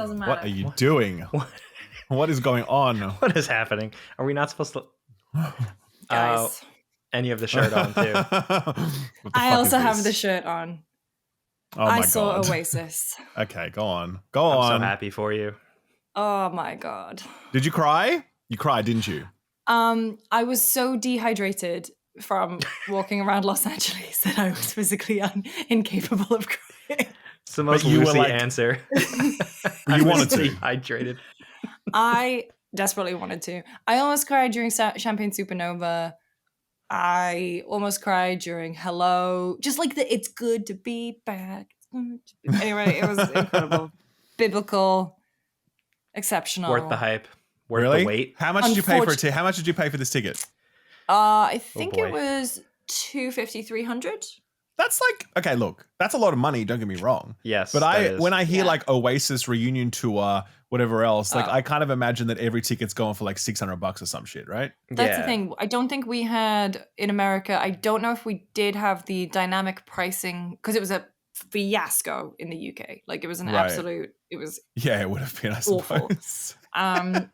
Doesn't matter. What are you doing? What is going on? What is happening? Are we not supposed to? Guys. And you have the shirt on too. I also have the shirt on. Oh my I saw God. Oasis. Okay, go on. I'm so happy for you. Oh my God. Did you cry? You cried, didn't you? I was so dehydrated from walking around Los Angeles that I was physically incapable of crying. It's the most you were Lucy like- answer. You wanted to. Dehydrated. I desperately wanted to. I almost cried during Champagne Supernova. I almost cried during Hello. Just like it's good to be back. Anyway, it was incredible. Biblical. Exceptional. Worth the hype. Worth Really? the wait. How much did you pay for it? How much did you pay for this ticket? I think boy. it was $250, $300. That's like, okay, look, that's a lot of money. Don't get me wrong. Yes. But when I hear like Oasis reunion tour, whatever else, like I kind of imagine that every ticket's going for like $600 or some shit, right? That's the thing. I don't think we had in America. I don't know if we did have the dynamic pricing because it was a fiasco in the UK. Like it was an absolute. It was it would have been, I suppose. Awful.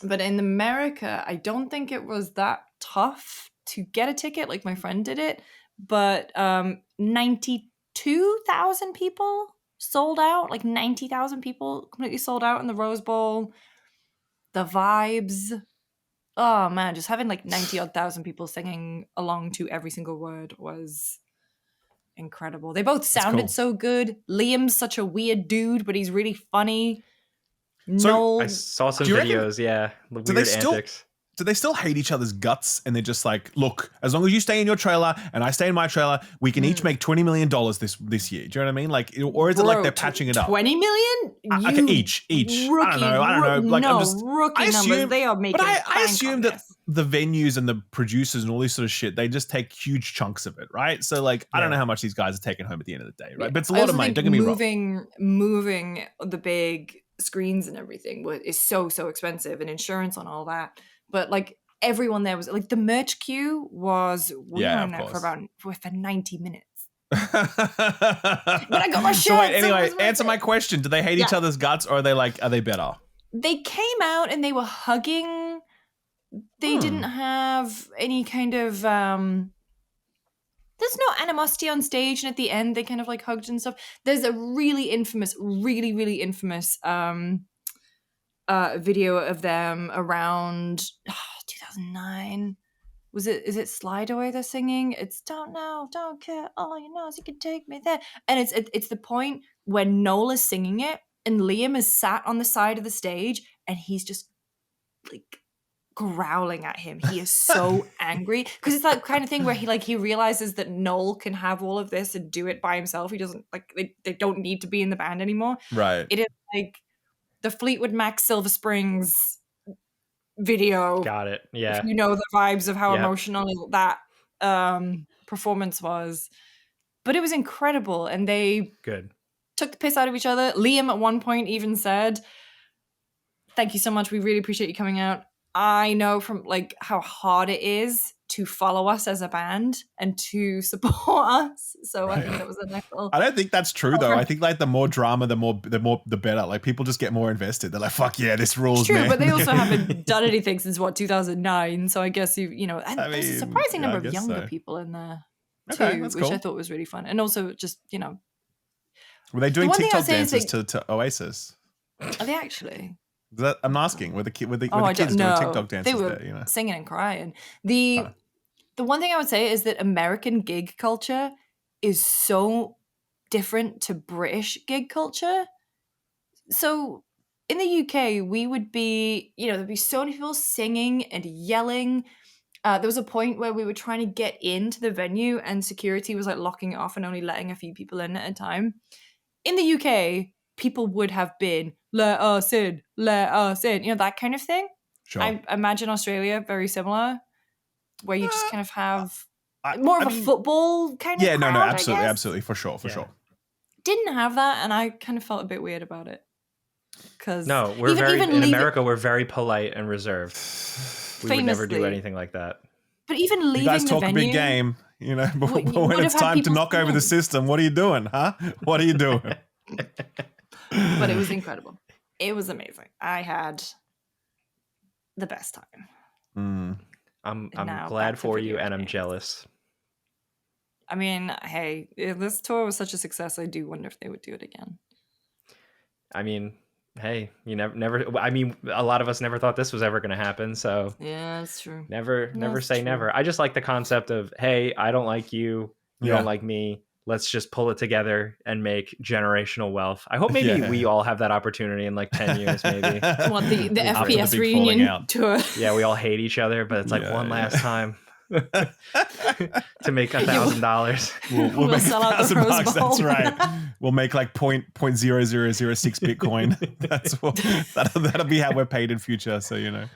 But in America, I don't think it was that tough to get a ticket. Like my friend did it, but 92,000 people sold out. Like 90,000 people completely sold out in the Rose Bowl. The vibes. Oh man, just having like 90-odd thousand people singing along to every single word was incredible. They both sounded so good. Liam's such a weird dude, but he's really funny. So, I saw some videos, the weird antics. Do they still hate each other's guts and they're just like, look, as long as you stay in your trailer and I stay in my trailer, we can each make $20 million this year. Do you know what I mean? Like, or is it like they're patching it up? 20 million? Okay, each. Rookie, I don't know. Like, no, I'm just, rookie numbers. They are making. But I assume that the venues and the producers and all this sort of shit, they just take huge chunks of it, right? So, like, I don't know how much these guys are taking home at the end of the day, right? But it's a lot of money. Don't get me wrong. Moving the big screens and everything is so expensive, and insurance on all that. But like everyone there was like the merch queue was we were in there for 90 minutes. But I got my shirt. So wait, anyway, answer my question. Do they hate each other's guts or are they better? They came out and they were hugging. They didn't have any kind of there's no animosity on stage, and at the end they kind of like hugged and stuff. There's a really infamous video of them around 2009. Is it Slide Away they're singing? It's don't care, all you know is you can take me there. And it's the point when Noel is singing it and Liam is sat on the side of the stage and he's just like growling at him. He is so angry because it's that kind of thing where he realizes that Noel can have all of this and do it by himself. He doesn't like they don't need to be in the band anymore. Right. It is like the Fleetwood Mac Silver Springs video. Got it. Yeah. If you know the vibes of how emotional that performance was. But it was incredible. And they took the piss out of each other. Liam at one point even said, "Thank you so much. We really appreciate you coming out. I know from like how hard it is to follow us as a band and to support us." So I think that was a nice little. I don't think that's true though. I think like the more drama, the better. Like people just get more invested. They're like, "Fuck yeah, this rules, it's true, man." But they also haven't done anything since 2009. So I guess and there's a surprising number of younger people in there too, which I thought was really fun. And also just were they doing TikTok dances to Oasis? Are they actually? I'm asking. Were the kids doing TikTok dances? They were singing and crying. The one thing I would say is that American gig culture is so different to British gig culture. So in the UK, we would be, there'd be so many people singing and yelling. There was a point where we were trying to get into the venue and security was like locking it off and only letting a few people in at a time. In the UK, people would have been, let us in, that kind of thing. Sure. I imagine Australia, very similar, where you just kind of have more of a football kind of crowd, absolutely, for sure. Didn't have that, and I kind of felt a bit weird about it. Because in America, we're very polite and reserved. We would never do anything like that. But even leaving you guys talk the venue, a big game, but when it's time to knock over the system, what are you doing, huh? What are you doing? But it was incredible. It was amazing. I had the best time. I'm glad for you, and I'm jealous. I mean, hey, if this tour was such a success, I do wonder if they would do it again. I mean, hey, you never. I mean, a lot of us never thought this was ever going to happen. So yeah, that's true. Never say never. I just like the concept of, hey, I don't like you, you don't like me. Let's just pull it together and make generational wealth. I hope maybe we all have that opportunity in like 10 years, maybe. Want the FPS reunion tour. Yeah, we all hate each other, but it's like one last time to make $1,000. We'll make sell out the Rose $1,000. Bowl. That's right. We'll make like 0.0006 Bitcoin. That'll be how we're paid in future. So Oh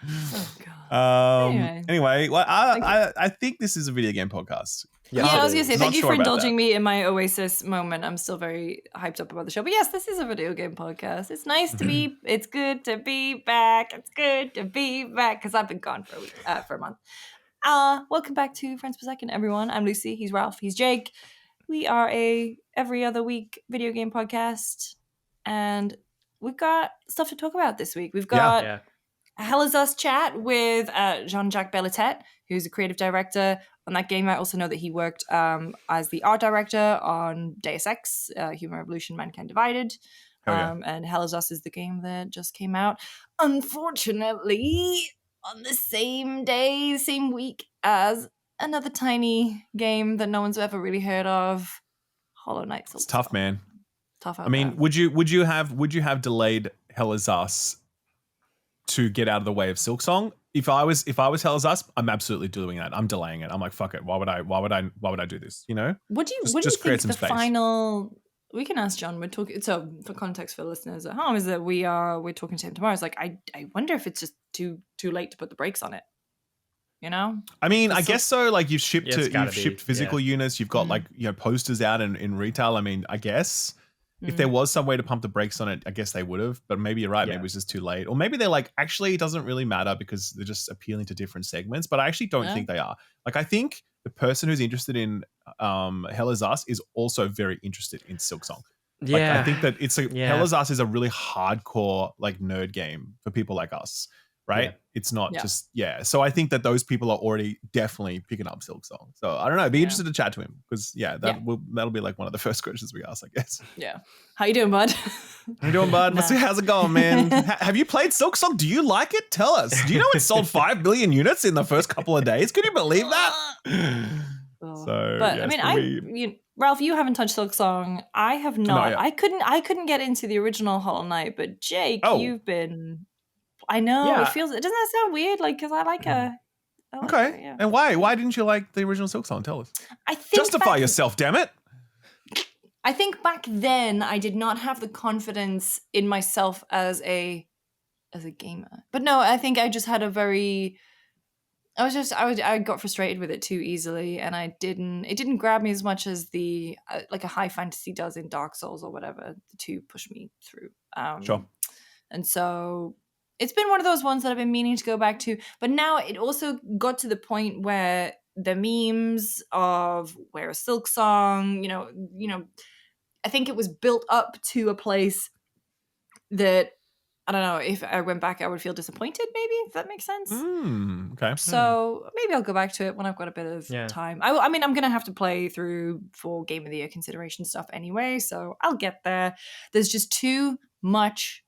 God. Anyway, well, I think this is a video game podcast. Yeah, I was going to say, thank you for indulging me in my Oasis moment. I'm still very hyped up about the show. But yes, this is a video game podcast. It's nice to be, it's good to be back. It's good to be back because I've been gone for a month. Welcome back to Friends Per Second, everyone. I'm Lucy. He's Ralph. He's Jake. We are a every other week video game podcast. And we've got stuff to talk about this week. We've got Hell Is Us chat with Jacques-Belletête, who's a creative director on that game. I also know that he worked as the art director on Deus Ex, Human Revolution, Mankind Divided. And Hell Is Us is the game that just came out. Unfortunately, on the same day, same week as another tiny game that no one's ever really heard of, Hollow Knight Silksong. It's tough, man. Tough. I mean, would you have delayed Hell Is Us to get out of the way of Silksong? If I was Hell Is Us, I'm absolutely doing that. I'm delaying it. I'm like, fuck it. Why would I do this? You know? What do you think the space. Final? We can ask John. We're talking. So for context for listeners at home, is that we're talking to him tomorrow. It's like I wonder if it's just too late to put the brakes on it. You know? I mean, I guess so. Like you've shipped physical units. You've got like posters out in retail. I mean, I guess. If there was some way to pump the brakes on it, I guess they would have. But maybe you're right. Maybe it was just too late. Or maybe they're like, actually, it doesn't really matter because they're just appealing to different segments. But I actually don't think they are. Like, I think the person who's interested in Hell Is Us is also very interested in Silksong. Like, I think that Hell Is Us is a really hardcore like nerd game for people like us. Right? Yeah. It's not just So I think that those people are already definitely picking up Silksong. So I don't know. Be interested to chat to him because that'll be like one of the first questions we ask, I guess. Yeah. How you doing, bud? How you doing, bud? How's it going, man? Have you played Silksong? Do you like it? Tell us. Do you know it sold 5 million units in the first couple of days? Can you believe that? Ralph, you haven't touched Silksong. I have not. No, I couldn't get into the original Hollow Knight, but Jake, you've been. I know it feels. Doesn't that sound weird? Like, because I like okay. Yeah. And why? Why didn't you like the original Silksong? Tell us. I think justify yourself. Damn it. I think back then I did not have the confidence in myself as a gamer. But no, I think I just had I got frustrated with it too easily, and it didn't grab me as much as the like a high fantasy does in Dark Souls or whatever to push me through. Sure. And so it's been one of those ones that I've been meaning to go back to, but now it also got to the point where the memes of where a Silksong, you know, I think it was built up to a place that I don't know, if I went back I would feel disappointed, maybe, if that makes sense. Okay. So maybe I'll go back to it when I've got a bit of time. I mean, I'm going to have to play through for Game of the Year consideration stuff anyway, so I'll get there. There's just too much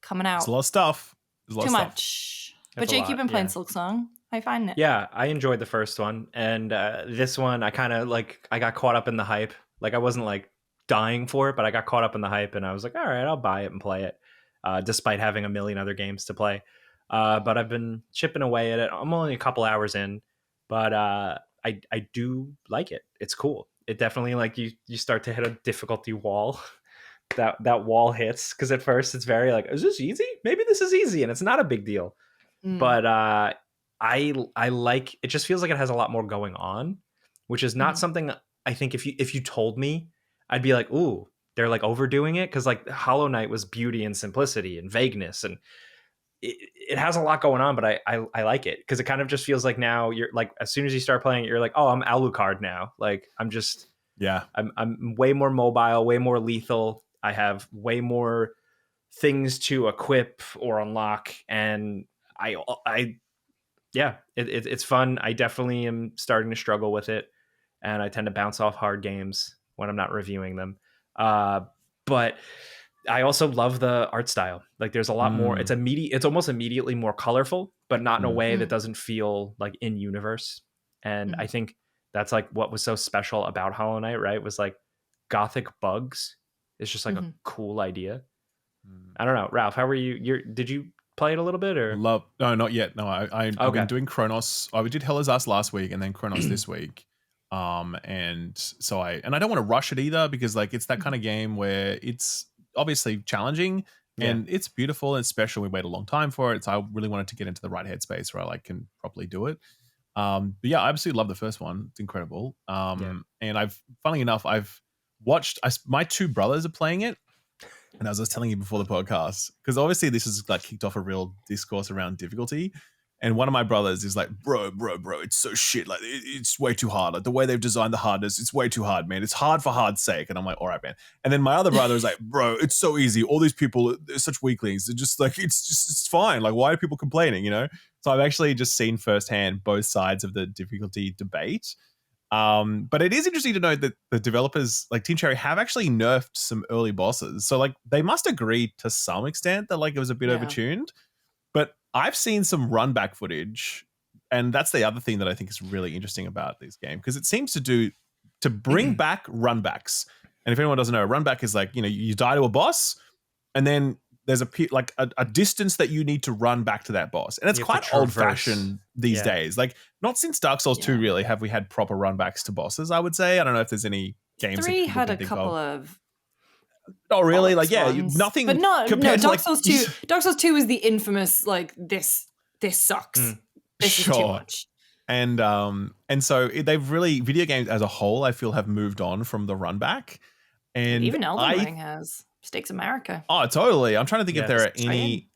coming out. It's a lot of stuff. Too much. But Jake, you've been playing Silksong. How you finding it? Yeah, I enjoyed the first one. And this one, I kind of I got caught up in the hype. Like, I wasn't like dying for it, but I got caught up in the hype and I was like, all right, I'll buy it and play it, despite having a million other games to play. But I've been chipping away at it. I'm only a couple hours in, but I do like it. It's cool. It definitely, like, you start to hit a difficulty wall. That wall hits, because at first it's very like, is this easy? Maybe this is easy, and it's not a big deal. But I like it. Just feels like it has a lot more going on, which is not something I think if you told me, I'd be like, ooh, they're like overdoing it, because like Hollow Knight was beauty and simplicity and vagueness, and it has a lot going on. But I like it because it kind of just feels like now you're like, as soon as you start playing it, you're like, oh, I'm Alucard now. Like, I'm just I'm way more mobile, way more lethal. I have way more things to equip or unlock, and it's fun. I definitely am starting to struggle with it, and I tend to bounce off hard games when I'm not reviewing them. But I also love the art style. Like there's a lot more. It's almost immediately more colorful, but not in a way that doesn't feel like in universe. And I think that's like what was so special about Hollow Knight, right? Was like gothic bugs. It's just like a cool idea. I don't know, Ralph. How were you? Did you play it a little bit or? No, not yet. No, I've been doing Cronos. We did Hell Is Us last week and then Cronos this week. And so I don't want to rush it either because like it's that kind of game where it's obviously challenging and it's beautiful and special. We wait a long time for it. So I really wanted to get into the right headspace where I like can properly do it. But yeah, I absolutely love the first one. It's incredible. And funnily enough, I've watched, my two brothers are playing it. And as I was telling you before the podcast, because obviously this has like kicked off a real discourse around difficulty. And one of my brothers is like, bro, it's so shit. Like it's way too hard. Like the way they've designed the hardness, it's way too hard, man. It's hard for hard's sake. And I'm like, all right, man. And then my other brother is like, bro, it's so easy. All these people, they're such weaklings. They're just like, it's fine. Like why are people complaining, you know? So I've actually just seen firsthand both sides of the difficulty debate. But it is interesting to note that the developers like Team Cherry have actually nerfed some early bosses. So like they must agree to some extent that like it was a bit overtuned. But I've seen some run back footage, and that's the other thing that I think is really interesting about this game because it seems to bring back run backs. And if anyone doesn't know, a run back is like, you know, you die to a boss and then there's a distance that you need to run back to that boss. And it's quite old fashioned these days. Like not since Dark Souls 2 really have we had proper run backs to bosses, I would say. I don't know if there's any games. 3 had a couple of oh really? Like nothing. But no, Dark like, Souls 2. Dark Souls 2 is the infamous like this sucks. This is too much. And so they've really video games as a whole I feel have moved on from the run back. And even Elden Ring has Stakes America. Oh, totally. I'm trying to think if there are any.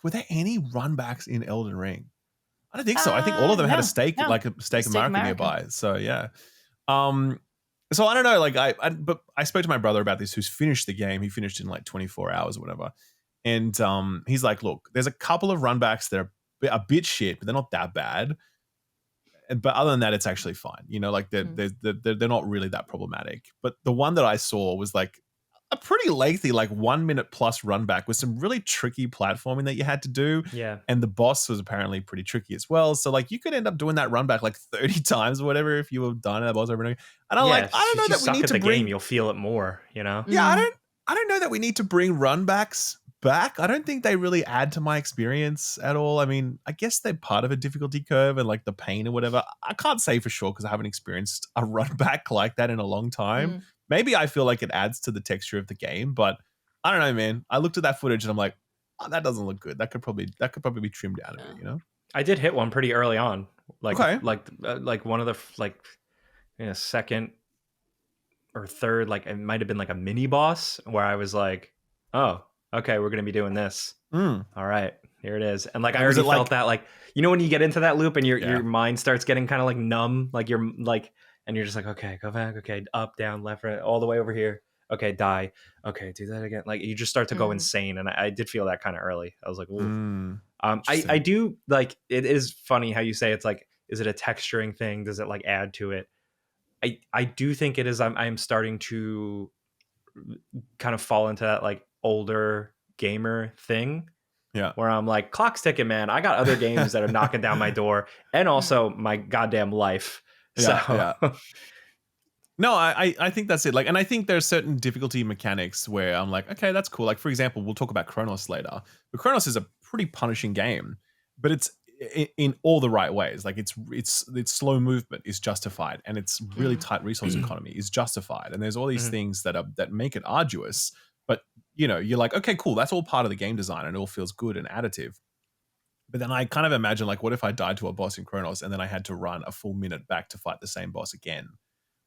Were there any run backs in Elden Ring? I don't think so. I think all of them had a stake, like a Stake America nearby. So yeah. So I don't know. Like but I spoke to my brother about this, who's finished the game. He finished in like 24 hours or whatever. And he's like, look, there's a couple of run backs that are a bit shit, but they're not that bad. But other than that, it's actually fine. You know, like they're not really that problematic. But the one that I saw was like a pretty lengthy, like 1 minute plus run back with some really tricky platforming that you had to do. Yeah. And the boss was apparently pretty tricky as well. So like you could end up doing that run back like 30 times or whatever if you were dying to that boss over and over. And I'm like, I don't know that we need to bring game, you'll feel it more, you know? Yeah, I don't know that we need to bring run backs back. I don't think they really add to my experience at all. I mean, I guess they're part of a difficulty curve and like the pain or whatever. I can't say for sure because I haven't experienced a run back like that in a long time. Maybe I feel like it adds to the texture of the game, but I don't know, man. I looked at that footage and I'm like, oh, that doesn't look good. That could probably be trimmed down a bit, you know? I did hit one pretty early on, like one of the second or third, like it might have been like a mini boss where I was like, oh, okay, we're gonna be doing this. All right, here it is. And like I already felt that, like, you know, when you get into that loop and your mind starts getting kind of like numb, like you're like. And you're just like, okay, go back. Okay, up, down, left, right, all the way over here. Okay, die. Okay, do that again. Like you just start to go insane. And I did feel that kind of early. I was like, ooh. I do like, it is funny how you say it's like, is it a texturing thing? Does it like add to it? I do think it is. I'm starting to kind of fall into that like older gamer thing. Yeah. Where I'm like, clock's ticking, man. I got other games that are knocking down my door and also my goddamn life. No, I think that's it. Like, and I think there's certain difficulty mechanics where I'm like, okay, that's cool. Like, for example, we'll talk about Cronos later. But Cronos is a pretty punishing game, but it's in all the right ways. Like, it's slow movement is justified, and it's really tight resource economy is justified. And there's all these things that make it arduous. But you know, you're like, okay, cool. That's all part of the game design, and it all feels good and additive. But then I kind of imagine, like, what if I died to a boss in Cronos and then I had to run a full minute back to fight the same boss again?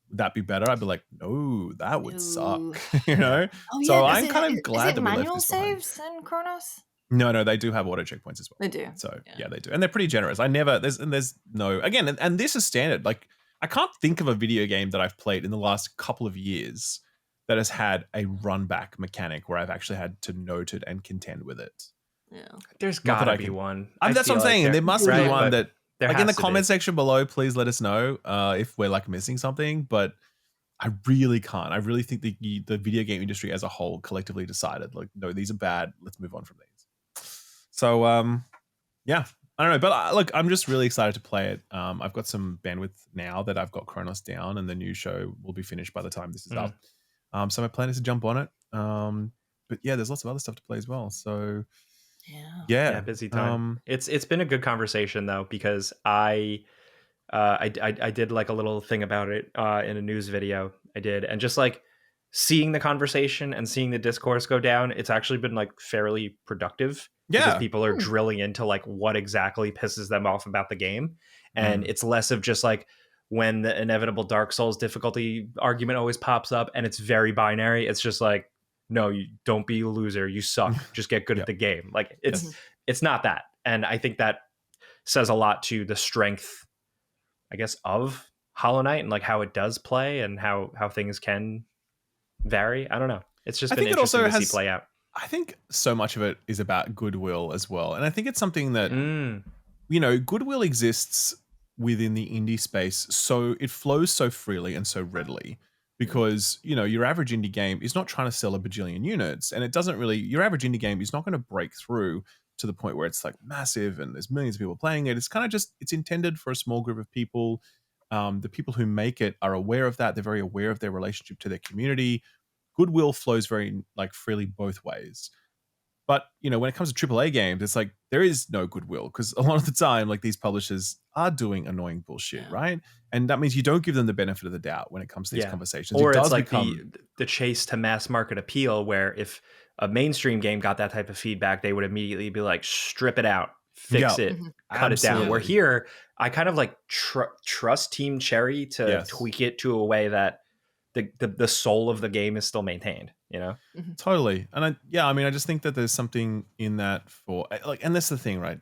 Would that be better? I'd be like, no, that would suck, you know? Oh, yeah. So I'm kind of glad that we left this behind. manual saves in Cronos? No, they do have auto checkpoints as well. They do. So yeah, they do. And they're pretty generous. There's no, again, and this is standard. Like, I can't think of a video game that I've played in the last couple of years that has had a run back mechanic where I've actually had to note it and contend with it. Yeah. There's gotta be one. That's what I'm saying. There must be one that, like, in the comment be. section below, please let us know if we're like missing something. But I really can't. I really think the video game industry as a whole collectively decided, like, no, these are bad. Let's move on from these. So, yeah, I don't know. But look, I'm just really excited to play it. I've got some bandwidth now that I've got Cronos down, and the new show will be finished by the time this is up. So my plan is to jump on it. But yeah, there's lots of other stuff to play as well. So yeah, busy time. It's been a good conversation though, because I did like a little thing about it in a news video I did, and just like seeing the conversation and seeing the discourse go down, it's actually been like fairly productive. Because people are drilling into like what exactly pisses them off about the game, and it's less of just like when the inevitable Dark Souls difficulty argument always pops up and it's very binary. It's just like, no, you don't be a loser, you suck, just get good at the game. Like it's not that. And I think that says a lot to the strength, I guess, of Hollow Knight and like how it does play and how things can vary. I don't know. It's just been interesting to see play out. I think so much of it is about goodwill as well. And I think it's something that, you know, goodwill exists within the indie space. So it flows so freely and so readily because, you know, your average indie game is not trying to sell a bajillion units. And it doesn't really, your average indie game is not going to break through to the point where it's like massive and there's millions of people playing it. It's kind of just, it's intended for a small group of people. The people who make it are aware of that. They're very aware of their relationship to their community. Goodwill flows very like freely both ways. But, you know, when it comes to AAA games, it's like there is no goodwill because a lot of the time, like these publishers are doing annoying bullshit, right? And that means you don't give them the benefit of the doubt when it comes to these conversations. Or it's like the chase to mass market appeal, where if a mainstream game got that type of feedback, they would immediately be like, strip it out, fix it, cut it down. Where here, I kind of like trust Team Cherry to tweak it to a way that the soul of the game is still maintained, you know? Totally. And I just think that there's something in that for like, and that's the thing, right?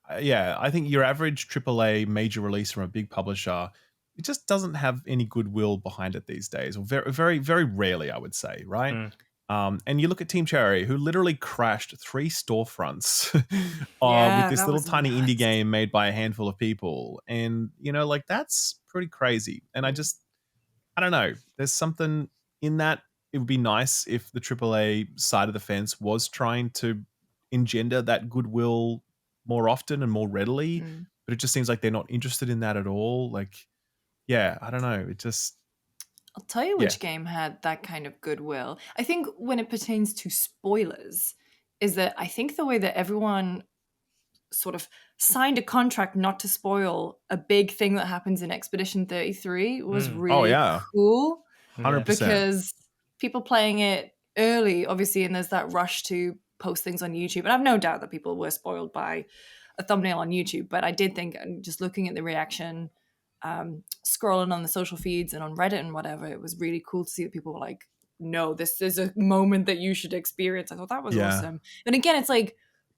I think your average AAA major release from a big publisher, it just doesn't have any goodwill behind it these days, or very, very, very rarely, I would say, right? And you look at Team Cherry, who literally crashed 3 storefronts with this little tiny indie game made by a handful of people. And, you know, like that's pretty crazy. And I don't know. There's something in that. It would be nice if the AAA side of the fence was trying to engender that goodwill more often and more readily, but it just seems like they're not interested in that at all. Like, I don't know. It just... I'll tell you which game had that kind of goodwill. I think when it pertains to spoilers, is that I think the way that everyone sort of signed a contract not to spoil a big thing that happens in Expedition 33 was really cool. 100%. Because people playing it early, obviously, and there's that rush to post things on YouTube. And I've no doubt that people were spoiled by a thumbnail on YouTube. But I did think, just looking at the reaction, scrolling on the social feeds and on Reddit and whatever, it was really cool to see that people were like, no, this is a moment that you should experience. I thought that was awesome. And again, it's like,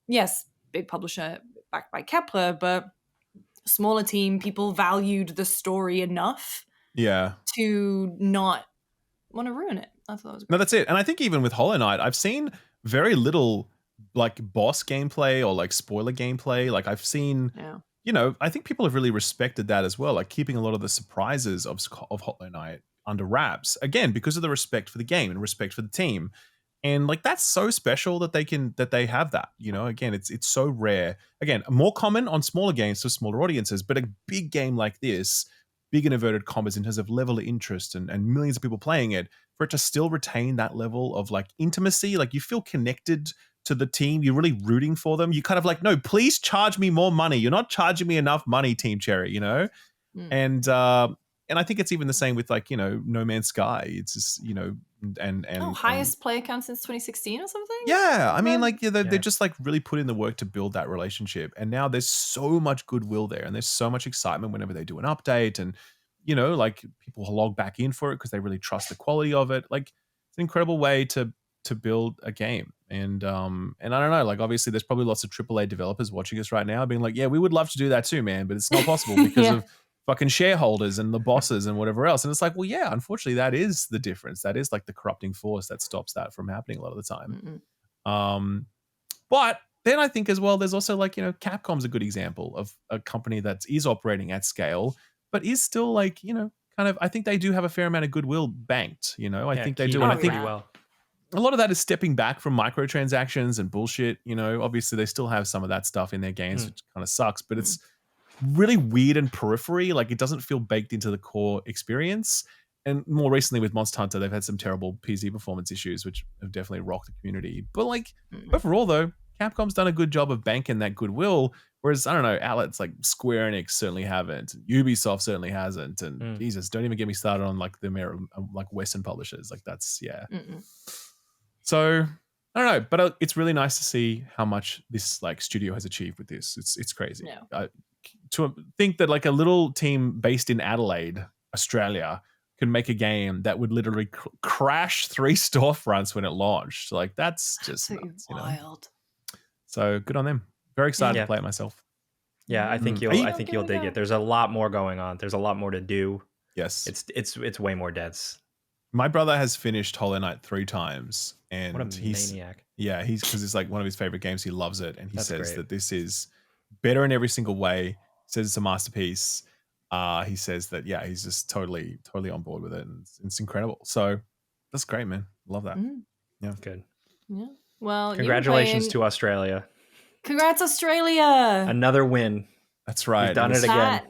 yes, big publisher backed by Kepler, but smaller team, people valued the story enough to not want to ruin it. I thought that was great. No, that's it. And I think even with Hollow Knight, I've seen very little like boss gameplay or like spoiler gameplay. Like I've seen, you know, I think people have really respected that as well, like keeping a lot of the surprises of Hollow Knight under wraps, again, because of the respect for the game and respect for the team. And like that's so special that they have that, you know. Again, it's so rare. Again, more common on smaller games for smaller audiences, but a big game like this, big in inverted commas in terms of level of interest and millions of people playing it, for it to still retain that level of like intimacy, like you feel connected to the team, you're really rooting for them. You kind of like, no, please charge me more money. You're not charging me enough money, Team Cherry, you know? And I think it's even the same with like, you know, No Man's Sky. It's just, you know, and highest player count since 2016 or something? Yeah. I mean, like, they're just like really put in the work to build that relationship. And now there's so much goodwill there and there's so much excitement whenever they do an update. And, you know, like people log back in for it because they really trust the quality of it. Like it's an incredible way to build a game. And I don't know, like obviously there's probably lots of AAA developers watching us right now being like, yeah, we would love to do that too, man. But it's not possible because of fucking shareholders and the bosses and whatever else. And it's like, well, yeah, unfortunately, that is the difference. That is like the corrupting force that stops that from happening a lot of the time. But then I think as well, there's also like, Capcom's a good example of a company that is operating at scale, but is still like, kind of, I think they do have a fair amount of goodwill banked, I think they do. And I think a lot of that is stepping back from microtransactions and bullshit. Obviously they still have some of that stuff in their games, which kind of sucks, but it's really weird and periphery. Like it doesn't feel baked into the core experience. And more recently with Monster Hunter, they've had some terrible PZ performance issues, which have definitely rocked the community. But like overall though, Capcom's done a good job of banking that goodwill. Whereas, I don't know, outlets like Square Enix certainly haven't. Ubisoft certainly hasn't. And Jesus, don't even get me started on like the like Western publishers. Like that's, So I don't know, but it's really nice to see how much this like studio has achieved with this. It's crazy. Yeah. To think that like a little team based in Adelaide, Australia, can make a game that would literally crash 3 storefronts when it launched. Like that's just nuts, wild. So good on them. Very excited to play it myself. Yeah, I think you'll dig it. There's a lot more going on. There's a lot more to do. Yes. It's way more dense. My brother has finished Hollow Knight 3 times, and what a maniac. Yeah, because it's like one of his favorite games. He loves it, and he says that this is better in every single way. Says it's a masterpiece. He says that he's just totally on board with it, and it's incredible. So that's great, man. Love that. Yeah, good. Yeah. Well, congratulations to Australia. Congrats, Australia! Another win. That's right. You've done it again.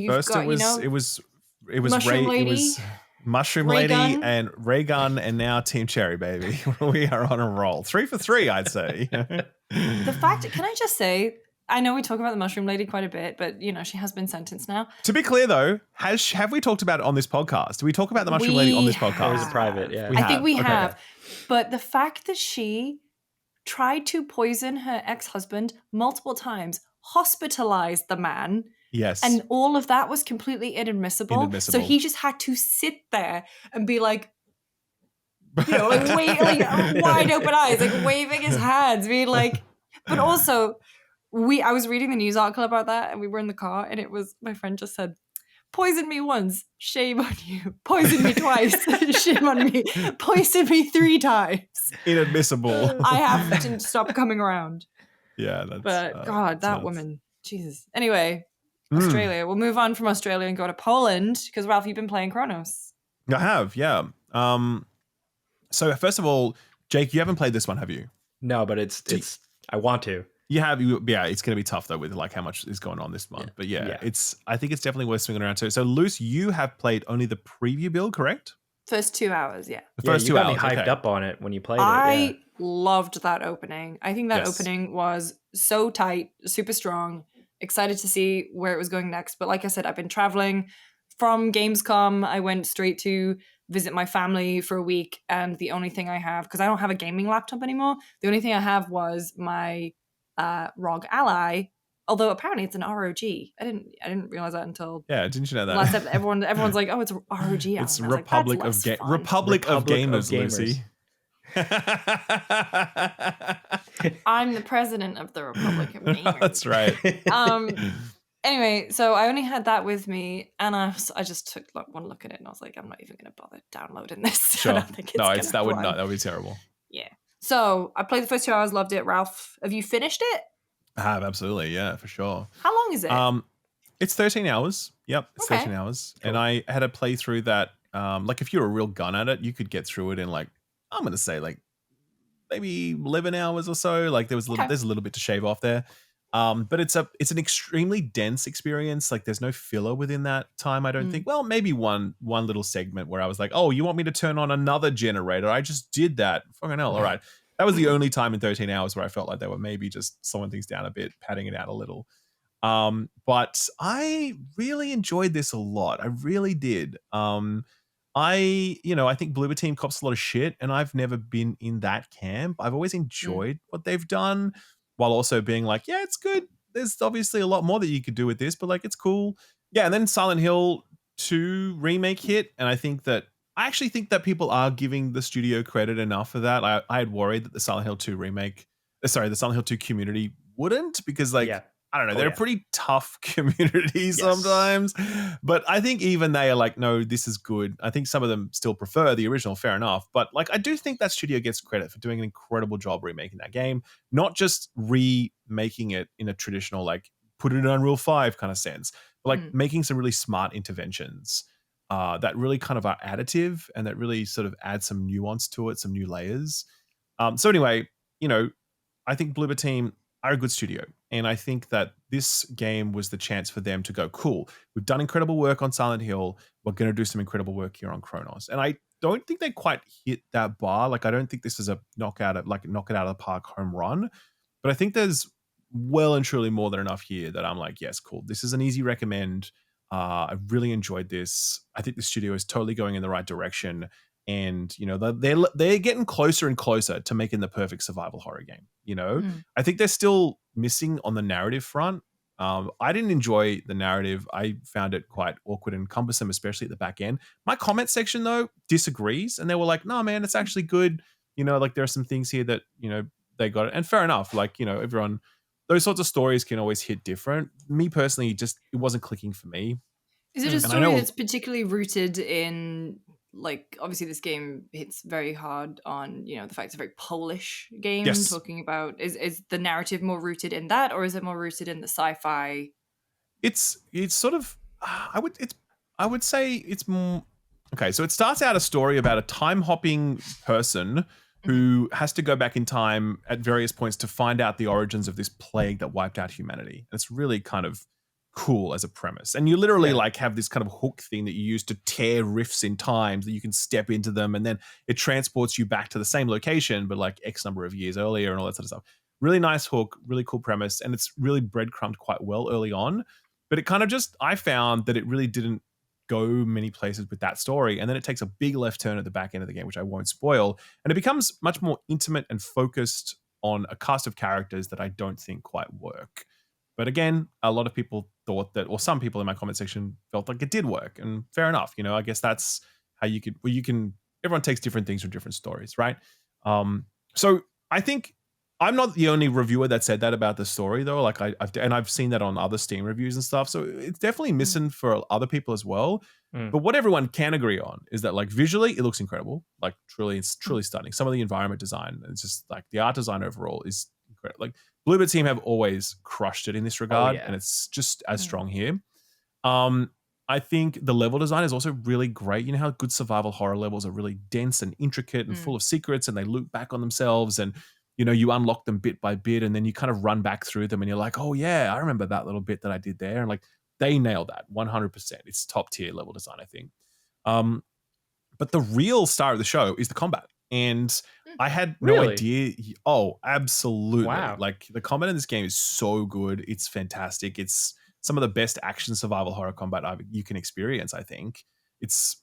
First, it was Mushroom Lady. It was Mushroom Lady and Raygun, and now Team Cherry, baby. We are on a roll. 3 for 3, I'd say. The fact, can I just say, I know we talk about the Mushroom Lady quite a bit, but she has been sentenced now. To be clear, though, have we talked about it on this podcast? Do we talk about the Mushroom Lady on this podcast? Or is it private? Yeah, I think we have. But the fact that she tried to poison her ex-husband multiple times, hospitalized the man. Yes. And all of that was completely inadmissible. So he just had to sit there and be like, wide open eyes, like waving his hands, being like, but also I was reading the news article about that, and we were in the car, and it was, my friend just said, poison me once, shame on you. Poison me twice, shame on me. Poison me 3 times. Inadmissible. I have to stop coming around. Yeah, that's. But God, that woman, Jesus. Anyway, Australia. We'll move on from Australia and go to Poland because Ralph, you've been playing Cronos. I have, yeah. So first of all, Jake, you haven't played this one, have you? No, but it's. I want to. You have, it's going to be tough though with like how much is going on this month. But I think it's definitely worth swinging around too. So Luce, you have played only the preview build, correct? First 2 hours, yeah. The first 2 hours. You got me hyped up on it when you played it. I loved that opening. I think that opening was so tight, super strong. Excited to see where it was going next. But like I said, I've been traveling from Gamescom. I went straight to visit my family for a week, and the only thing I have, because I don't have a gaming laptop anymore, the only thing I have was my ROG Ally, although apparently it's an ROG. I didn't realize that until didn't you know that? Last everyone's like, oh, it's ROG Ally. It's Republic of Gamers, Lucy. I'm the president of the Republic of Gamers. That's right. Anyway, so I only had that with me, and I just took one look at it, and I was like, I'm not even going to bother downloading this. Sure. I don't think that would be terrible. Yeah. So I played the first 2 hours, loved it. Ralph, have you finished it? I have, absolutely, yeah, for sure. How long is it? It's 13 hours. Yep, it's 13 hours. Cool. And I had a playthrough that, like if you're a real gun at it, you could get through it in like, I'm going to say like maybe 11 hours or so. Like there's a little bit to shave off there. But it's an extremely dense experience. Like there's no filler within that time, I don't think. Well, maybe one little segment where I was like, oh, you want me to turn on another generator? I just did that. Fucking hell. All right. That was the only time in 13 hours where I felt like they were maybe just slowing things down a bit, padding it out a little. But I really enjoyed this a lot. I really did. I think Bloober Team cops a lot of shit, and I've never been in that camp. I've always enjoyed what they've done, while also being like, yeah, it's good. There's obviously a lot more that you could do with this, but like, it's cool. Yeah, and then Silent Hill 2 remake hit, and I actually think that people are giving the studio credit enough for that. I had worried that the Silent Hill 2 community wouldn't, because like, I don't know, they're a pretty tough community sometimes. But I think even they are like, no, this is good. I think some of them still prefer the original, fair enough. But like, I do think that studio gets credit for doing an incredible job remaking that game, not just remaking it in a traditional, like, put it in Unreal 5 kind of sense, but like making some really smart interventions that really kind of are additive and that really sort of add some nuance to it, some new layers. So anyway, you know, I think Bloober Team are a good studio. And I think that this game was the chance for them to go, cool, we've done incredible work on Silent Hill. We're going to do some incredible work here on Cronos. And I don't think they quite hit that bar. Like, I don't think this is a knock it out of the park home run. But I think there's well and truly more than enough here that I'm like, yes, cool. This is an easy recommend. I really enjoyed this. I think the studio is totally going in the right direction. And, you know, they're getting closer and closer to making the perfect survival horror game. You know, I think they're still missing on the narrative front. I didn't enjoy the narrative. I found it quite awkward and cumbersome, especially at the back end. My comment section, though, disagrees. And they were like, no, man, it's actually good. You know, like, there are some things here that, you know, they got it. And fair enough. Like, you know, everyone, those sorts of stories can always hit different. Me personally, just, it wasn't clicking for me. Is it a story that's particularly rooted in, like, obviously this game hits very hard on, you know, the fact it's a very Polish game, talking about, is the narrative more rooted in that, or is it more rooted in the sci-fi? It's sort of, I would say it's more, okay, so it starts out a story about a time-hopping person who has to go back in time at various points to find out the origins of this plague that wiped out humanity. And it's really kind of cool as a premise. And you literally like have this kind of hook thing that you use to tear rifts in time that you can step into them, and then it transports you back to the same location, but like X number of years earlier and all that sort of stuff. Really nice hook, really cool premise, and it's really breadcrumbed quite well early on. But it kind of just, I found that it really didn't go many places with that story. And then it takes a big left turn at the back end of the game, which I won't spoil. And it becomes much more intimate and focused on a cast of characters that I don't think quite work. But again, a lot of people thought that, or some people in my comment section felt like it did work. And fair enough. You know, I guess that's how you can, everyone takes different things from different stories, right? So I think I'm not the only reviewer that said that about the story, though. Like, I've seen that on other Steam reviews and stuff. So it's definitely missing for other people as well. But what everyone can agree on is that, like, visually, it looks incredible. Like, it's truly stunning. Some of the environment design, it's just like the art design overall is incredible. Like, Bloober Team have always crushed it in this regard, and it's just as strong here. I think the level design is also really great. You know how good survival horror levels are really dense and intricate and full of secrets, and they loop back on themselves, and you know, you unlock them bit by bit, and then you kind of run back through them and you're like, oh yeah, I remember that little bit that I did there. And like, they nailed that 100%. It's top tier level design, I think. But the real star of the show is the combat. And I had no idea. Oh, absolutely. Wow. Like, the combat in this game is so good. It's fantastic. It's some of the best action survival horror combat you can experience, I think. It's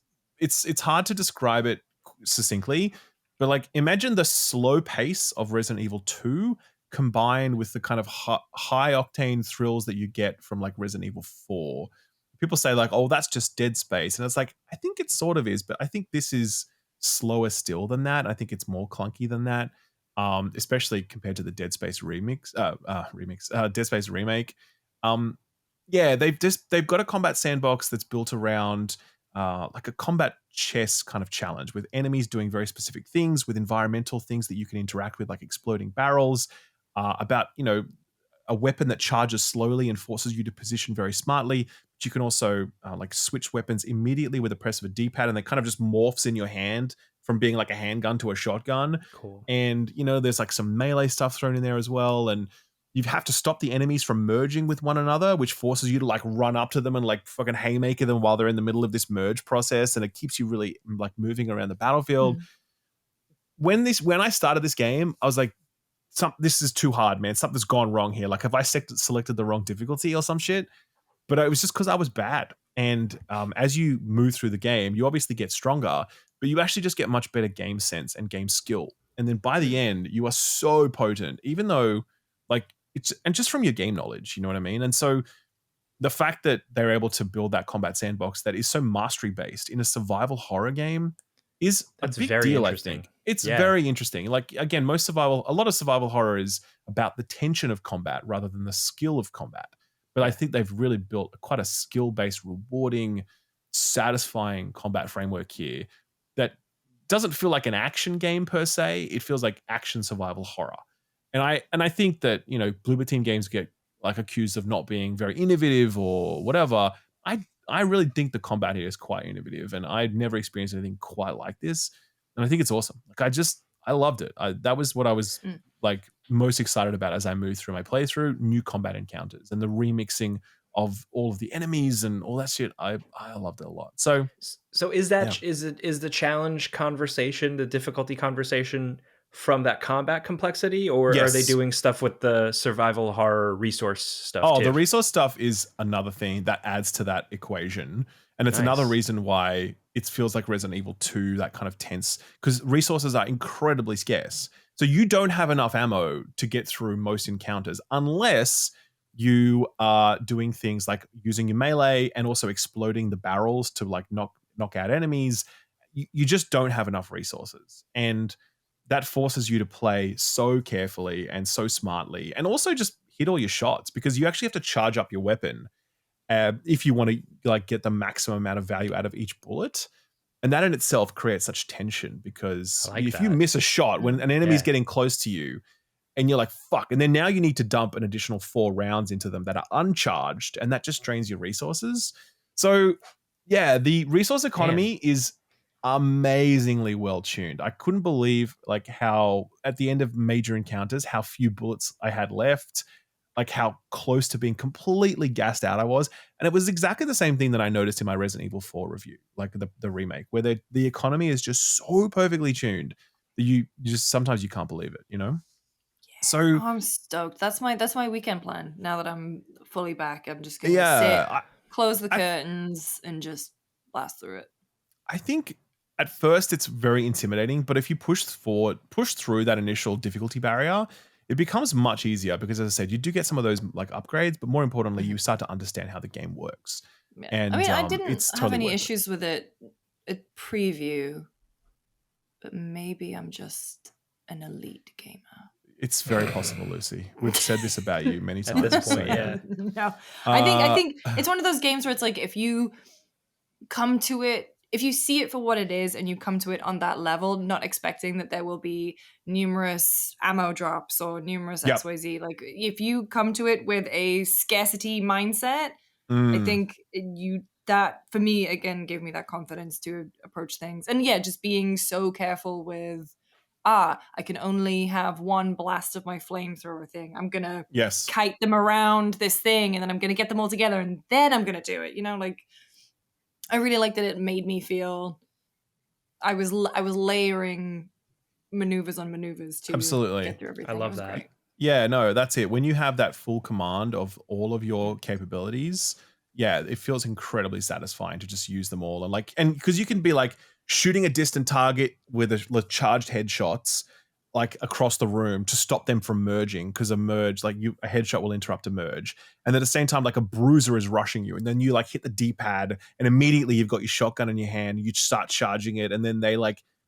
hard to describe it succinctly, but like, imagine the slow pace of Resident Evil 2 combined with the kind of high octane thrills that you get from like Resident Evil 4. People say like, oh, that's just Dead Space. And it's like, I think it sort of is, but I think this is slower still than that. I think it's more clunky than that, especially compared to the Dead Space Dead Space remake. Yeah, they've got a combat sandbox that's built around like a combat chess kind of challenge, with enemies doing very specific things, with environmental things that you can interact with, like exploding barrels, about, you know, a weapon that charges slowly and forces you to position very smartly. But you can also like switch weapons immediately with a press of a D-pad, and it kind of just morphs in your hand from being like a handgun to a shotgun. Cool. And, you know, there's like some melee stuff thrown in there as well. And you have to stop the enemies from merging with one another, which forces you to like run up to them and like fucking haymaker them while they're in the middle of this merge process. And it keeps you really like moving around the battlefield. When I started this game, I was like, this is too hard, man. Something's gone wrong here. Like, have I selected the wrong difficulty or some shit? But it was just because I was bad. And as you move through the game, you obviously get stronger, but you actually just get much better game sense and game skill. And then by the end, you are so potent, even though like, and just from your game knowledge, you know what I mean? And so the fact that they're able to build that combat sandbox that is so mastery based in a survival horror game is a big deal, I think. It's very interesting. Like, again, a lot of survival horror is about the tension of combat rather than the skill of combat. But I think they've really built quite a skill-based, rewarding, satisfying combat framework here that doesn't feel like an action game per se. It feels like action survival horror. And I think that, you know, Bloober Team games get like accused of not being very innovative or whatever. I really think the combat here is quite innovative, and I'd never experienced anything quite like this. And I think it's awesome. Like, I loved it. That was what I was like most excited about as I moved through my playthrough. New combat encounters and the remixing of all of the enemies and all that shit. I loved it a lot. So is that is the challenge conversation, the difficulty conversation from that combat complexity, or are they doing stuff with the survival horror resource stuff too? The resource stuff is another thing that adds to that equation. And it's another reason why it feels like Resident Evil 2, that kind of tense, because resources are incredibly scarce. So you don't have enough ammo to get through most encounters unless you are doing things like using your melee and also exploding the barrels to like knock out enemies. You just don't have enough resources. And that forces you to play so carefully and so smartly, and also just hit all your shots, because you actually have to charge up your weapon if you want to like get the maximum amount of value out of each bullet. And that in itself creates such tension, because if you miss a shot when an enemy's getting close to you and you're like, fuck, and then now you need to dump an additional 4 rounds into them that are uncharged, and that just drains your resources. So yeah, the resource economy is amazingly well tuned. I couldn't believe like how at the end of major encounters, how few bullets I had left, like how close to being completely gassed out I was. And it was exactly the same thing that I noticed in my Resident Evil 4 review, like the remake, where the economy is just so perfectly tuned that you just sometimes you can't believe it, you know? So I'm stoked. That's my weekend plan. Now that I'm fully back, I'm just gonna sit, close the curtains, and just blast through it. I think at first it's very intimidating, but if you push through that initial difficulty barrier, it becomes much easier, because as I said, you do get some of those like upgrades, but more importantly, you start to understand how the game works. Yeah. And I mean, I didn't it's have totally any issues with it at preview, but maybe I'm just an elite gamer. It's very possible, Lucy. We've said this about you many times. At this point, yeah. No, I think it's one of those games where it's like, if you come to it, if you see it for what it is and you come to it on that level, not expecting that there will be numerous ammo drops or numerous XYZ, like if you come to it with a scarcity mindset, I think that for me, again, gave me that confidence to approach things. And yeah, just being so careful with, I can only have one blast of my flamethrower thing. I'm going to kite them around this thing, and then I'm going to get them all together, and then I'm going to do it. You know, like, I really liked that it made me feel I was layering maneuvers on maneuvers to get through everything. I love that. Great. Yeah, no, that's it. When you have that full command of all of your capabilities, yeah, it feels incredibly satisfying to just use them all. And because you can be like shooting a distant target with charged headshots like across the room to stop them from merging, because a headshot will interrupt a merge. And at the same time, like a bruiser is rushing you, and then you like hit the D-pad, and immediately you've got your shotgun in your hand, you start charging it, and then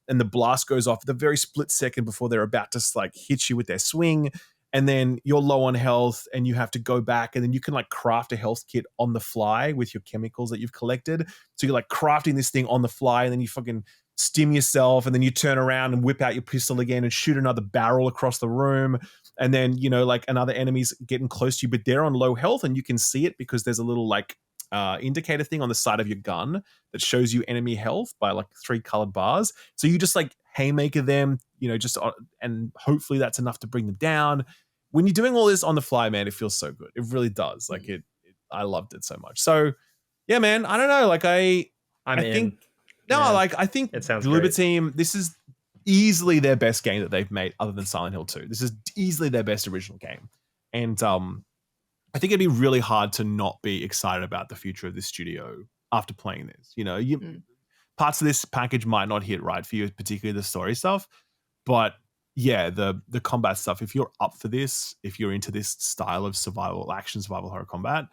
and the blast goes off at the very split second before they're about to like hit you with their swing. And then you're low on health and you have to go back, and then you can like craft a health kit on the fly with your chemicals that you've collected. So you're like crafting this thing on the fly, and then you fucking stim yourself, and then you turn around and whip out your pistol again and shoot another barrel across the room. And then, you know, like another enemy's getting close to you, but they're on low health, and you can see it because there's a little like indicator thing on the side of your gun that shows you enemy health by like 3 colored bars. So you just like haymaker them, you know, and hopefully that's enough to bring them down. When you're doing all this on the fly, man, it feels so good. It really does. Like I loved it so much. So yeah, man, I don't know. Like I think it sounds Bloober great. Team, this is easily their best game that they've made other than Silent Hill 2. This is easily their best original game. And I think it'd be really hard to not be excited about the future of this studio after playing this. You know, parts of this package might not hit right for you, particularly the story stuff. But yeah, the combat stuff, if you're up for this, if you're into this style of survival horror combat,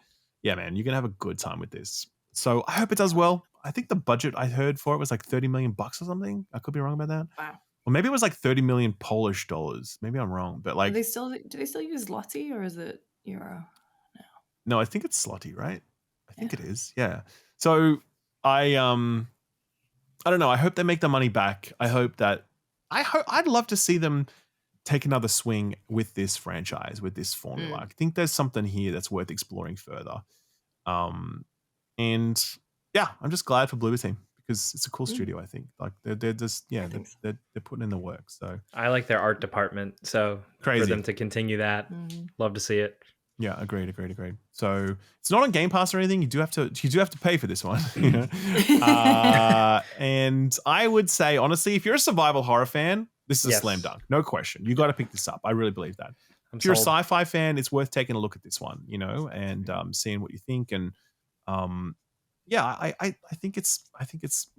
yeah, man, you're going to have a good time with this. So I hope it does well. I think the budget I heard for it was like $30 million or something. I could be wrong about that. Wow. Or maybe it was like 30 million Polish dollars. Maybe I'm wrong, but like, do they still use zloty or is it euro? No, I think it's zloty, right? I think it is. Yeah. So I don't know. I hope they make the money back. I'd love to see them take another swing with this franchise, with this formula. I think there's something here that's worth exploring further. And yeah, I'm just glad for Bloober Team because it's a cool studio. I think like they're just they're putting in the work. So I like their art department. So crazy for them to continue that, love to see it. Yeah, agreed. So it's not on Game Pass or anything. You do have to pay for this one. You know? And I would say honestly, if you're a survival horror fan, this is a slam dunk, no question. You got to pick this up. I really believe that. If you're a sci-fi fan, it's worth taking a look at this one, you know, and seeing what you think. And I think it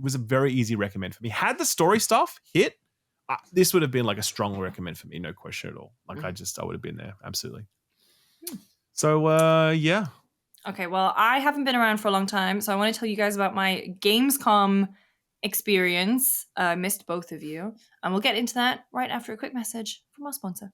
was a very easy recommend for me. Had the story stuff hit, this would have been like a strong recommend for me, no question at all. Like I would have been there, absolutely. So yeah. Okay, well, I haven't been around for a long time, so I want to tell you guys about my Gamescom experience. I missed both of you, and we'll get into that right after a quick message from our sponsor.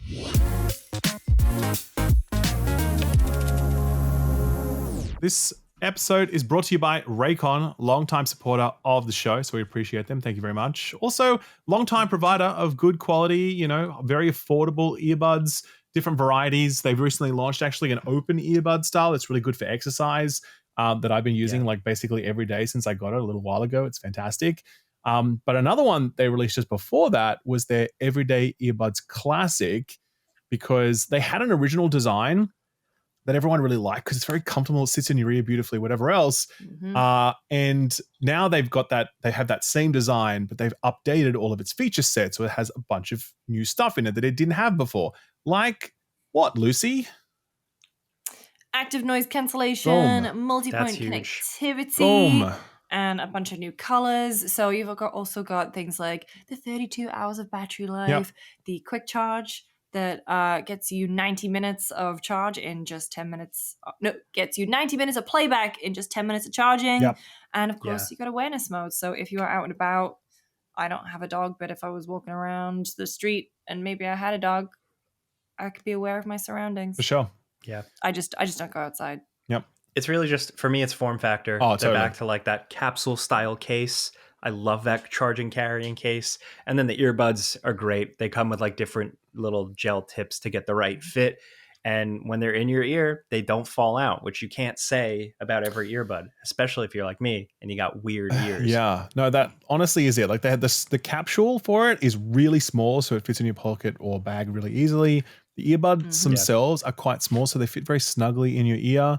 This episode is brought to you by Raycon, longtime supporter of the show, so we appreciate them. Thank you very much. Also, longtime provider of good quality, you know, very affordable earbuds, different varieties. They've recently launched actually an open earbud style. It's really good for exercise that I've been using like basically every day since I got it a little while ago. It's fantastic. But another one they released just before that was their Everyday Earbuds Classic, because they had an original design that everyone really liked because it's very comfortable. It sits in your ear beautifully, whatever else. And now they've got that, they have that same design, but they've updated all of its feature sets. So it has a bunch of new stuff in it that it didn't have before. Like what, Lucy? Active noise cancellation, multi-point connectivity, and a bunch of new colors. So you've also got things like the 32 hours of battery life, the quick charge that gets you 90 minutes of charge in just 10 minutes. Gets you 90 minutes of playback in just 10 minutes of charging. And of course, you got awareness mode. So if you are out and about, I don't have a dog, but if I was walking around the street and maybe I had a dog, I could be aware of my surroundings. For sure. Yeah. I just don't go outside. Yep. It's really just, for me, it's form factor. Oh, totally. They're back to like that capsule style case. I love that charging carrying case. And then the earbuds are great. They come with like different little gel tips to get the right fit. And when they're in your ear, they don't fall out, which you can't say about every earbud, especially if you're like me and you got weird ears. Yeah, no, that honestly is it. Like they had the capsule for it is really small, so it fits in your pocket or bag really easily. The earbuds themselves are quite small, so they fit very snugly in your ear,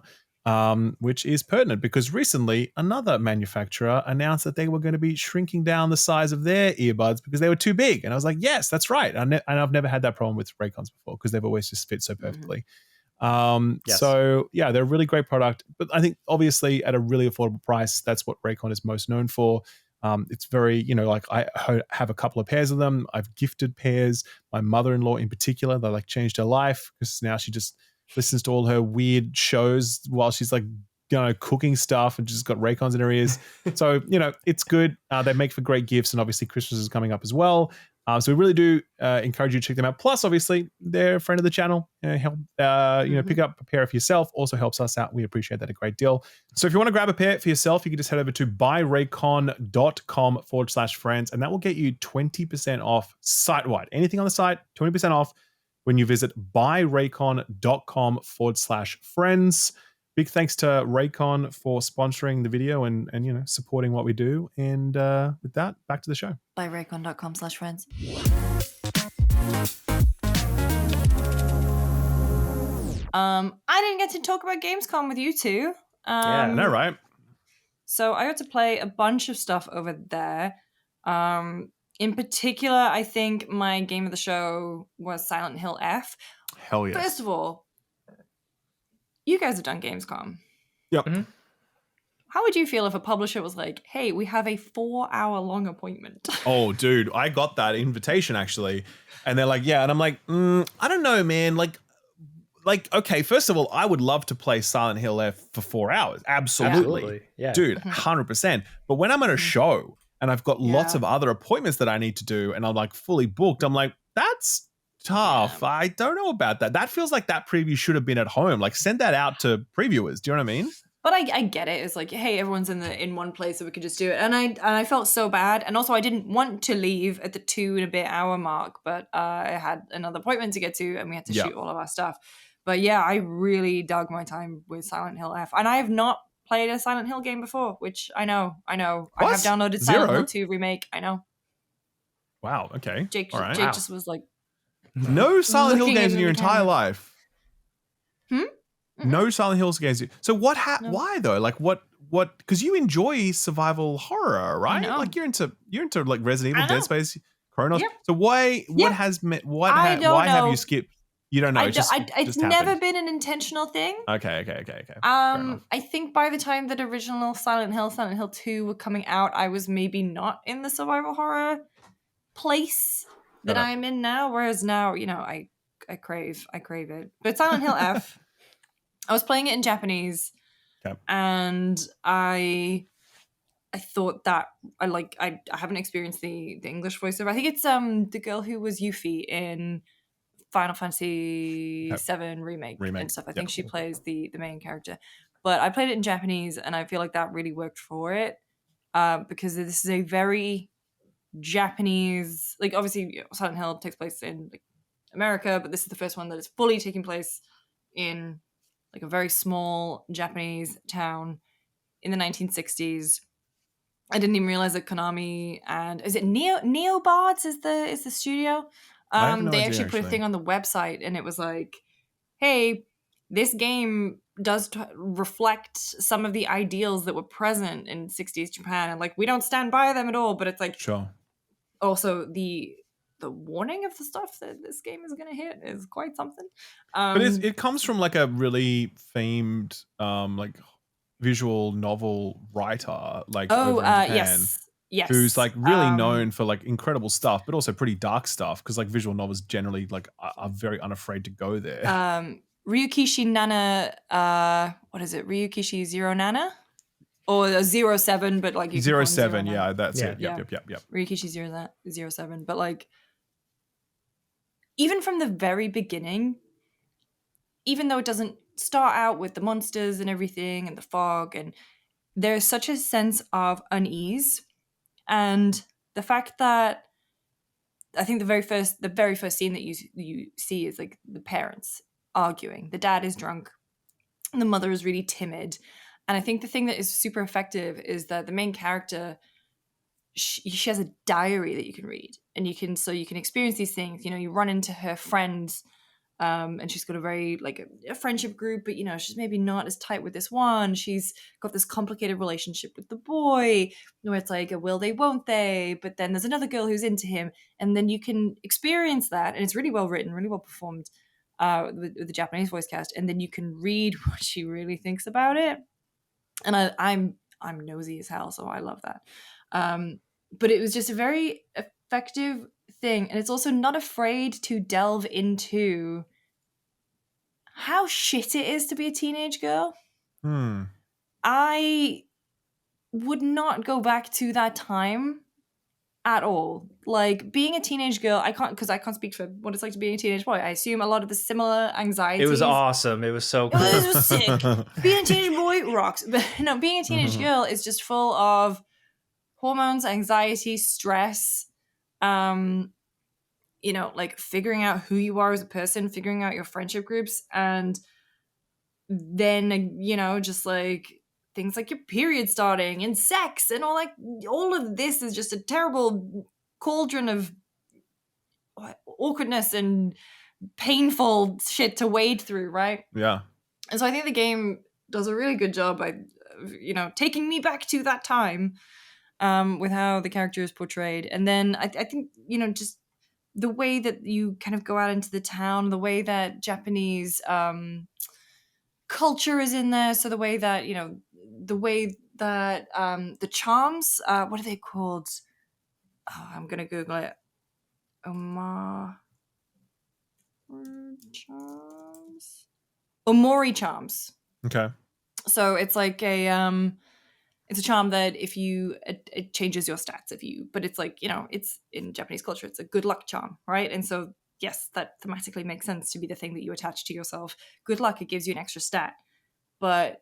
which is pertinent because recently another manufacturer announced that they were going to be shrinking down the size of their earbuds because they were too big. And I was like, yes, that's right. And I've never had that problem with Raycons before because they've always just fit so perfectly. So yeah, they're a really great product, but I think obviously at a really affordable price. That's what Raycon is most known for. It's very, you know, like I have a couple of pairs of them. I've gifted pairs. My mother-in-law in particular, they like changed her life because now she just listens to all her weird shows while she's like, you know, cooking stuff and just got Raycons in her ears. So, you know, it's good. They make for great gifts, and obviously Christmas is coming up as well. So we really do encourage you to check them out. Plus, obviously, they're a friend of the channel. Help, pick up a pair for yourself. Also helps us out. We appreciate that a great deal. So if you want to grab a pair for yourself, you can just head over to buyraycon.com/friends, and that will get you 20% off site-wide. Anything on the site, 20% off when you visit buyraycon.com/friends. Big thanks to Raycon for sponsoring the video and you know, supporting what we do. And with that, back to the show. Buyraycon.com/friends. I didn't get to talk about Gamescom with you two. I know, right? So I got to play a bunch of stuff over there. In particular, I think my game of the show was Silent Hill F. Hell yes. First of all, you guys have done Gamescom. Yep. Mm-hmm. How would you feel if a publisher was like, hey, we have a 4-hour-long appointment? Oh, dude, I got that invitation actually. And they're like, yeah. And I'm like, I don't know, man. Like, okay, first of all, I would love to play Silent Hill F for 4 hours. Absolutely. Yeah. Dude, 100%. But when I'm at a show and I've got lots of other appointments that I need to do, and I'm like fully booked. I'm like, that's tough. Yeah. I don't know about that. That feels like that preview should have been at home. Like, send that out to previewers. Do you know what I mean? But I get it. It's like, hey, everyone's in one place, so we could just do it. And I felt so bad. And also, I didn't want to leave at the 2 and a bit hour mark, but I had another appointment to get to, and we had to shoot all of our stuff. But yeah, I really dug my time with Silent Hill F, and I have not played a Silent Hill game before, which I know. What? I have downloaded Silent Hill 2 remake. I know. Wow. Okay. Jake just was like, no Silent Hill games in your entire life. No Silent Hills games. So what? Why though? Like what? Because you enjoy survival horror, right? Like you're into like Resident Evil, Dead Space, Cronos. Yep. So why? What has? Why have you skipped? You don't know. It's never been an intentional thing. Okay. I think by the time that original Silent Hill 2 were coming out, I was maybe not in the survival horror place that I'm in now. Whereas now, I crave it. But Silent Hill F, I was playing it in Japanese, and I thought that I haven't experienced the English voiceover. I think it's the girl who was Yuffie in Final Fantasy VII remake and stuff. I think she plays the main character. But I played it in Japanese, and I feel like that really worked for it because this is a very Japanese, like obviously Silent Hill takes place in like America, but this is the first one that is fully taking place in like a very small Japanese town in the 1960s. I didn't even realize that Konami and is it Neobards is the studio. They actually put a thing on the website, and it was like, hey, this game does reflect some of the ideals that were present in 60s Japan, and like we don't stand by them at all, but it's like also the warning of the stuff that this game is going to hit is quite something. But it comes from like a really famed like visual novel writer, like over in Japan. Yes. Who's like really known for like incredible stuff, but also pretty dark stuff, because like visual novels generally like are very unafraid to go there. Ryukishi Nana, what is it? Ryukishi Zero Nana? Or 07, but like you 07, yeah, that's it. Yep. Ryukishi 07. But like even from the very beginning, even though it doesn't start out with the monsters and everything and the fog, and there's such a sense of unease. And the fact that I think the very first scene that you see is like the parents arguing. The dad is drunk, and the mother is really timid. And I think the thing that is super effective is that the main character, she has a diary that you can read, and you can experience these things. You run into her friends, and she's got a very like a friendship group, but she's maybe not as tight with this one. She's got this complicated relationship with the boy where it's like a will they won't they, but then there's another girl who's into him, and then you can experience that, and it's really well written, really well performed with the Japanese voice cast, and then you can read what she really thinks about it. And I'm nosy as hell, so I love that. But it was just a very effective thing, and it's also not afraid to delve into how shit it is to be a teenage girl. I would not go back to that time at all. Like being a teenage girl, I can't speak for what it's like to be a teenage boy. I assume a lot of the similar anxieties. It was awesome. It was so cool. It was sick. Being a teenage boy rocks. But no, being a teenage girl is just full of hormones, anxiety, stress, like figuring out who you are as a person, figuring out your friendship groups, and then, just like things like your period starting and sex and all of this is just a terrible cauldron of awkwardness and painful shit to wade through, right? Yeah. And so I think the game does a really good job by, taking me back to that time with how the character is portrayed. And then I think, just the way that you kind of go out into the town, the way that Japanese culture is in there. So the way that, the charms, what are they called? Oh, I'm going to Google it. Omori charms. Okay. So it's like It's a charm that if you, it changes your stats but it's like, it's in Japanese culture, it's a good luck charm, right? And so, yes, that thematically makes sense to be the thing that you attach to yourself. Good luck, it gives you an extra stat. But,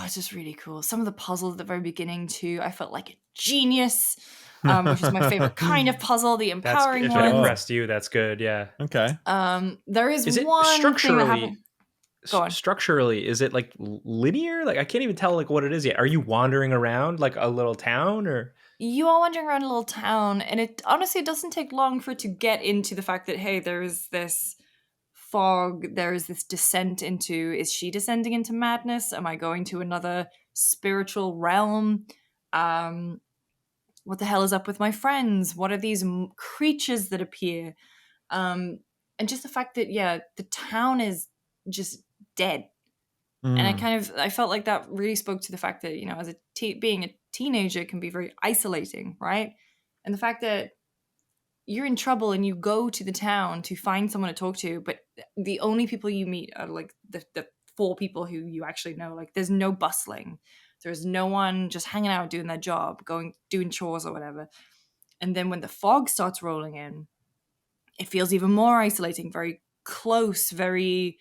it's just really cool. Some of the puzzles at the very beginning, too, I felt like a genius, which is my favorite kind of puzzle, the empowering one. If it impressed you, that's good, yeah. Okay. There is one thing that happened. Structurally, is it like linear? Like I can't even tell like what it is yet. Are you wandering around like a little town, or you are wandering around a little town, and it honestly doesn't take long for it to get into the fact that, hey, there is this fog, there is this descent into, is she descending into madness? Am I going to another spiritual realm? What the hell is up with my friends? What are these creatures that appear? And just the fact that, the town is just dead. And I felt like that really spoke to the fact that, as being a teenager can be very isolating, right? And the fact that you're in trouble and you go to the town to find someone to talk to, but the only people you meet are like the 4 people who you actually know. Like there's no bustling. There's no one just hanging out doing their job, doing chores or whatever. And then when the fog starts rolling in, it feels even more isolating, very close, very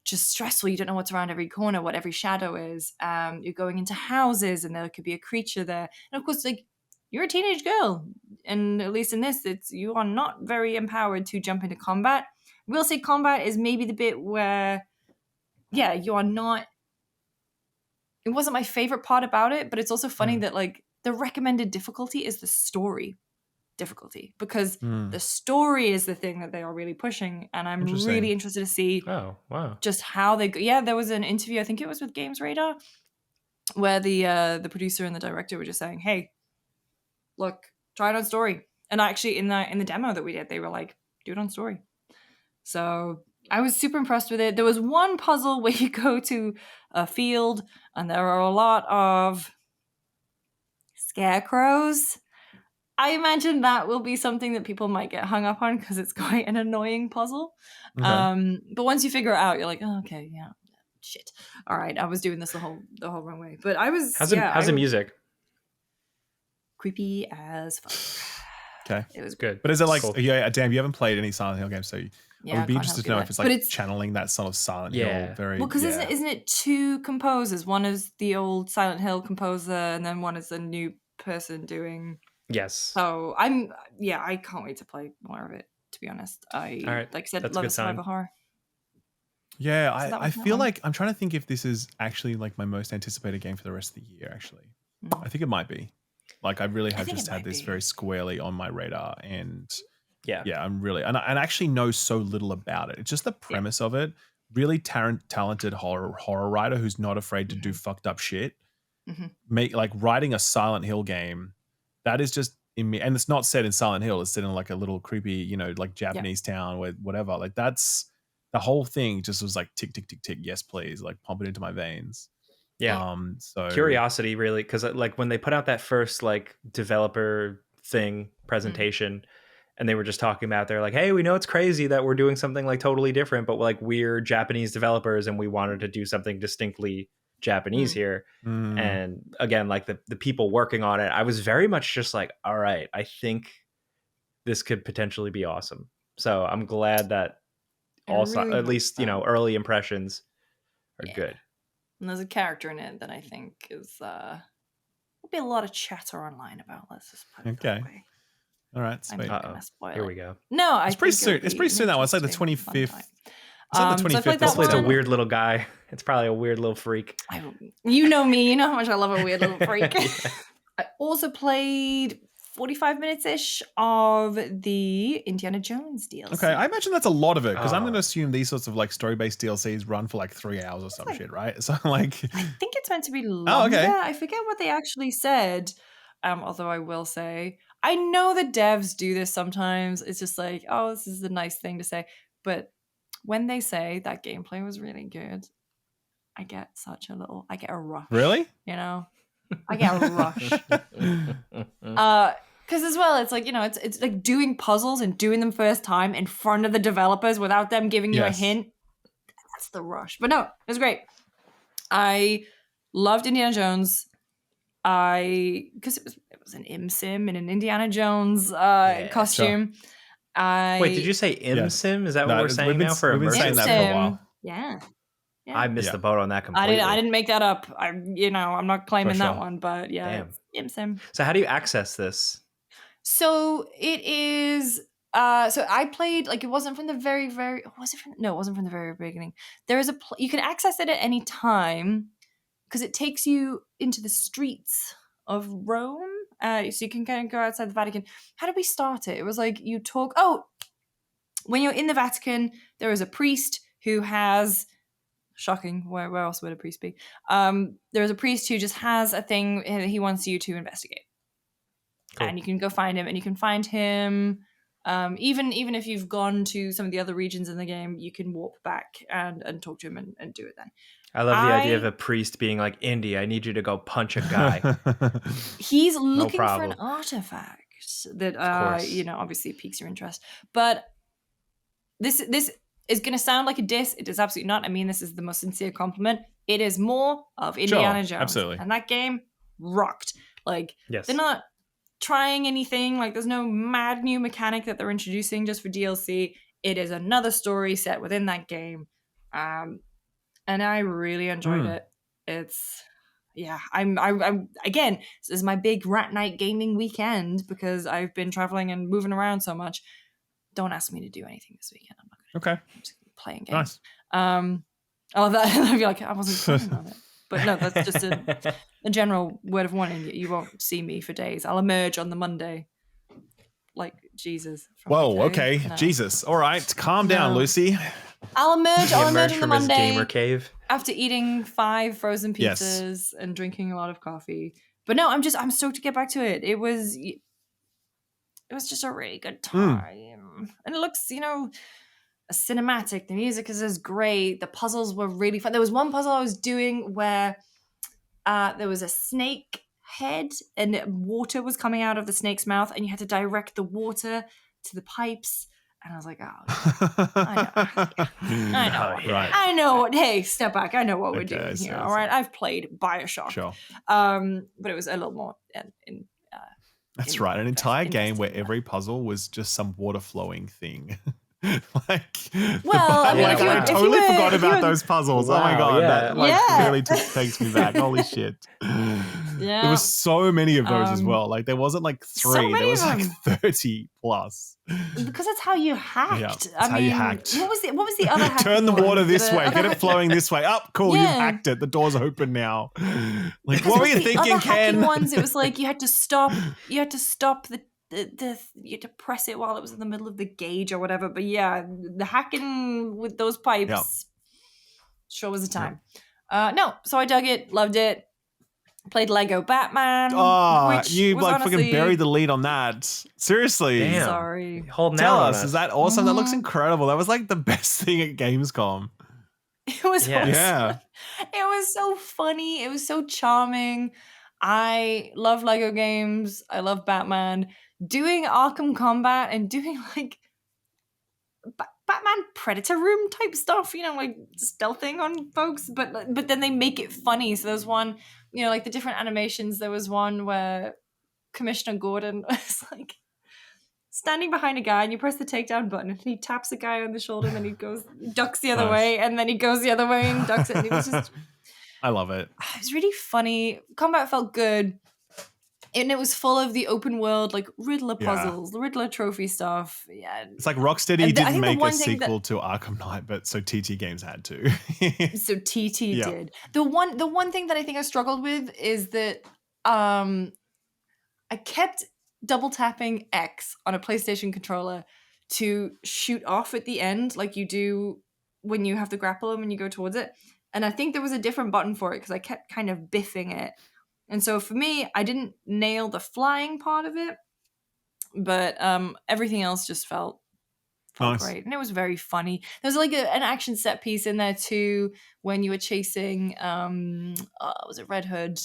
just stressful. You don't know what's around every corner, what every shadow is. You're going into houses and there could be a creature there. And of course, like, you're a teenage girl. And at least in this, you are not very empowered to jump into combat. We'll say combat is maybe the bit where, you are not. It wasn't my favorite part about it, but it's also funny that like the recommended difficulty is the story difficulty, because the story is the thing that they are really pushing, and I'm really interested to see just how they go. There was an interview, I think it was with Games Radar, where the producer and the director were just saying, hey, look, try it on story. And actually in the demo that we did, they were like, do it on story. So I was super impressed with it. There was one puzzle where you go to a field and there are a lot of scarecrows. I imagine that will be something that people might get hung up on because it's quite an annoying puzzle. Okay. But once you figure it out, you're like, oh, okay, yeah, shit. All right, I was doing this the whole wrong way. But I was. How's the music? Creepy as fuck. Okay, it was good. But is it like, damn, you haven't played any Silent Hill games, so I would be interested to know if it's like channeling that sort of Silent Hill. Very well, because isn't it 2 composers? One is the old Silent Hill composer, and then one is a new person doing. Yes. So I can't wait to play more of it, to be honest. Like I said, love survival horror. Yeah, I feel like I'm trying to think if this is actually like my most anticipated game for the rest of the year, actually. I think it might be. Like I really have just had this very squarely on my radar, and I'm really and I actually know so little about it. It's just the premise of it. Really talented horror writer who's not afraid to do fucked up shit. Writing a Silent Hill game. That is just in me, and it's not set in Silent Hill. It's set in like a little creepy, like Japanese town where whatever. Like that's the whole thing. Just was like tick tick tick tick. Yes, please. Like pump it into my veins. Yeah. So curiosity really, because like when they put out that first like developer thing presentation, and they were just talking about, they're like, hey, we know it's crazy that we're doing something like totally different, but like we're Japanese developers and we wanted to do something distinctly Japanese here. And again, like the people working on it, I was very much just like, all right, I think this could potentially be awesome. So I'm glad that also really at least early impressions are good. And there's a character in it that I think is there'll be a lot of chatter online about. Let's just put it that way. All right, sweet. Here we go. No, it's pretty soon. It's pretty soon. That one. It's like the 25th. It's like the 25th. Hopefully it's a weird little guy. It's probably a weird little freak. You know me. You know how much I love a weird little freak. I also played 45 minutes-ish of the Indiana Jones DLC. Okay, I imagine that's a lot of it, because I'm going to assume these sorts of like story-based DLCs run for like 3 hours or some shit, right? So like... I think it's meant to be longer. I forget what they actually said, although I will say, I know the devs do this sometimes. It's just like, oh, this is a nice thing to say. But when they say that gameplay was really good, I get a rush. Really? I get a rush. Because as well, it's like, it's like doing puzzles and doing them first time in front of the developers without them giving you a hint. That's the rush. But no, it was great. I loved Indiana Jones. Because it was an sim in an Indiana Jones costume. Sure. Wait, did you say sim? Is that what we're saying now for we've been saying that for a while. Yeah. I missed the boat on that completely. I didn't make that up. I'm not claiming that one, but yeah, it's sim. So how do you access this? So it is. So I played it wasn't from the very it wasn't from the very beginning. There is you can access it at any time because it takes you into the streets of Rome. So you can kind of go outside the Vatican. How did we start it? It was like you talk. Oh, when you're in the Vatican, there is a priest who has. Shocking. Where else would a priest be? There's a priest who just has a thing he wants you to investigate. Cool. And you can go find him, and you can find him even if you've gone to some of the other regions in the game, you can warp back and talk to him and do it then. I love the idea of a priest being like, Indy, I need you to go punch a guy. He's looking for an artifact that obviously piques your interest. But this is going to sound like a diss. It is absolutely not. I mean, this is the most sincere compliment. It is more of Indiana Jones. Absolutely. And that game rocked. They're not trying anything. There's no mad new mechanic that they're introducing just for DLC. It is another story set within that game. And I really enjoyed it. It's... Yeah, I'm again, this is my big Rat Night gaming weekend because I've been traveling and moving around so much. Don't ask me to do anything this weekend. I'm not going to. Okay. I'm just playing games. Nice. I love that. I feel like I wasn't talking about it. But no, that's just a general word of warning. You won't see me for days. I'll emerge on the Monday. Like Jesus. Whoa, okay. No. Jesus. All right. Calm down, Lucy. I'll emerge on the Monday. Gamer cave. After eating 5 frozen pizzas and drinking a lot of coffee. But no, I'm stoked to get back to it. It was just a really good time. And it looks, cinematic. The music is great. The puzzles were really fun. There was one puzzle I was doing where there was a snake head and water was coming out of the snake's mouth and you had to direct the water to the pipes. And I was like, I know. Right. I know. Hey, step back. I know what we're doing here. All right. I've played BioShock. Sure. But it was a little more That's right. An entire game where every puzzle was just some water flowing thing. I totally forgot about those puzzles. Wow, oh my god, that really takes me back. Holy shit. Yeah. There was so many of those as well. There wasn't 3, so there was 30 plus. Because that's how you hacked. Yeah, that's how you hacked. What was the other hack? Turn the water this way, get it flowing this way. Up, cool, you've hacked it. The door's open now. What were you thinking, Ken? Ones, it was you had to stop the you had to press it while it was in the middle of the gauge or whatever. But yeah, the hacking with those pipes sure was a time. So I dug it, loved it. Played Lego Batman. Oh, you fucking buried the lead on that. Seriously. Damn. Sorry. Tell us, is that awesome? That looks incredible. That was the best thing at Gamescom. It was awesome. Yeah. It was so funny. It was so charming. I love Lego games. I love Batman. Doing Arkham Combat and doing Batman Predator Room type stuff, stealthing on folks, but then they make it funny. So there's one, the different animations. There was one where Commissioner Gordon was standing behind a guy and you press the takedown button and he taps a guy on the shoulder and then he ducks the other way and then he goes the other way and ducks it. And it was just... I love it. It was really funny. Combat felt good. And it was full of the open world, Riddler puzzles, the Riddler trophy stuff. Yeah. It's Rocksteady didn't make a sequel to Arkham Knight, but so TT Games had to. So TT did. The one thing that I think I struggled with is that I kept double tapping X on a PlayStation controller to shoot off at the end, like you do when you have to grapple him and you go towards it. And I think there was a different button for it because I kept kind of biffing it. And so for me, I didn't nail the flying part of it, but everything else just felt nice. Great. And it was very funny. There was an action set piece in there too when you were chasing, was it Red Hood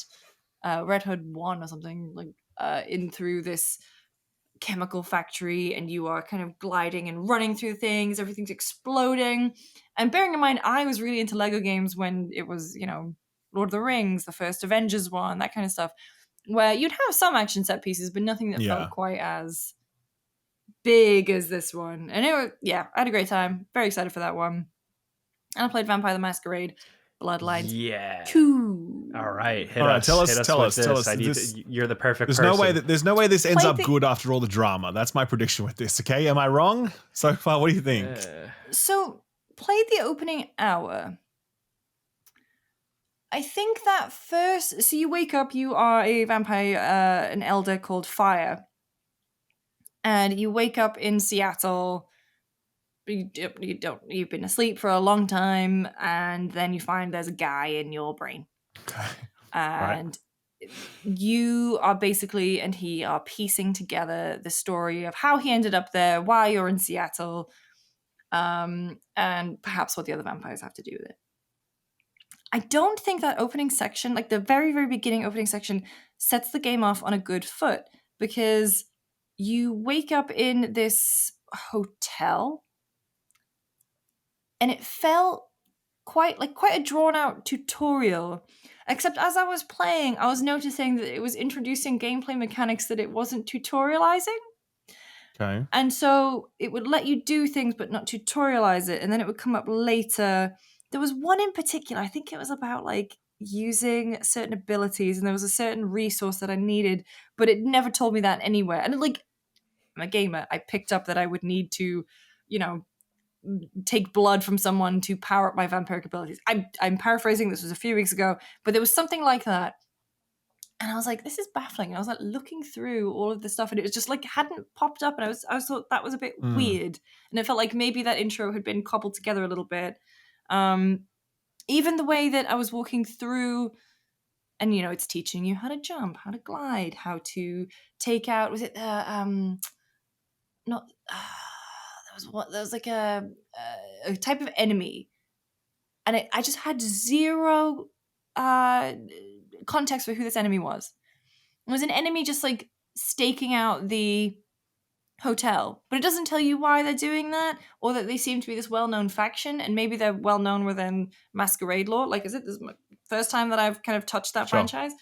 1 or something, in through this chemical factory and you are kind of gliding and running through things, everything's exploding. And bearing in mind, I was really into Lego games when it was, Lord of the Rings, the first Avengers one, that kind of stuff, where you'd have some action set pieces, but nothing that felt quite as big as this one. And I had a great time. Very excited for that one. And I played Vampire the Masquerade Bloodlines. Yeah. Cool. All right. Tell us. You're the perfect there's person. There's no way this ends up good after all the drama. That's my prediction with this, okay? Am I wrong so far? What do you think? So, played the opening hour. I think that first... So you wake up, you are a vampire, an elder called Fire. And you wake up in Seattle... You've been asleep for a long time, and then you find there's a guy in your brain. Okay. And you are basically, and he are piecing together the story of how he ended up there, why you're in Seattle, and perhaps what the other vampires have to do with it. I don't think that opening section, like the very, very beginning opening section, sets the game off on a good foot, because you wake up in this hotel. And it felt quite a drawn-out tutorial. Except as I was playing, I was noticing that it was introducing gameplay mechanics that it wasn't tutorializing. Okay. And so it would let you do things but not tutorialize it. And then it would come up later. There was one in particular, I think it was about like using certain abilities, and there was a certain resource that I needed, but it never told me that anywhere. And like, I'm a gamer. I picked up that I would need to, take blood from someone to power up my vampiric abilities. I'm paraphrasing, this was a few weeks ago, but there was something like that. And I was like, this is baffling. And I was like looking through all of this stuff, and it was just like hadn't popped up, and I thought that was a bit weird. And it felt like maybe that intro had been cobbled together a little bit. Even the way that I was walking through, and it's teaching you how to jump, how to glide, how to take out, was it there was like a type of enemy, and I just had zero context for who this enemy was. It was an enemy just like staking out the hotel, but it doesn't tell you why they're doing that, or that they seem to be this well-known faction, and maybe they're well-known within Masquerade lore. Like, this is my first time that I've kind of touched that franchise.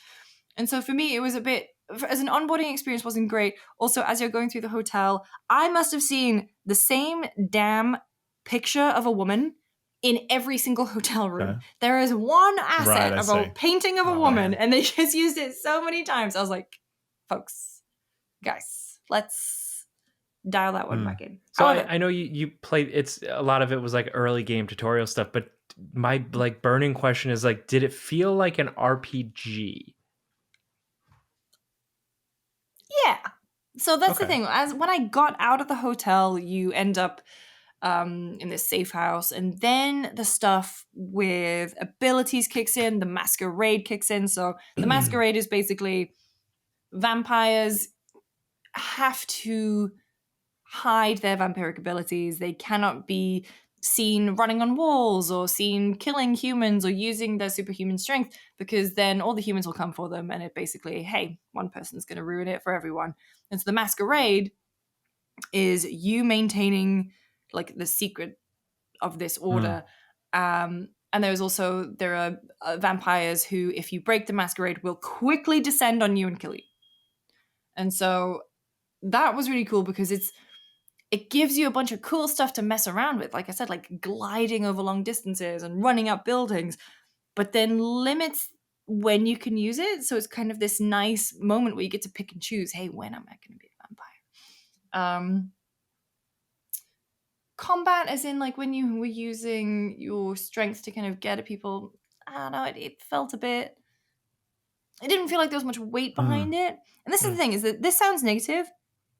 And so for me, it was a bit, as an onboarding experience, wasn't great. Also, as you're going through the hotel, I must have seen the same damn picture of a woman in every single hotel room. Okay. There is one asset of a painting of a woman, and they just used it so many times. I was like, folks, guys, let's dial that one back in. So I know you played, it's a lot of it was like early game tutorial stuff, but my like burning question is like, did it feel like an RPG? Yeah. So that's the thing. As when I got out of the hotel, you end up in this safe house, and then the stuff with abilities kicks in, the Masquerade kicks in. So the Masquerade is basically vampires have to hide their vampiric abilities. They cannot be seen running on walls or seen killing humans or using their superhuman strength, because then all the humans will come for them, and it basically, hey, one person's going to ruin it for everyone. And so the Masquerade is you maintaining like the secret of this order. And there are vampires who, if you break the Masquerade, will quickly descend on you and kill you. And so that was really cool, because it gives you a bunch of cool stuff to mess around with. Like I said, like gliding over long distances and running up buildings, but then limits when you can use it. So it's kind of this nice moment where you get to pick and choose, hey, when am I going to be a vampire? Combat, as in like when you were using your strength to kind of get at people, I don't know, it felt a bit... It didn't feel like there was much weight behind it. And this is the thing, is that this sounds negative.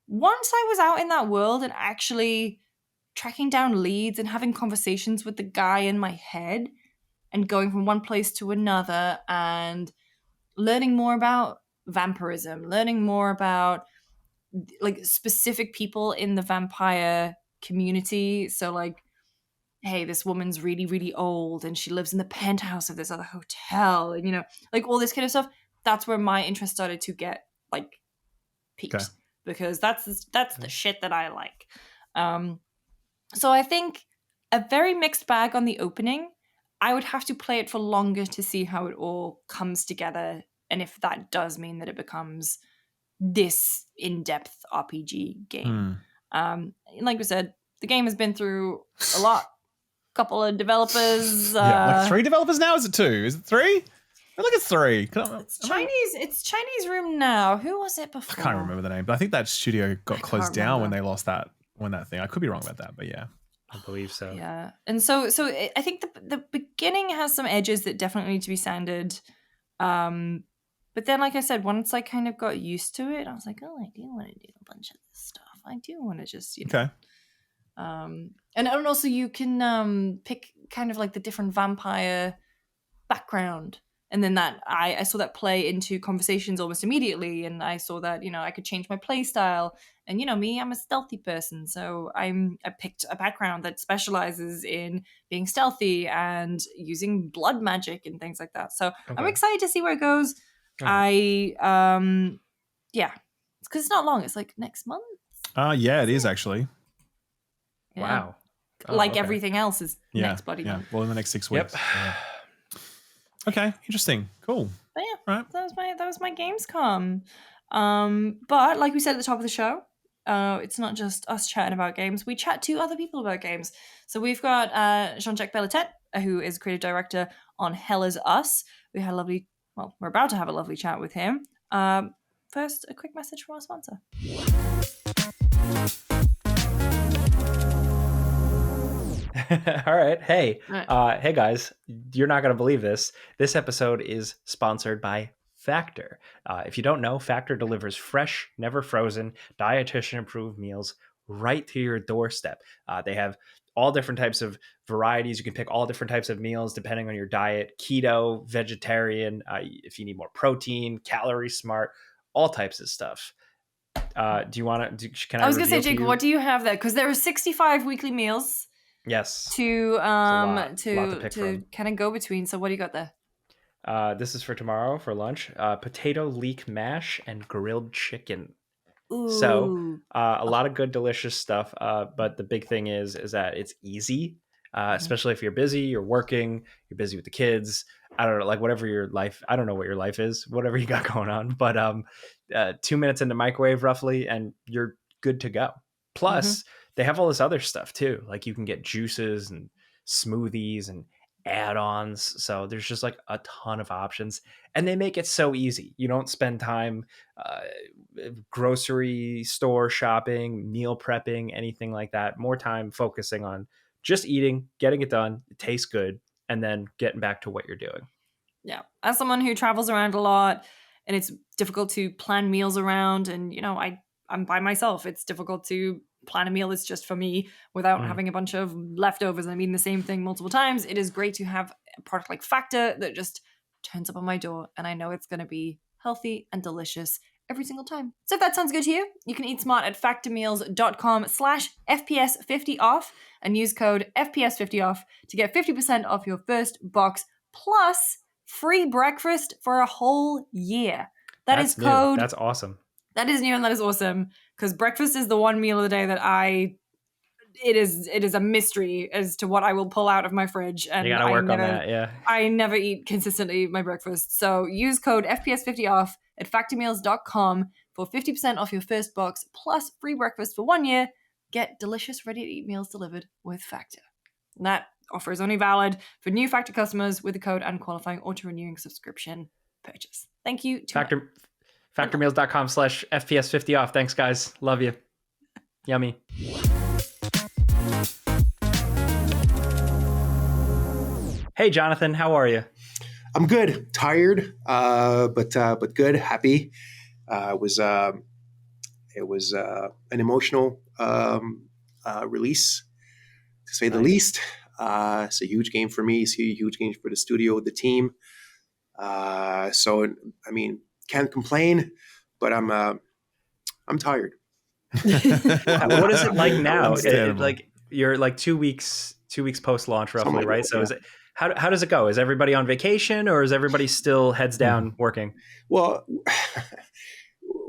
Once I was out in that world and actually tracking down leads and having conversations with the guy in my head and going from one place to another and learning more about vampirism, learning more about like specific people in the vampire community. So like, hey, this woman's really, really old and she lives in the penthouse of this other hotel, and like all this kind of stuff. That's where my interest started to get like peaked. Okay. Because that's the shit that I like. So I think a very mixed bag on the opening. I would have to play it for longer to see how it all comes together, and if that does mean that it becomes this in-depth RPG game. Like we said, the game has been through a lot. Couple of developers. Like 3 developers now? Is it 2? Is it 3? I think it's 3. It's Chinese Room now. Who was it before? I can't remember the name, but I think that studio got closed down when they lost that thing. I could be wrong about that, but yeah. I believe so. Yeah, and so I think the beginning has some edges that definitely need to be sanded. But then, like I said, once I kind of got used to it, I was like, oh, I do want to do a bunch of this stuff. I do want to just, Okay. And also you can pick kind of like the different vampire background. And then that I saw that play into conversations almost immediately. And I saw that, I could change my play style. And, me, I'm a stealthy person. So I picked a background that specializes in being stealthy and using blood magic and things like that. So I'm excited to see where it goes. Yeah, it's because it's not long. It's like next month. Yeah, it is actually. Yeah. Wow. Everything else is next bloody month. Well, in the next 6 weeks. Yep. Yeah. Okay, interesting. Cool. But yeah, right. that was my Gamescom. But like we said at the top of the show, it's not just us chatting about games. We chat to other people about games. So we've got Jacques-Belletête, who is creative director on Hell Is Us. We're about to have a lovely chat with him. First, a quick message from our sponsor. All right. Hey, hey guys, you're not going to believe this. This episode is sponsored by Factor. If you don't know, Factor delivers fresh, never frozen, dietitian approved meals right to your doorstep. They have all different types of varieties. You can pick all different types of meals depending on your diet: keto, vegetarian, if you need more protein, calorie smart, all types of stuff. Do you want to? Can I was going to say, Jake, what do you have there? Because there are 65 weekly meals. Yes. To lot to kind of go between. So what do you got there? This is for tomorrow for lunch. Potato leek mash and grilled chicken. Ooh. So a lot of good, delicious stuff. But the big thing is that it's easy, especially if you're busy, you're working, you're busy with the kids. I don't know, like whatever your life. I don't know what your life is, whatever you got going on. But 2 minutes in the microwave roughly, and you're good to go. Plus, they have all this other stuff too. Like you can get juices and smoothies and add-ons. So there's just like a ton of options, and they make it so easy. You don't spend time grocery store shopping, meal prepping, anything like that. More time focusing on just eating, getting it done. It tastes good, and then getting back to what you're doing. Yeah. As someone who travels around a lot, and it's difficult to plan meals around, and I'm by myself. It's difficult to plan a meal that's just for me without having a bunch of leftovers and I'm eating the same thing multiple times. It is great to have a product like Factor that just turns up on my door, and I know it's going to be healthy and delicious every single time. So if that sounds good to you, you can eat smart at factormeals.com/FPS50off and use code FPS50off to get 50% off your first box plus free breakfast for a whole year. That's code. New. That's awesome. That is new and that is awesome, because breakfast is the one meal of the day that it is a mystery as to what I will pull out of my fridge. And you gotta work on that, yeah. I never eat consistently my breakfast. So use code FPS50off at factormeals.com for 50% off your first box plus free breakfast for 1 year. Get delicious ready-to-eat meals delivered with Factor. And that offer is only valid for new Factor customers with the code and qualifying auto-renewing subscription purchase. Thank you to Factormeals.com/FPS50off. Thanks, guys. Love you. Yummy. Hey, Jonathan, how are you? I'm good. Tired, but good. Happy. It was an emotional release, to say the least. It's a huge game for me. It's a huge game for the studio, the team. So I mean, can't complain, but I'm tired. What is it like now? Like you're like 2 weeks post launch roughly, right? So is it how does it go? Is everybody on vacation, or is everybody still heads down working? Well,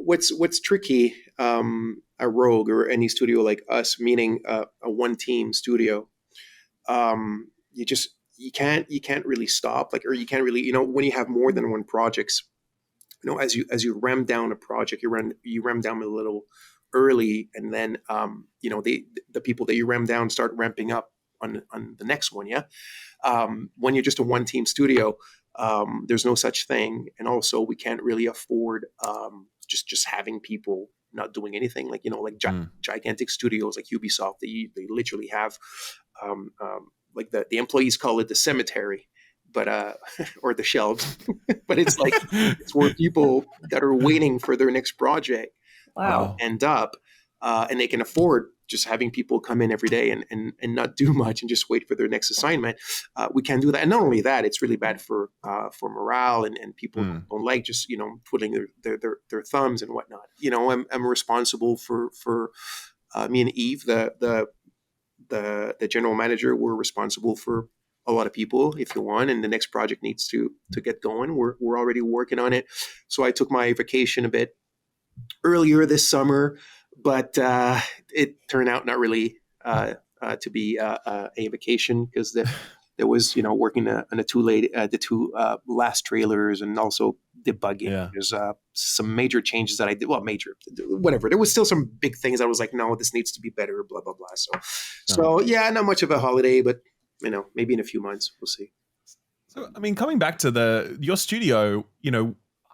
what's tricky, a Rogue or any studio like us, meaning a one team studio, you you can't really stop, like, or you can't really, when you have more than one projects, as you ram down a project, you ram down a little early, and then the people that you ram down start ramping up on the next one. Yeah. When you're just a one team studio, there's no such thing, and also we can't really afford just having people not doing anything, like gigantic studios like Ubisoft. They literally have like the employees call it the cemetery, but or the shelves, but it's like it's where people that are waiting for their next project end up, and they can afford just having people come in every day and not do much and just wait for their next assignment. We can't do that. And not only that, it's really bad for morale, and people don't like just, twiddling their thumbs and whatnot. I'm responsible for me and Eve, the general manager. We're responsible for a lot of people, if you want, and the next project needs to get going. We're already working on it. So I took my vacation a bit earlier this summer, but it turned out not really to be a vacation, because there was, working on the two last trailers, and also debugging. Yeah. There's some major changes that I did. Well, major, whatever. There was still some big things I was like, no, this needs to be better, blah, blah, blah. So yeah, not much of a holiday, but maybe in a few months, we'll see. So, I mean, coming back to your studio,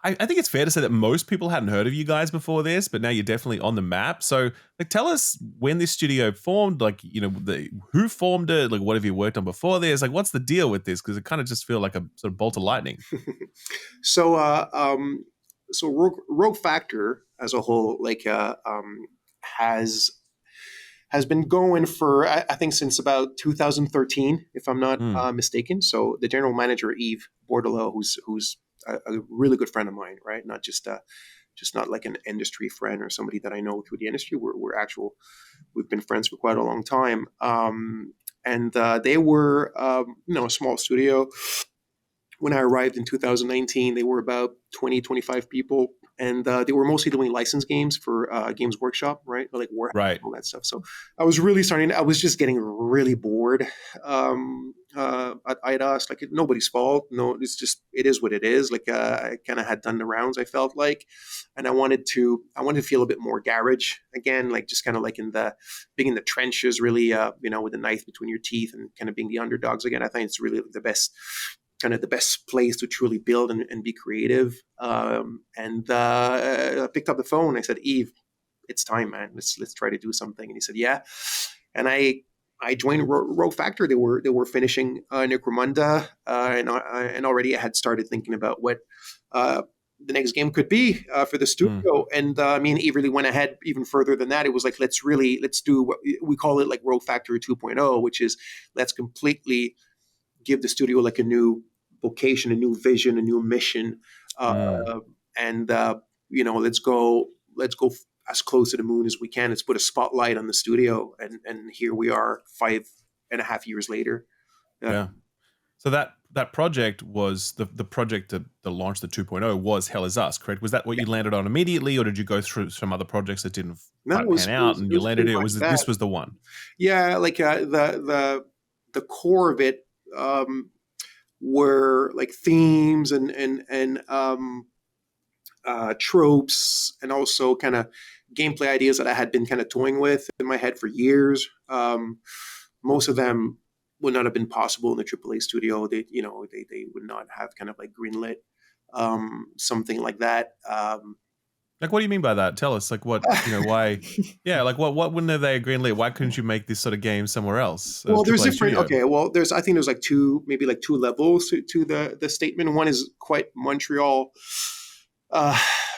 I think it's fair to say that most people hadn't heard of you guys before this, but now you're definitely on the map. So, like, tell us when this studio formed, like, who formed it, like, what have you worked on before this? Like, what's the deal with this? Because it kind of just feels like a sort of bolt of lightning. So Rogue Factor as a whole, like, has been going for, I think, since about 2013, if I'm not mistaken. So the general manager, Yves Bordelot, who's a really good friend of mine, right? Not just not like an industry friend or somebody that I know through the industry. We've been friends for quite a long time. And they were, a small studio. When I arrived in 2019, they were about 20, 25 people. And they were mostly doing licensed games for Games Workshop, right? Like Warhammer, right. All that stuff. So I was just getting really bored at IDOS. Like, nobody's fault. No, it is what it is. Like, I kind of had done the rounds, I felt like, and I wanted to feel a bit more garage again, like just kind of like being in the trenches, really, with the knife between your teeth and kind of being the underdogs again. I think it's really the best place to truly build and be creative. And I picked up the phone. I said, Yves, it's time, man. Let's try to do something. And he said, yeah. And I joined Rogue Factor. They were finishing Necromunda, and already I had started thinking about what the next game could be for the studio. And me and Yves really went ahead even further than that. It was like, let's do what we call it, like Rogue Factory 2.0, which is let's completely give the studio like a new vocation, a new vision, a new mission, and let's go as close to the moon as we can. Let's put a spotlight on the studio, and here we are 5.5 years later. Yeah. So that project was the project that launched the 2.0 was Hell Is Us, correct? Was that what you landed on immediately, or did you go through some other projects that didn't pan out and you landed it? This was the one? Yeah, like the core of it were like themes and tropes, and also kind of gameplay ideas that I had been kind of toying with in my head for years. Most of them would not have been possible in the AAA studio. They would not have kind of like greenlit something like that. Like, what do you mean by that? Tell us, like, what, why? Yeah, like, what wouldn't have they greenlit? Why couldn't you make this sort of game somewhere else? Well, there's different. Okay, well, I think there's like two levels to the statement. One is quite Montreal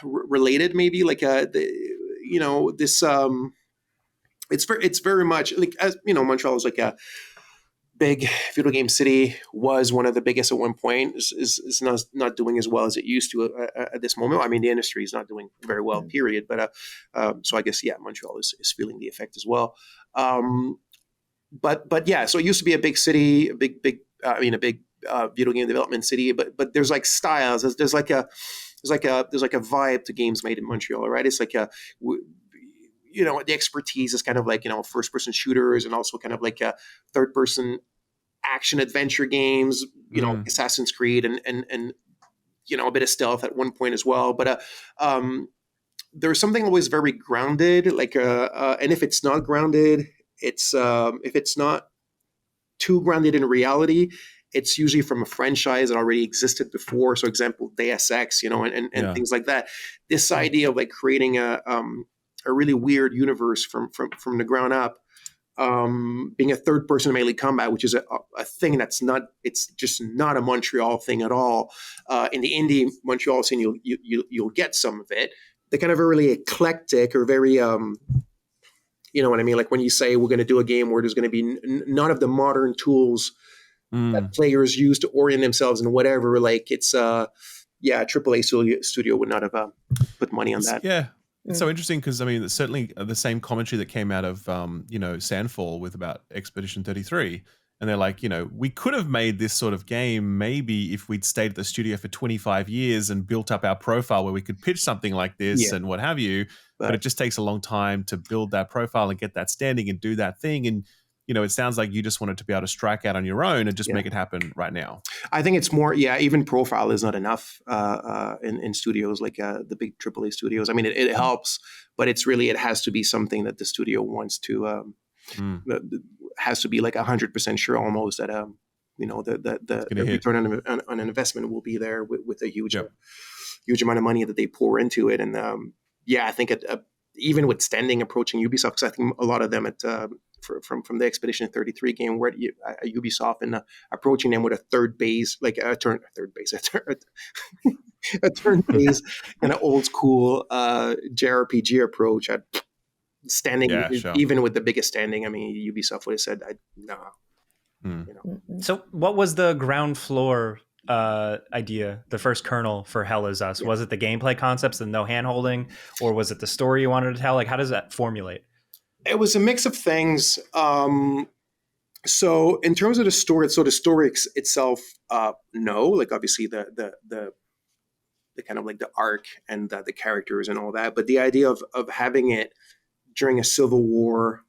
related, maybe like this. It's very much like, as Montreal is like a big video game city, was one of the biggest at one point, is not doing as well as it used to at this moment. I mean, the industry is not doing very well, period. But so I guess, yeah, Montreal is feeling the effect as well. But yeah, so it used to be a big city, a big video game development city. But there's like styles. There's like a vibe to games made in Montreal, right? It's like the expertise is kind of like, first person shooters, and also kind of like a third person action adventure games, Assassin's Creed and a bit of stealth at one point as well. But there's something always very grounded, and if it's not grounded, if it's not too grounded in reality, it's usually from a franchise that already existed before. So, example, Deus Ex, and things like that. This idea of like creating a really weird universe from the ground up, being a third person melee combat, which is a thing it's just not a Montreal thing at all. In the indie Montreal scene, you'll get some of it. They're kind of really eclectic or very, you know what I mean? Like when you say we're going to do a game where there's going to be none of the modern tools that players use to orient themselves and whatever, like it's, a AAA studio would not have put money on that. Yeah. It's so interesting because, I mean, it's certainly the same commentary that came out of, Sandfall with about Expedition 33. And they're like, we could have made this sort of game maybe if we'd stayed at the studio for 25 years and built up our profile where we could pitch something like this and what have you. But it just takes a long time to build that profile and get that standing and do that thing. And, it sounds like you just wanted to be able to strike out on your own and just make it happen right now. I think it's more, even profile is not enough in studios like the big AAA studios. I mean, it helps, but it has to be something that the studio wants to, has to be like 100% sure almost that, the return on an investment will be there with a huge amount of money that they pour into it. And I think even with standing approaching Ubisoft, because I think a lot of them from the Expedition 33 game, where Ubisoft and approaching them with a turn based kind of old school JRPG approach at standing, even with the biggest standing. I mean, Ubisoft would have said, no. So what was the ground floor idea, the first kernel for Hell Is Us? Was it the gameplay concepts and no hand holding, or was it the story you wanted to tell? Like, how does that formulate? It was a mix of things. So in terms of the story, the story itself, no, like obviously the kind of like the arc and the characters and all that, but the idea of having it during a civil war,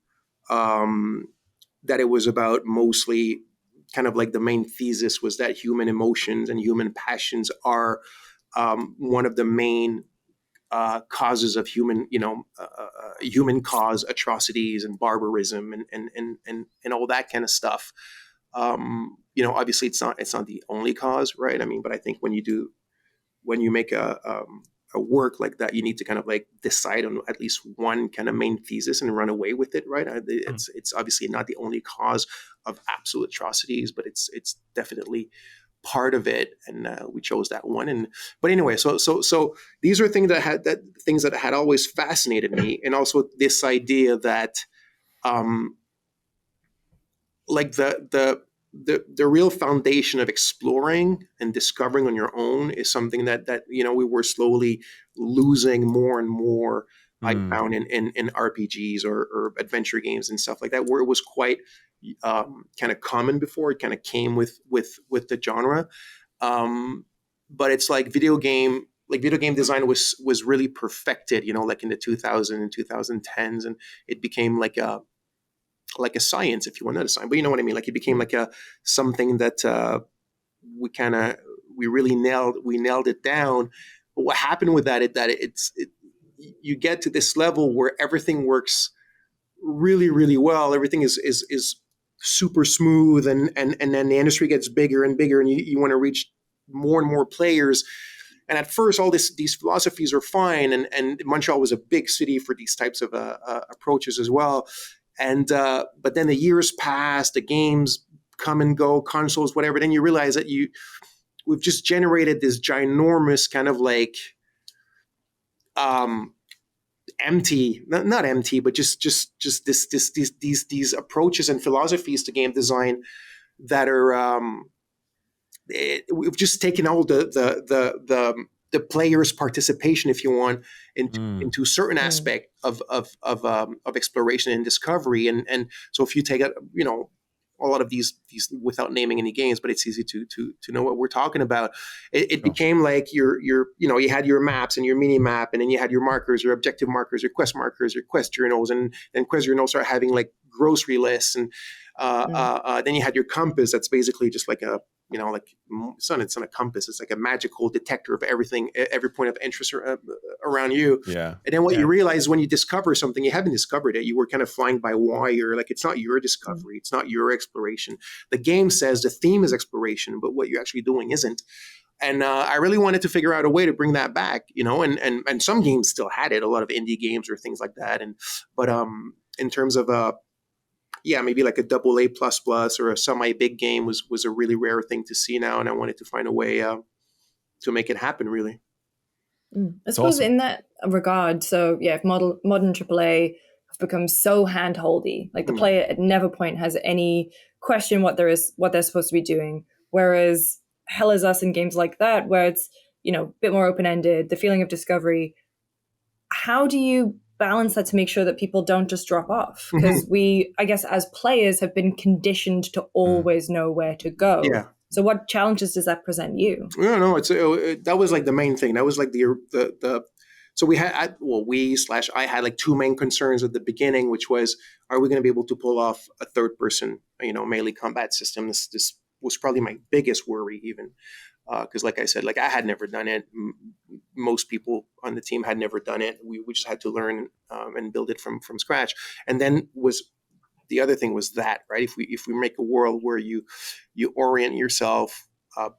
that it was about mostly kind of like the main thesis was that human emotions and human passions are one of the main causes of human cause atrocities and barbarism and all that kind of stuff. Obviously it's not the only cause, right? I mean, but I think when you make a work like that, you need to kind of like decide on at least one kind of main thesis and run away with it, right? It's obviously not the only cause of absolute atrocities, but it's definitely part of it, and we chose that one. But anyway, so these are things that had always fascinated me, and also this idea that, like the real foundation of exploring and discovering on your own is something that we were slowly losing more and more. I found in RPGs or adventure games and stuff like that, where it was quite kind of common before. It kind of came with the genre, but it's like video game design was really perfected, like in the 2000s and 2010s, and it became like a science, if you want, not a science, but you know what I mean. Like it became like something that we really nailed it down. But what happened with that is that you get to this level where everything works really, really well. Everything is super smooth, and then the industry gets bigger and bigger, and you want to reach more and more players. And at first, all these philosophies are fine, and Montreal was a big city for these types of approaches as well. And but then the years pass, the games come and go, consoles, whatever. Then you realize that we've just generated this ginormous kind of like empty, not empty, but just these approaches and philosophies to game design that are we've just taken all the player's participation, if you want, into certain aspect of exploration and discovery, and so if you take a lot of these without naming any games, but it's easy to know what we're talking about. It became like you had your maps and your mini map, and then you had your markers, your objective markers, your quest journals, and quest journals start having like grocery lists, and Then you had your compass. That's basically just like a, like it's not a compass. It's like a magical detector of everything, every point of interest around you. Yeah. And then what you realize when you discover something, you haven't discovered it. You were kind of flying by wire. Like, it's not your discovery. It's not your exploration. The game says the theme is exploration, but what you're actually doing isn't. And I really wanted to figure out a way to bring that back, and some games still had it, a lot of indie games or things like that. But in terms of maybe like a AA++ or a semi-big game was a really rare thing to see now, and I wanted to find a way to make it happen, really. I suppose in that regard, so if modern AAA have become so hand-holdy, like the player at never point has any question what they're supposed to be doing, whereas Hell Is Us in games like that, where it's, a bit more open-ended, the feeling of discovery, how do you balance that to make sure that people don't just drop off? Because we, I guess, as players have been conditioned to always know where to go. Yeah. So what challenges does that present you? No, that was like the main thing. That was like so we had, I had like two main concerns at the beginning, which was, are we going to be able to pull off a third person, melee combat system? This was probably my biggest worry, even. Because like I said, like I had never done it. Most people on the team had never done it. We just had to learn and build it from scratch. And then the other thing was that, right? If we make a world where you orient yourself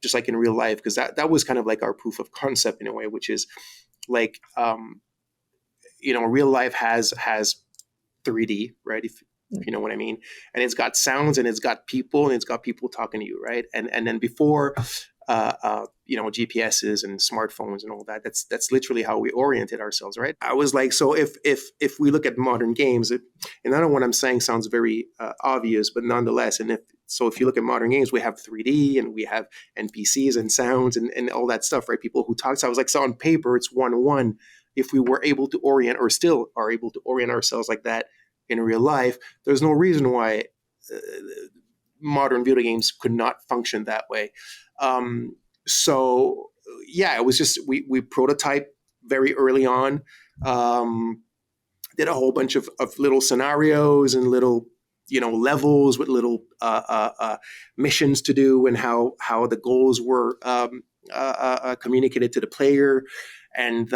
just like in real life, because that was kind of like our proof of concept in a way, which is like real life has 3D, right? If you know what I mean. And it's got sounds and it's got people and it's got people talking to you, right? And then before GPSs and smartphones and all that, that's literally how we oriented ourselves, right? I was like, so if we look at modern games, and I know what I'm saying sounds very obvious, but nonetheless, if you look at modern games, we have 3D and we have NPCs and sounds and all that stuff, right? People who talk. So I was like, so on paper, it's 1-1. If we were able to orient, or still are able to orient ourselves like that in real life, there's no reason why modern video games could not function that way. It was just, we prototyped very early on, did a whole bunch of little scenarios and little, levels with little missions to do, and how the goals were communicated to the player, and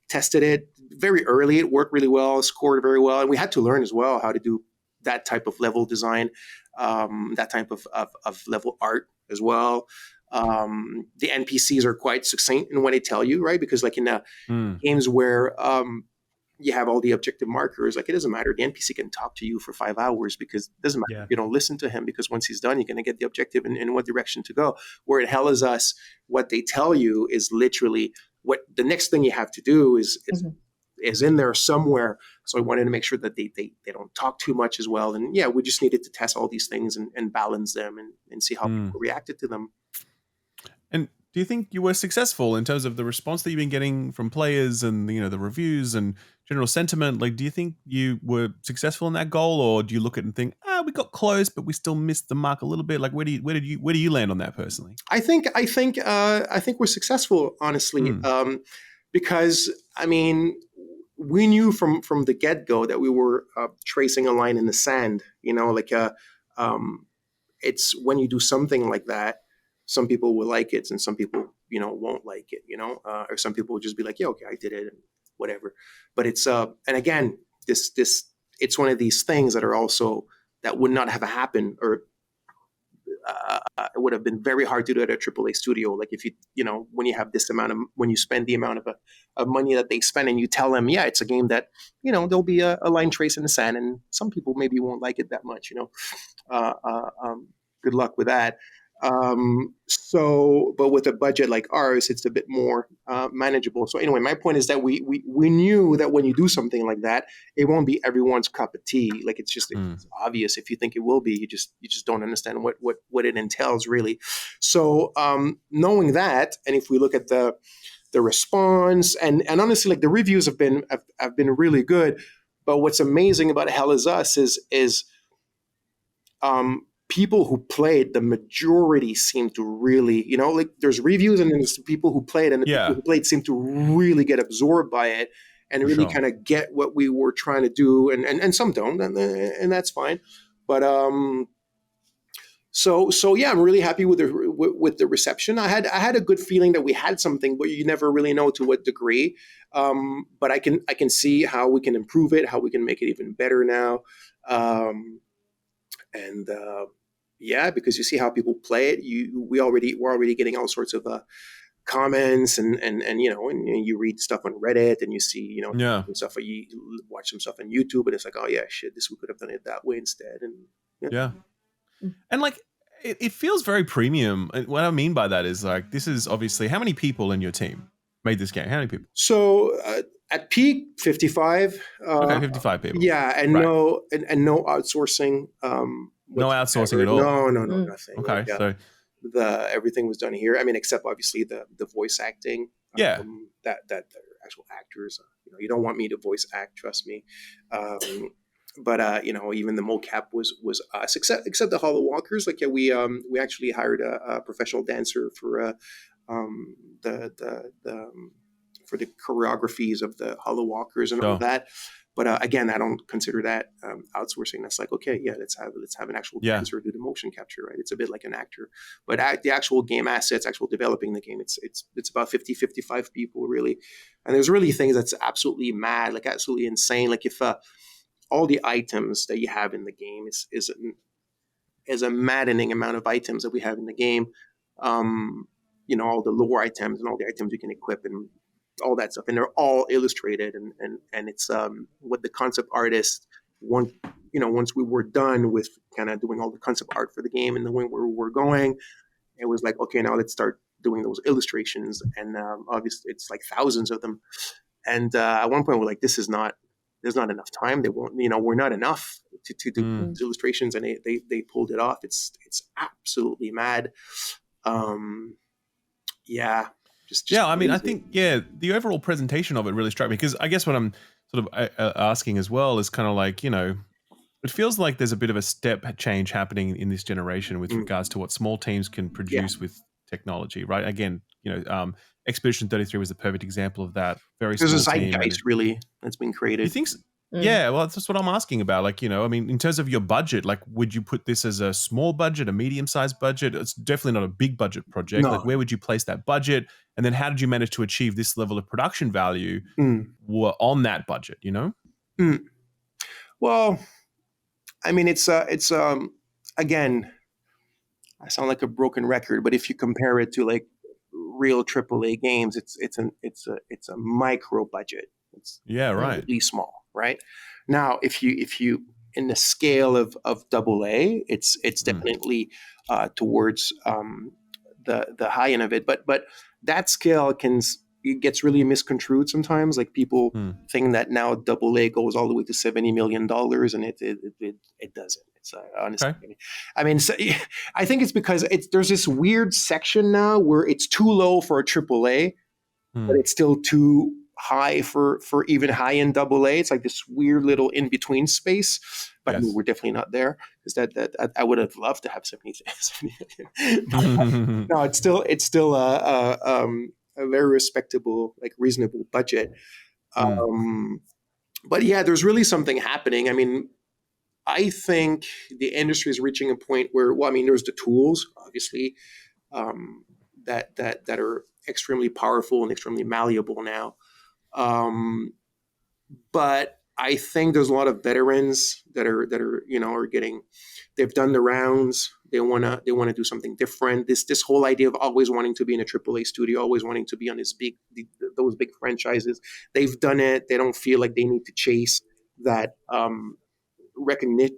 tested it very early. It worked really well, scored very well, and we had to learn as well how to do that type of level design, that type of level art as well. The NPCs are quite succinct in what they tell you, right? Because like in games where you have all the objective markers, like it doesn't matter. The NPC can talk to you for 5 hours because it doesn't matter. You don't listen to him, because once he's done, you're going to get the objective and in what direction to go. Where in Hell Is Us, what they tell you is literally what the next thing you have to do is in there somewhere. So I wanted to make sure that they don't talk too much as well. And we just needed to test all these things and balance them and see how people reacted to them. And do you think you were successful in terms of the response that you've been getting from players and the reviews and general sentiment? Like, do you think you were successful in that goal, or do you look at it and think, we got close, but we still missed the mark a little bit? Like, where do you land on that personally? I think we're successful, honestly, because I mean, we knew from the get-go that we were tracing a line in the sand. It's when you do something like that, some people will like it and some people, won't like it, or some people will just be like, yeah, okay, I did it and whatever. But it's, and again, it's one of these things that are also, that would not have happened, or it would have been very hard to do at a AAA studio. Like if when you have this amount of, when you spend the amount of money that they spend and you tell them, it's a game that, there'll be a line trace in the sand, and some people maybe won't like it that much, good luck with that. But with a budget like ours, it's a bit more manageable. So anyway, my point is that we knew that when you do something like that, it won't be everyone's cup of tea. Like it's just it's obvious. If you think it will be, you just don't understand what it entails really. So knowing that, and if we look at the response, and honestly, like the reviews have been really good. But what's amazing about Hell Is Us is people who played, the majority seem to really, like there's reviews and then there's people who played, and the people who played seem to really get absorbed by it and really kind of get what we were trying to do, and some don't, and that's fine. But so yeah, I'm really happy with the reception. I had a good feeling that we had something, but you never really know to what degree. But I can see how we can improve it, how we can make it even better now. Yeah, because you see how people play it. We're already getting all sorts of comments and you read stuff on Reddit and you see stuff, you watch some stuff on YouTube and it's like, oh yeah, shit, we could have done it that way instead. And yeah. And like it feels very premium. What I mean by that is like, this is obviously, how many people in your team made this game? How many people? So at peak 55. Okay, 55 people. Yeah, and no outsourcing. No outsourcing at all. No, nothing. Okay, so everything was done here. I mean, except obviously the voice acting. Yeah. That they're actual actors. You don't want me to voice act, trust me. But even the mocap was us, except the Hollow Walkers. Like, yeah, we actually hired a professional dancer for for the choreographies of the Hollow Walkers and all that. But again, I don't consider that outsourcing. That's like, okay, yeah, let's have an actual dancer do the motion capture, right? It's a bit like an actor. But the actual game assets, actual developing the game, it's about 50, 55 people really. And there's really things that's absolutely mad, like absolutely insane. Like if all the items that you have in the game is a maddening amount of items that we have in the game. All the lore items and all the items you can equip and all that stuff, and they're all illustrated, and it's what the concept artist once we were done with kind of doing all the concept art for the game and knowing where we're going, it was like, okay, now let's start doing those illustrations, and obviously it's like thousands of them, and at one point we're like, there's not enough time. They won't, we're not enough to do these illustrations, and they pulled it off. It's absolutely mad. Yeah. I mean, I think, the overall presentation of it really struck me, because I guess what I'm sort of asking as well is kind of like, it feels like there's a bit of a step change happening in this generation with regards to what small teams can produce with technology, right? Again, Expedition 33 was the perfect example of that. Very small team. There's a zeitgeist really that's been created. You think so? Yeah, well, that's what I'm asking about. Like, I mean, in terms of your budget, like, would you put this as a small budget, a medium-sized budget? It's definitely not a big budget project. No. Like, where would you place that budget? And then how did you manage to achieve this level of production value on that budget, Well, I mean, it's again, I sound like a broken record, but if you compare it to like real AAA games, it's a micro budget. It's really small, right? Now, if you in the scale of AA, it's definitely towards the high end of it, but that scale it gets really misconstrued sometimes. Like people think that now AA goes all the way to $70 million, and it doesn't. It's honestly, okay. I mean, so, I think it's because there's this weird section now where it's too low for a AAA, but it's still too high for even high end AA. It's like this weird little in between space, but we're definitely not there, because that I would have loved to have 70 million. No, it's still a very respectable, like reasonable budget. But yeah, there's really something happening. I mean, I think the industry is reaching a point where, well, I mean, there's the tools, obviously, that are extremely powerful and extremely malleable now. But I think there's a lot of veterans that are getting, they've done the rounds. They want to do something different. This whole idea of always wanting to be in a AAA studio, always wanting to be on those big franchises. They've done it. They don't feel like they need to chase that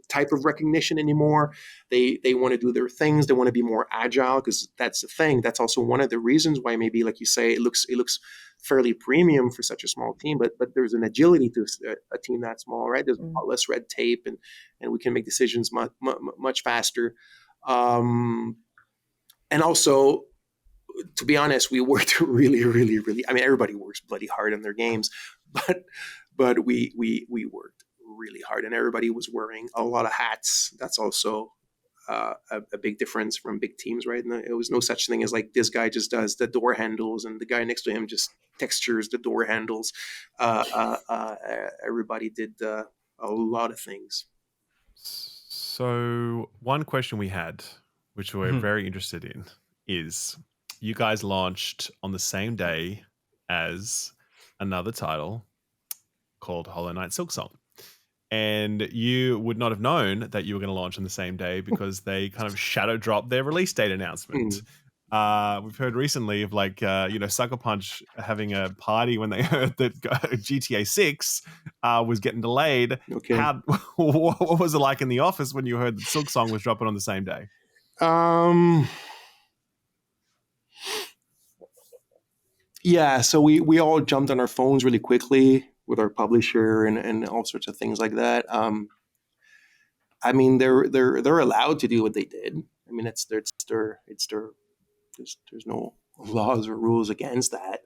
type of recognition anymore. They want to do their things. They want to be more agile, because that's the thing. That's also one of the reasons why maybe, like you say, it looks fairly premium for such a small team, but there's an agility to a team that small, right? There's a lot less red tape, and we can make decisions much faster. And also, to be honest, we worked really, really, really. I mean, everybody works bloody hard in their games, but we worked really hard, and everybody was wearing a lot of hats. That's also a big difference from big teams, right? And it was no such thing as like, this guy just does the door handles and the guy next to him just textures the door handles. Everybody did a lot of things. So one question we had, which we're very interested in, is you guys launched on the same day as another title called Knight Silksong. And you would not have known that you were going to launch on the same day because they kind of shadow dropped their release date announcement. We've heard recently of Sucker Punch having a party when they heard that GTA 6 was getting delayed. Okay. What was it like in the office when you heard that Silksong was dropping on the same day? Yeah, so we all jumped on our phones really quickly with our publisher and all sorts of things like that. I mean, they're allowed to do what they did. I mean, there's no laws or rules against that.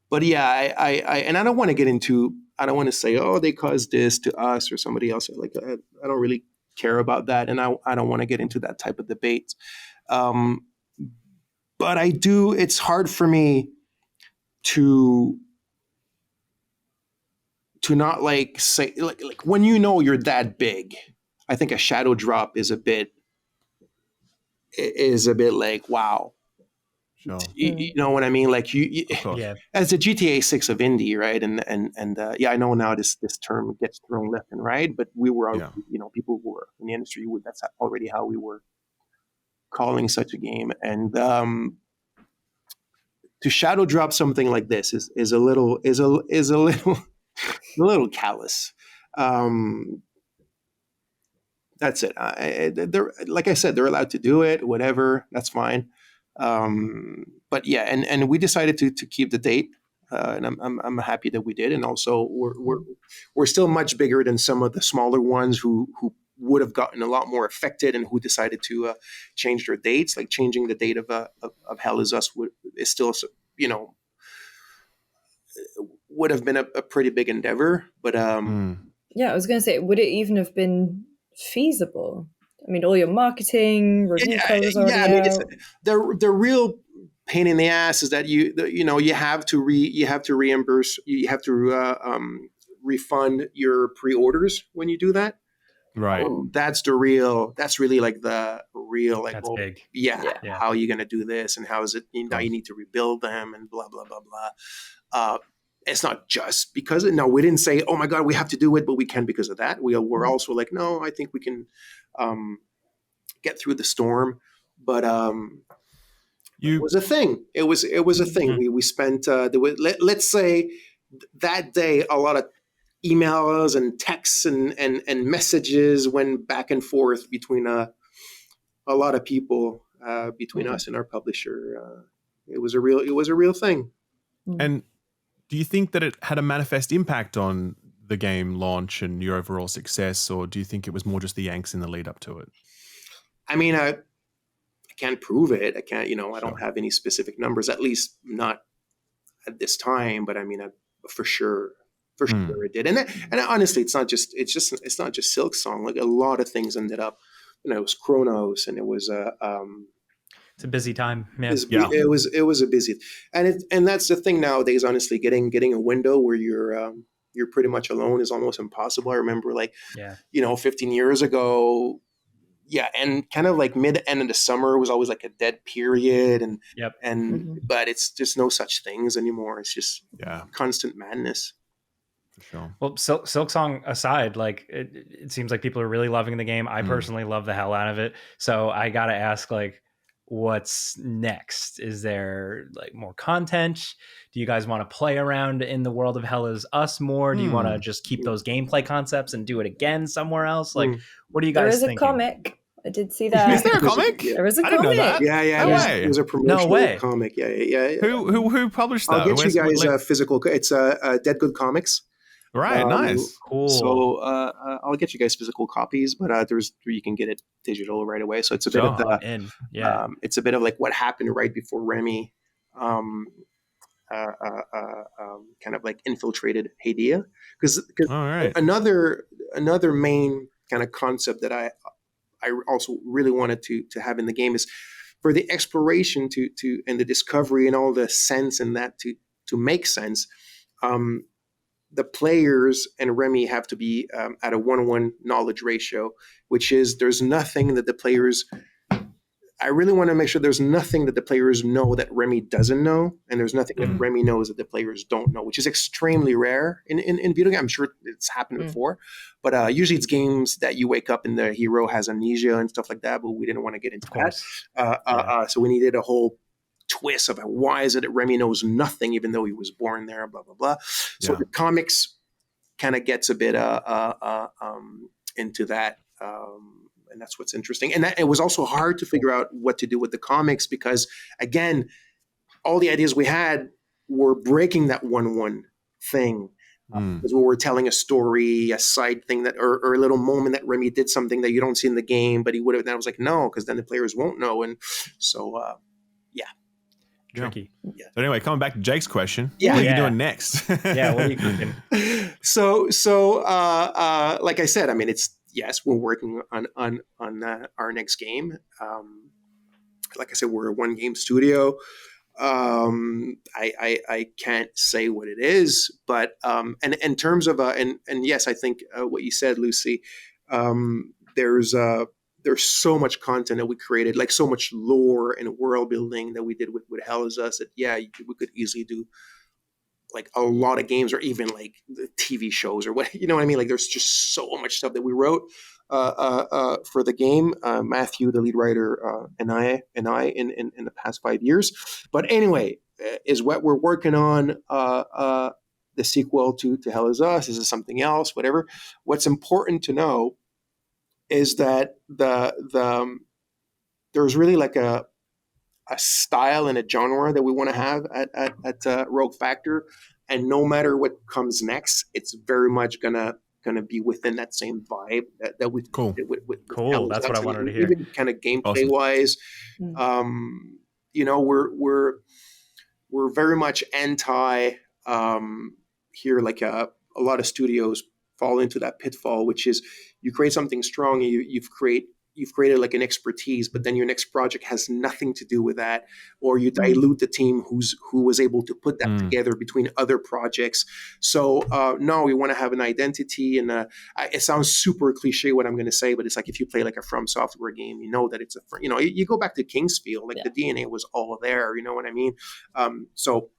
But yeah, I don't want to get into. I don't want to say, oh, they caused this to us or somebody else. Like I don't really care about that, and I don't want to get into that type of debate. But I do. It's hard for me to not like say like when you know you're that big. I think a shadow drop is a bit like, wow. Sure. You know what I mean? Like you as a GTA 6 of indie, right? And I know now this term gets thrown left and right, but we were, people who were in the industry, that's already how we were calling such a game. And to shadow drop something like this is a little a little callous. That's it. They're, like I said, they're allowed to do it, whatever. That's fine. But yeah, and we decided to keep the date, and I'm happy that we did. And also, we're still much bigger than some of the smaller ones who would have gotten a lot more affected and who decided to change their dates. Like changing the date of Hell Is Us is still, would have been a pretty big endeavor. But yeah, I was going to say, would it even have been feasible? I mean, all your marketing, review codes already out. The real pain in the ass is that you have to reimburse, you have to refund your pre-orders when you do that. Right. That's really like the real, like, that's big. Yeah. How are you going to do this? And how is it, now you need to rebuild them and blah, blah, blah, blah. It's not just because we didn't say, oh my God, we have to do it, but we can because of that. We're also like, no, I think we can get through the storm. But it was a thing. It was a thing. We spent, let's say that day, a lot of emails and texts and messages went back and forth between a lot of people, between us and our publisher. It was a real thing. And do you think that it had a manifest impact on the game launch and your overall success, or do you think it was more just the angst in the lead up to it? I mean, I can't prove it. I can't, I don't have any specific numbers, at least not at this time. But I mean, for sure it did. And honestly, it's not just Silksong. Like a lot of things ended up, it was Cronos, and it was it's a busy time. Yeah. It was a busy, and that's the thing nowadays. Honestly, getting a window where you're pretty much alone is almost impossible. I remember 15 years ago. Yeah, and kind of like end of the summer was always like a dead period, but it's just no such things anymore. It's just constant madness. For sure. Well, Silksong aside, like it seems like people are really loving the game. I personally love the hell out of it. So I gotta ask, like, what's next? Is there like more content? Do you guys want to play around in the world of Hell Is Us more? Do you want to just keep those gameplay concepts and do it again somewhere else? Like, what do you guys think? There is a comic. I did see that. Is there a comic? There is a I comic. didn't know that. Yeah. It was a promotional comic. Yeah. Who published that? I'll get you guys a physical. It's Dead Good Comics. Right, nice, cool. So I'll get you guys physical copies, but you can get it digital right away. So it's a bit of it's a bit of like what happened right before Remy, kind of like infiltrated Hadia, because another main kind of concept that I also really wanted to have in the game is for the exploration to and the discovery and all the sense in that to make sense. the players and Remy have to be at a 1-1 knowledge ratio, which is there's nothing that the players. I really want to make sure there's nothing that the players know that Remy doesn't know, and there's nothing that Remy knows that the players don't know, which is extremely rare in video games. I'm sure it's happened before, but usually it's games that you wake up and the hero has amnesia and stuff like that, but we didn't want to get into that. So we needed a whole twist of why is it that Remy knows nothing even though he was born there, blah, blah, blah. So the comics kind of gets a bit into that. And that's what's interesting. And it was also hard to figure out what to do with the comics because, again, all the ideas we had were breaking that 1-1 thing. Because we were telling a story, a side thing that, or a little moment that Remy did something that you don't see in the game, but he would have. And I was like, no, because then the players won't know. And so, tricky. Yeah. So anyway, coming back to Jake's question, what are you doing next? What are you cooking? So, like I said, I mean, yes, we're working on our next game. Like I said, we're a 1-game studio. I can't say what it is, but and in terms of and yes, I think what you said, Lucy, there's so much content that we created, like so much lore and world building that we did with Hell Is Us that we could easily do like a lot of games or even like the TV shows or what, you know what I mean? Like there's just so much stuff that we wrote for the game. Matthew, the lead writer, and I in the past 5 years. But anyway, is what we're working on the sequel to Hell Is Us? Is it something else? Whatever. What's important to know is that there's really like a style and a genre that we want to have at Rogue Factor, and no matter what comes next, it's very much gonna be within that same vibe that we did with cool. That's what I wanted to hear. Even kind of gameplay wise, we're very much anti here. Like a lot of studios fall into that pitfall, which is you create something strong, and you've created like an expertise, but then your next project has nothing to do with that, or you dilute the team who was able to put that together between other projects. So no, we want to have an identity, and it sounds super cliche what I'm going to say, but it's like if you play like a From Software game, you know that it's you go back to Kingsfield, like the DNA was all there. You know what I mean? So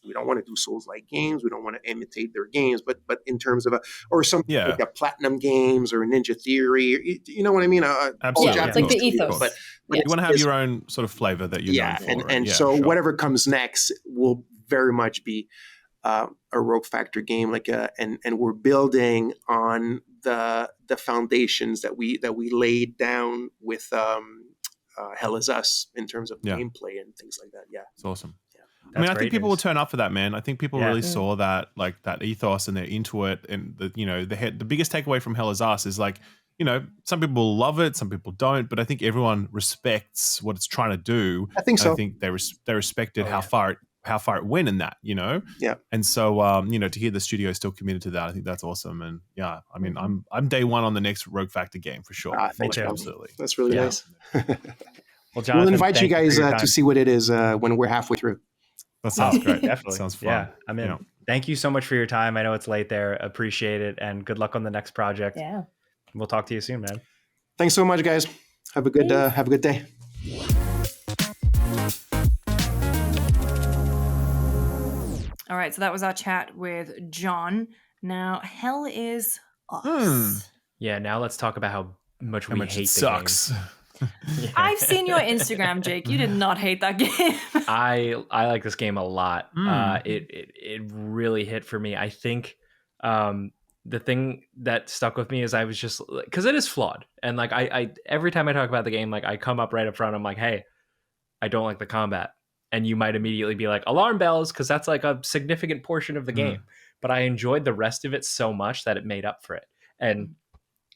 we don't want to do Souls-like games. We don't want to imitate their games, but in terms of something like a Platinum Games or Ninja Theory, you know what I mean? Absolutely, it's like the ethos. But you want to have your own sort of flavor that you're known for. And so whatever comes next will very much be a Rogue Factor game, and we're building on the foundations that we laid down with Hell Is Us in terms of gameplay and things like that. Yeah, it's awesome. That's I think people news. will turn up for that, man. I think people really saw that, like that ethos, and they're into it. And the biggest takeaway from Hell Is Us is like, some people love it, some people don't, but I think everyone respects what it's trying to do. I think so. I think they respected how far it went in that, Yeah. And so, to hear the studio is still committed to that, I think that's awesome. And I mean, I'm day one on the next Rogue Factor game for sure. Thanks, absolutely. That's really nice. Well, Jonathan, we'll invite you guys to see what it is when we're halfway through. That sounds great. Definitely. Sounds fun. Yeah, I mean, thank you so much for your time. I know it's late there. Appreciate it, and good luck on the next project. Yeah. We'll talk to you soon, man. Thanks so much, guys. Have a good day. All right, so that was our chat with John. Now, Hell Is Us. Yeah, now let's talk about how much we hate it sucks. The game. I've seen your Instagram, Jake. You did not hate that game. I like this game a lot. It really hit for me. I think the thing that stuck with me is I was just because it is flawed, and like I every time I talk about the game, like I come up right up front. I'm like, hey, I don't like the combat, and you might immediately be like alarm bells because that's like a significant portion of the game. But I enjoyed the rest of it so much that it made up for it. And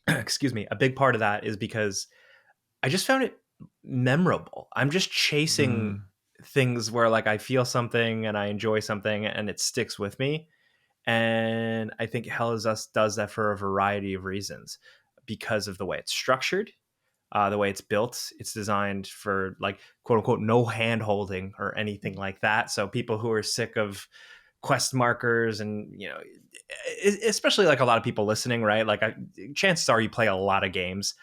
excuse me, a big part of that is because I just found it memorable. I'm just chasing things where like I feel something and I enjoy something and it sticks with me. And I think Hell Is Us does that for a variety of reasons because of the way it's structured, the way it's built. It's designed for like quote unquote no hand holding or anything like that. So people who are sick of quest markers, and especially like a lot of people listening, right? Like chances are you play a lot of games.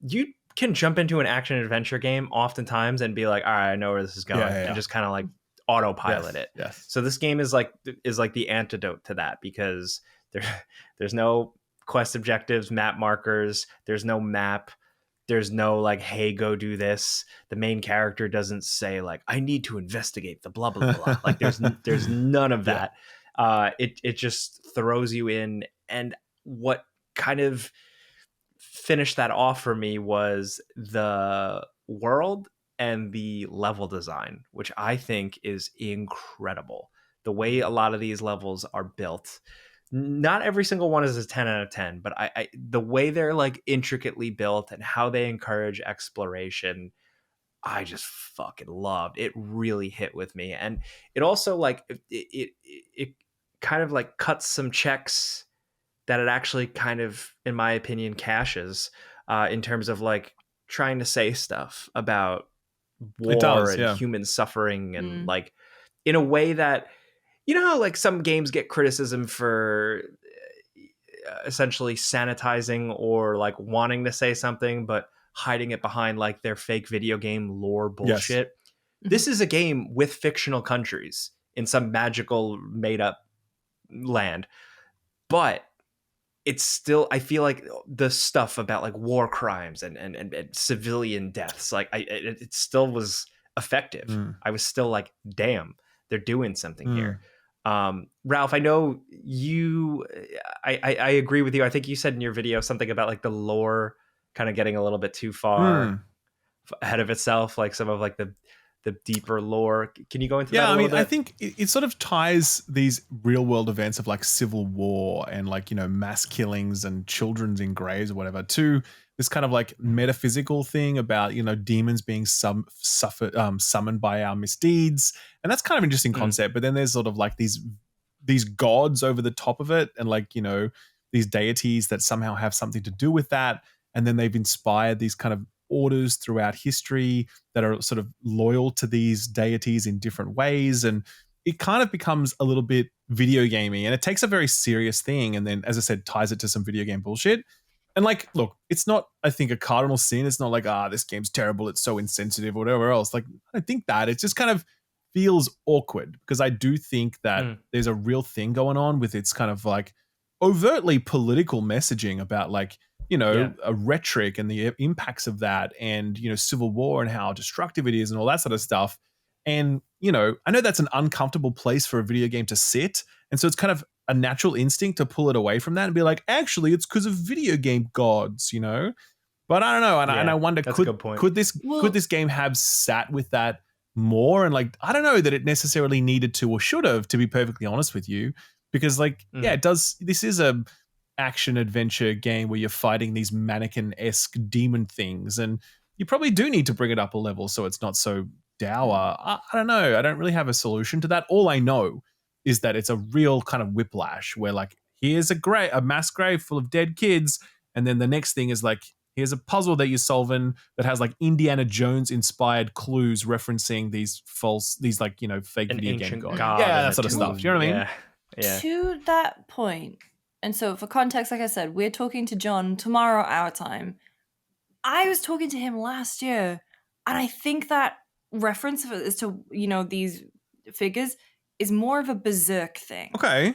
You can jump into an action adventure game oftentimes and be like, all right, I know where this is going, and just kind of like autopilot it. Yes. So this game is like the antidote to that, because there's no quest objectives, map markers, there's no map, there's no like, hey, go do this. The main character doesn't say like, I need to investigate the blah blah blah. Like there's none of that. It just throws you in. And what kind of finished that off for me was the world and the level design, which I think is incredible. The way a lot of these levels are built. Not every single one is a 10 out of 10, but I the way they're like intricately built and how they encourage exploration, I just fucking loved. It really hit with me. And it also like it kind of like cuts some checks that it actually kind of, in my opinion, cashes in terms of like trying to say stuff about war and human suffering, and like in a way that, how like some games get criticism for essentially sanitizing or like wanting to say something but hiding it behind like their fake video game lore bullshit. Yes. This is a game with fictional countries in some magical made up land, but it's still, I feel like the stuff about like war crimes and civilian deaths, like it still was effective. I was still like, damn, they're doing something here. Ralph, I know I agree with you. I think you said in your video something about like the lore kind of getting a little bit too far ahead of itself, like some of like the deeper lore. Can you go into that a little bit? I think it sort of ties these real world events of like civil war and like, mass killings and children's in graves or whatever to this kind of like metaphysical thing about, demons being summoned by our misdeeds. And that's kind of an interesting concept. But then there's sort of like these gods over the top of it, and like, these deities that somehow have something to do with that. And then they've inspired these kind of orders throughout history that are sort of loyal to these deities in different ways. And it kind of becomes a little bit video gamey, and it takes a very serious thing. And then, as I said, ties it to some video game bullshit. And like, look, it's not, I think, a cardinal sin. It's not like, this game's terrible, it's so insensitive or whatever else. Like, I don't think that. It just kind of feels awkward, because I do think that there's a real thing going on with its kind of like overtly political messaging about like, a rhetoric and the impacts of that, and, civil war and how destructive it is and all that sort of stuff. And, I know that's an uncomfortable place for a video game to sit. And so it's kind of a natural instinct to pull it away from that and be like, actually, it's because of video game gods, But I don't know. And I wonder, could this game have sat with that more? And like, I don't know that it necessarily needed to or should have, to be perfectly honest with you. Because like, it does, this is a action adventure game where you're fighting these mannequin-esque demon things, and you probably do need to bring it up a level so it's not so dour. I don't know. I don't really have a solution to that. All I know is that it's a real kind of whiplash where like, here's a mass grave full of dead kids, and then the next thing is like, here's a puzzle that you're solving that has like Indiana Jones inspired clues referencing these like, fake video game gods. Yeah, that sort of stuff. You know what I mean? Yeah. To that point, and so for context, like I said, we're talking to John tomorrow our time. I was talking to him last year, and I think that reference as to, these figures is more of a Berserk thing. Okay.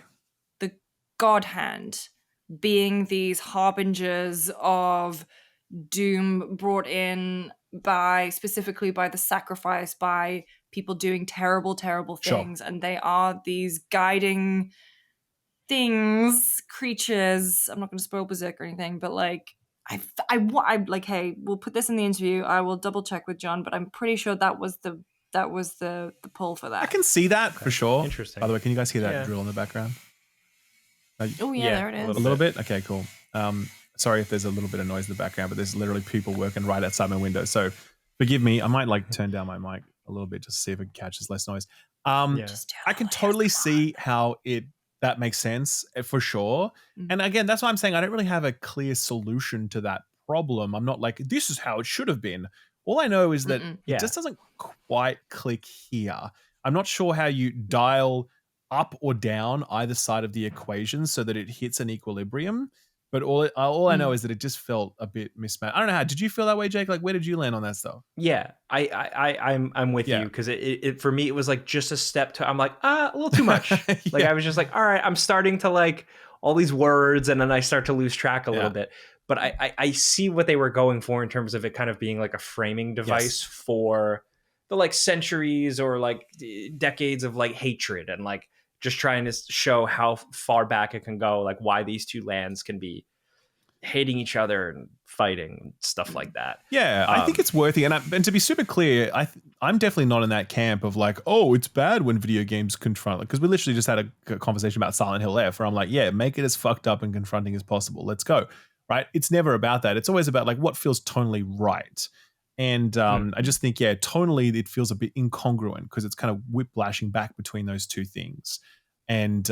The God Hand being these harbingers of doom brought in specifically by the sacrifice, by people doing terrible, terrible things. Sure. And they are these guiding things, creatures. I'm not going to spoil Berserk or anything, but like, I like, hey, we'll put this in the interview. I will double check with John, but I'm pretty sure that was the pull for that. I can see that for sure. Interesting. By the way, can you guys hear that drill in the background? Oh yeah, there it is. A little bit? Okay, cool. Sorry if there's a little bit of noise in the background, but there's literally people working right outside my window. So forgive me. I might like turn down my mic a little bit just to see if it catches less noise. I can totally see how that makes sense for sure. Mm-hmm. And again, that's why I'm saying I don't really have a clear solution to that problem. I'm not like, this is how it should have been. All I know is that it just doesn't quite click here. I'm not sure how you dial up or down either side of the equation so that it hits an equilibrium. But all I know is that it just felt a bit mismatched. I don't know how. Did you feel that way, Jake? Like, where did you land on that stuff? Yeah, I'm with you, because it for me it was like just a step to. I'm like, a little too much. Like I was just like, all right, I'm starting to like all these words, and then I start to lose track a little bit. But I see what they were going for in terms of it kind of being like a framing device for the like centuries or like decades of like hatred, and like just trying to show how far back it can go, like why these two lands can be hating each other and fighting and stuff like that. Yeah, I think it's worthy. And to be super clear, I'm definitely not in that camp of like, oh, it's bad when video games confront, because we literally just had a conversation about Silent Hill F, where I'm like, yeah, make it as fucked up and confronting as possible. Let's go. Right? It's never about that. It's always about like what feels tonally right. And I just think, tonally it feels a bit incongruent because it's kind of whiplashing back between those two things. And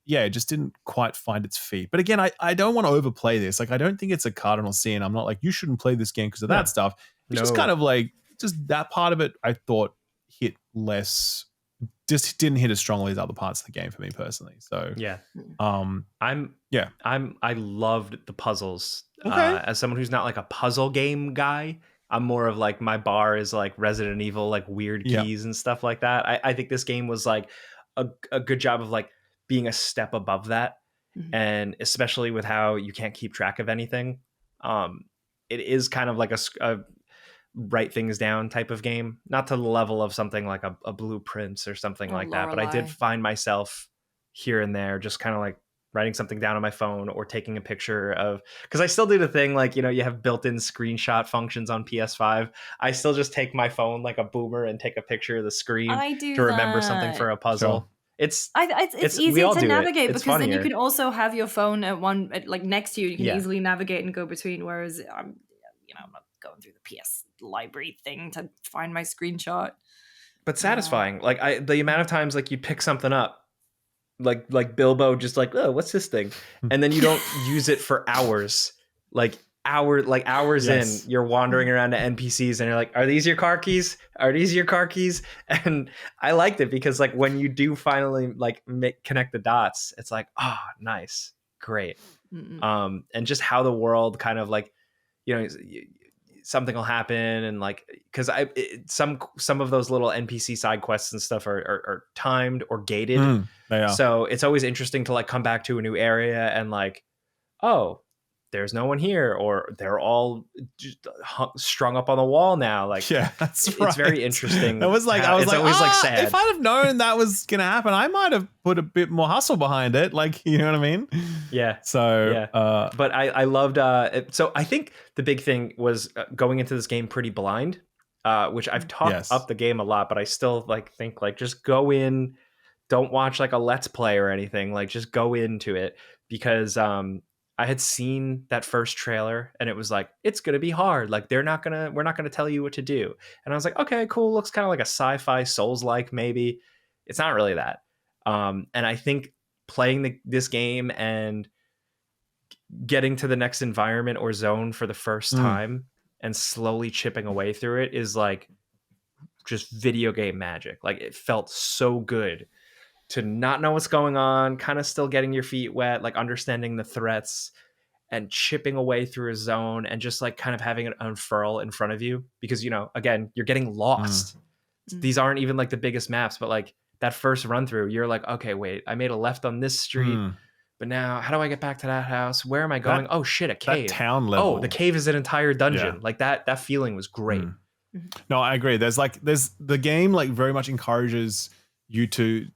it just didn't quite find its feet. But again, I don't want to overplay this. Like, I don't think it's a cardinal sin. I'm not like, you shouldn't play this game because of that stuff. It's just kind of like, just that part of it I thought hit less, just didn't hit as strongly as other parts of the game for me personally. So I loved the puzzles. Okay. As someone who's not like a puzzle game guy, I'm more of like, my bar is like Resident Evil, like weird keys and stuff like that. I think this game was like a good job of like being a step above that. And especially with how you can't keep track of anything. It is kind of like a write things down type of game, not to the level of something like a Blueprints or something like that. But I did find myself here and there just kind of like writing something down on my phone or taking a picture of, because I still do the thing like, you have built-in screenshot functions on PS5. I still just take my phone like a boomer and take a picture of the screen to remember something for a puzzle. Sure. It's easy to navigate because funnier. then you can also have your phone like next to you. You can easily navigate and go between. Whereas I'm not going through the PS library thing to find my screenshot. But satisfying. Like the amount of times like you pick something up, like Bilbo just like, oh, what's this thing? And then you don't use it for hours. Hours in, you're wandering around to NPCs and you're like, are these your car keys? Are these your car keys? And I liked it because like when you do finally like connect the dots, it's like, oh, nice, great. And just how the world kind of like, something will happen, and like, because some of those little NPC side quests and stuff are timed or gated. So it's always interesting to like come back to a new area and like, oh, there's no one here, or they're all just strung up on the wall now. Like, that's right. It's very interesting. I was like, sad. If I'd have known that was going to happen, I might have put a bit more hustle behind it. Like, you know what I mean? Yeah. So, but I loved it. So I think the big thing was going into this game pretty blind, which I've talked up the game a lot, but I still like think like just go in, don't watch like a let's play or anything. Like just go into it, because I had seen that first trailer and it was like, it's going to be hard. Like we're not going to tell you what to do. And I was like, okay, cool. Looks kind of like a sci-fi Souls-like, maybe. It's not really that. And I think playing this game and getting to the next environment or zone for the first time and slowly chipping away through it is like just video game magic. Like it felt so good to not know what's going on, kind of still getting your feet wet, like understanding the threats and chipping away through a zone and just like kind of having it unfurl in front of you, because, again, you're getting lost. These aren't even like the biggest maps, but like that first run through, you're like, okay, wait, I made a left on this street, but now how do I get back to that house? Where am I going? Oh shit, a cave. That town level. Oh, the cave is an entire dungeon. Like that feeling was great. No, I agree. There's the game like very much encourages you to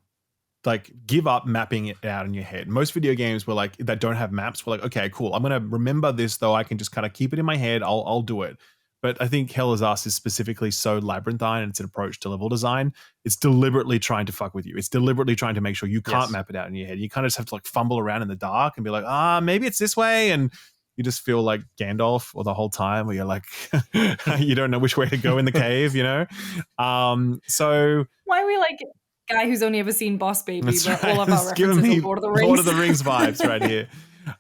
like give up mapping it out in your head. Most video games were like that don't have maps. We're like, okay, cool. I'm gonna remember this though. I can just kind of keep it in my head. I'll do it. But I think Hell Is Us is specifically so labyrinthine in its approach to level design. It's deliberately trying to fuck with you. It's deliberately trying to make sure you can't map it out in your head. You kind of just have to like fumble around in the dark and be like, maybe it's this way. And you just feel like Gandalf or the whole time where you're like, you don't know which way to go in the cave, So why are we like guy who's only ever seen Boss Baby, but right. all of our references are Lord of the Rings. Lord of the Rings vibes right here.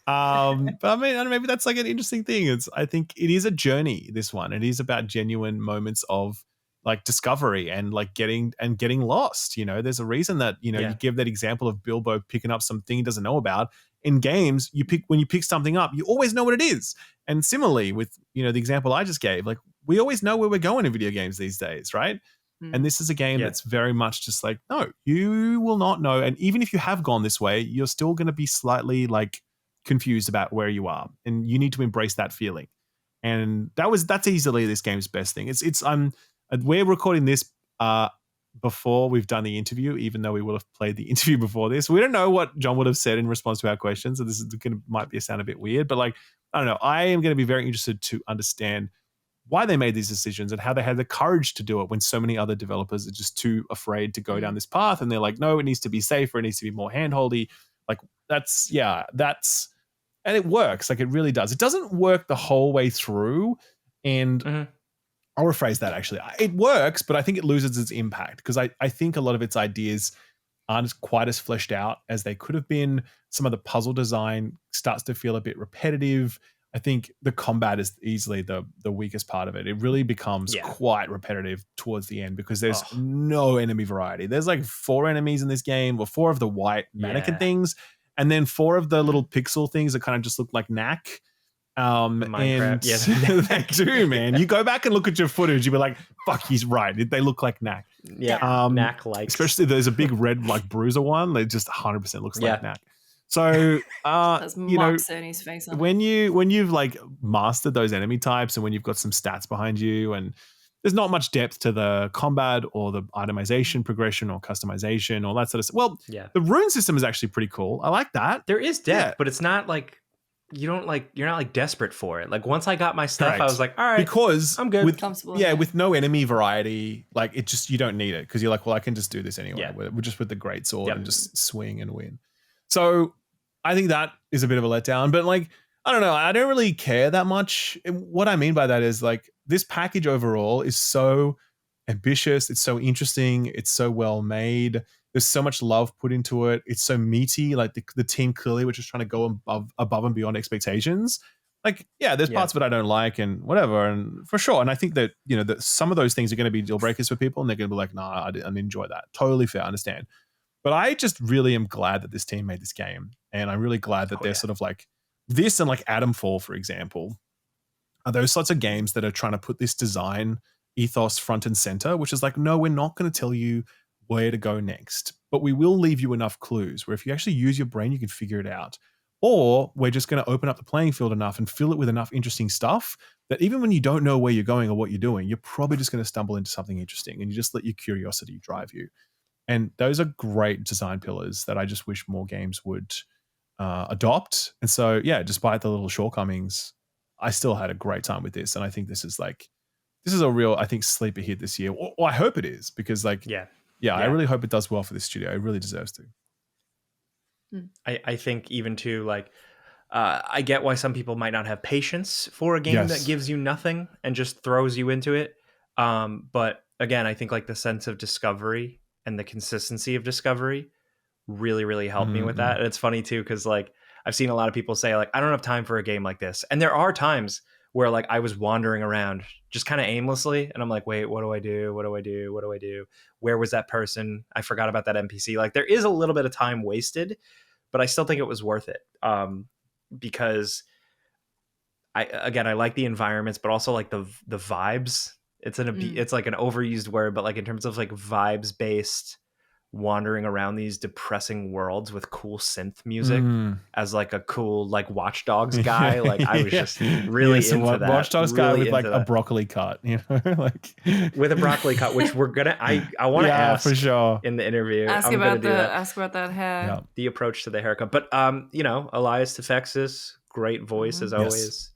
But I mean, I don't know, maybe that's like an interesting thing. I think it is a journey, this one. It is about genuine moments of like discovery and like getting lost. You know, there's a reason that, you know, you give that example of Bilbo picking up something he doesn't know about. In games, when you pick something up, you always know what it is. And similarly with, you know, the example I just gave, like we always know where we're going in video games these days, right? And this is a game that's very much just like, no, you will not know. And even if you have gone this way, you're still going to be slightly like confused about where you are, and you need to embrace that feeling. And that's easily this game's best thing. We're recording this before we've done the interview, even though we would have played the interview before this. We don't know what John would have said in response to our questions, so this is might sound a bit weird, but like, I don't know. I am going to be very interested to understand why they made these decisions and how they had the courage to do it when so many other developers are just too afraid to go down this path. And they're like, no, it needs to be safer. It needs to be more handholdy. Like and it works. Like it really does. It doesn't work the whole way through. And I'll rephrase that actually. It works, but I think it loses its impact because I think a lot of its ideas aren't quite as fleshed out as they could have been. Some of the puzzle design starts to feel a bit repetitive. I think the combat is easily the weakest part of it. It really becomes quite repetitive towards the end because there's no enemy variety. There's like 4 enemies in this game, or 4 of the white mannequin things, and then 4 of the little pixel things that kind of just look like knack. Minecraft. And they do, man. You go back and look at your footage, you'll be like, fuck, he's right. They look like knack. Yeah, knack-like. Especially there's a big red like bruiser one that just 100% looks like knack. So, that's you know, Cerny's face on when you've like mastered those enemy types and when you've got some stats behind you, and there's not much depth to the combat or the itemization progression or customization, all that sort of stuff. Well, the rune system is actually pretty cool. I like that. There is depth, but it's not like you're not like desperate for it. Like once I got my stuff, I was like, all right, because I'm good. Comfortable. With no enemy variety, like it just, you don't need it because you're like, well, I can just do this anyway. We're just with the great sword and just swing and win. So I think that is a bit of a letdown, but like, I don't know. I don't really care that much. What I mean by that is like this package overall is so ambitious. It's so interesting. It's so well made. There's so much love put into it. It's so meaty. Like the team clearly were just trying to go above and beyond expectations. Like, there's parts of it I don't like and whatever. And for sure. And I think that, you know, that some of those things are going to be deal breakers for people and they're going to be like, nah, I didn't enjoy that. Totally fair. I understand. But I just really am glad that this team made this game. And I'm really glad that they're sort of like this and like Atomfall, for example, are those sorts of games that are trying to put this design ethos front and center, which is like, no, we're not going to tell you where to go next, but we will leave you enough clues where if you actually use your brain, you can figure it out. Or we're just going to open up the playing field enough and fill it with enough interesting stuff that even when you don't know where you're going or what you're doing, you're probably just going to stumble into something interesting and you just let your curiosity drive you. And those are great design pillars that I just wish more games would adopt. And so, despite the little shortcomings, I still had a great time with this. And I think this is a real, I think, sleeper hit this year. Or I hope it is, because like, I really hope it does well for this studio. It really deserves to. I think even too, like, I get why some people might not have patience for a game that gives you nothing and just throws you into it. But again, I think like the sense of discovery and the consistency of discovery really, really helped me with that. And it's funny too, because like I've seen a lot of people say like, I don't have time for a game like this. And there are times where like I was wandering around just kind of aimlessly and I'm like, wait, what do I do? What do I do? What do I do? Where was that person? I forgot about that NPC. Like there is a little bit of time wasted, but I still think it was worth it. Because I like the environments, but also like the vibes. It's it's like an overused word, but like in terms of like vibes based wandering around these depressing worlds with cool synth music as like a cool like Watch Dogs guy. Like I was just really into that. Watch Dogs guy with like a broccoli cut, you know, like with a broccoli cut, which we're gonna I want to ask for sure in the interview. Ask about that hair. The approach to the haircut. But you know, Elias Tefexis, great voice as always.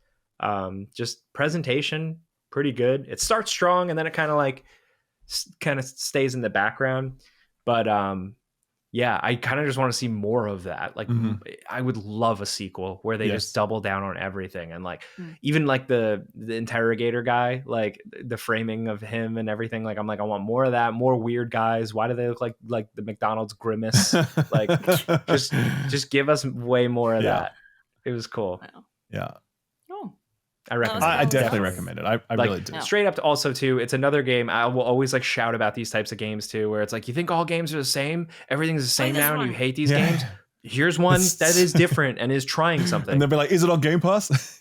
Just presentation, pretty good. It starts strong and then it kind of stays in the background. But I kind of just want to see more of that. Like I would love a sequel where they just double down on everything. And like even like the interrogator guy, like the framing of him and everything. Like I'm like, I want more of that, more weird guys. Why do they look like the McDonald's grimace? Like just give us way more of that. It was cool. Yeah. Oh. I recommend I it. definitely recommend it. I really do. Straight up, also too, it's another game. I will always like shout about these types of games too, where it's like, you think all games are the same, everything's the same now, and you hate these games. Here's one that is different and is trying something. And they'll be like, is it on Game Pass?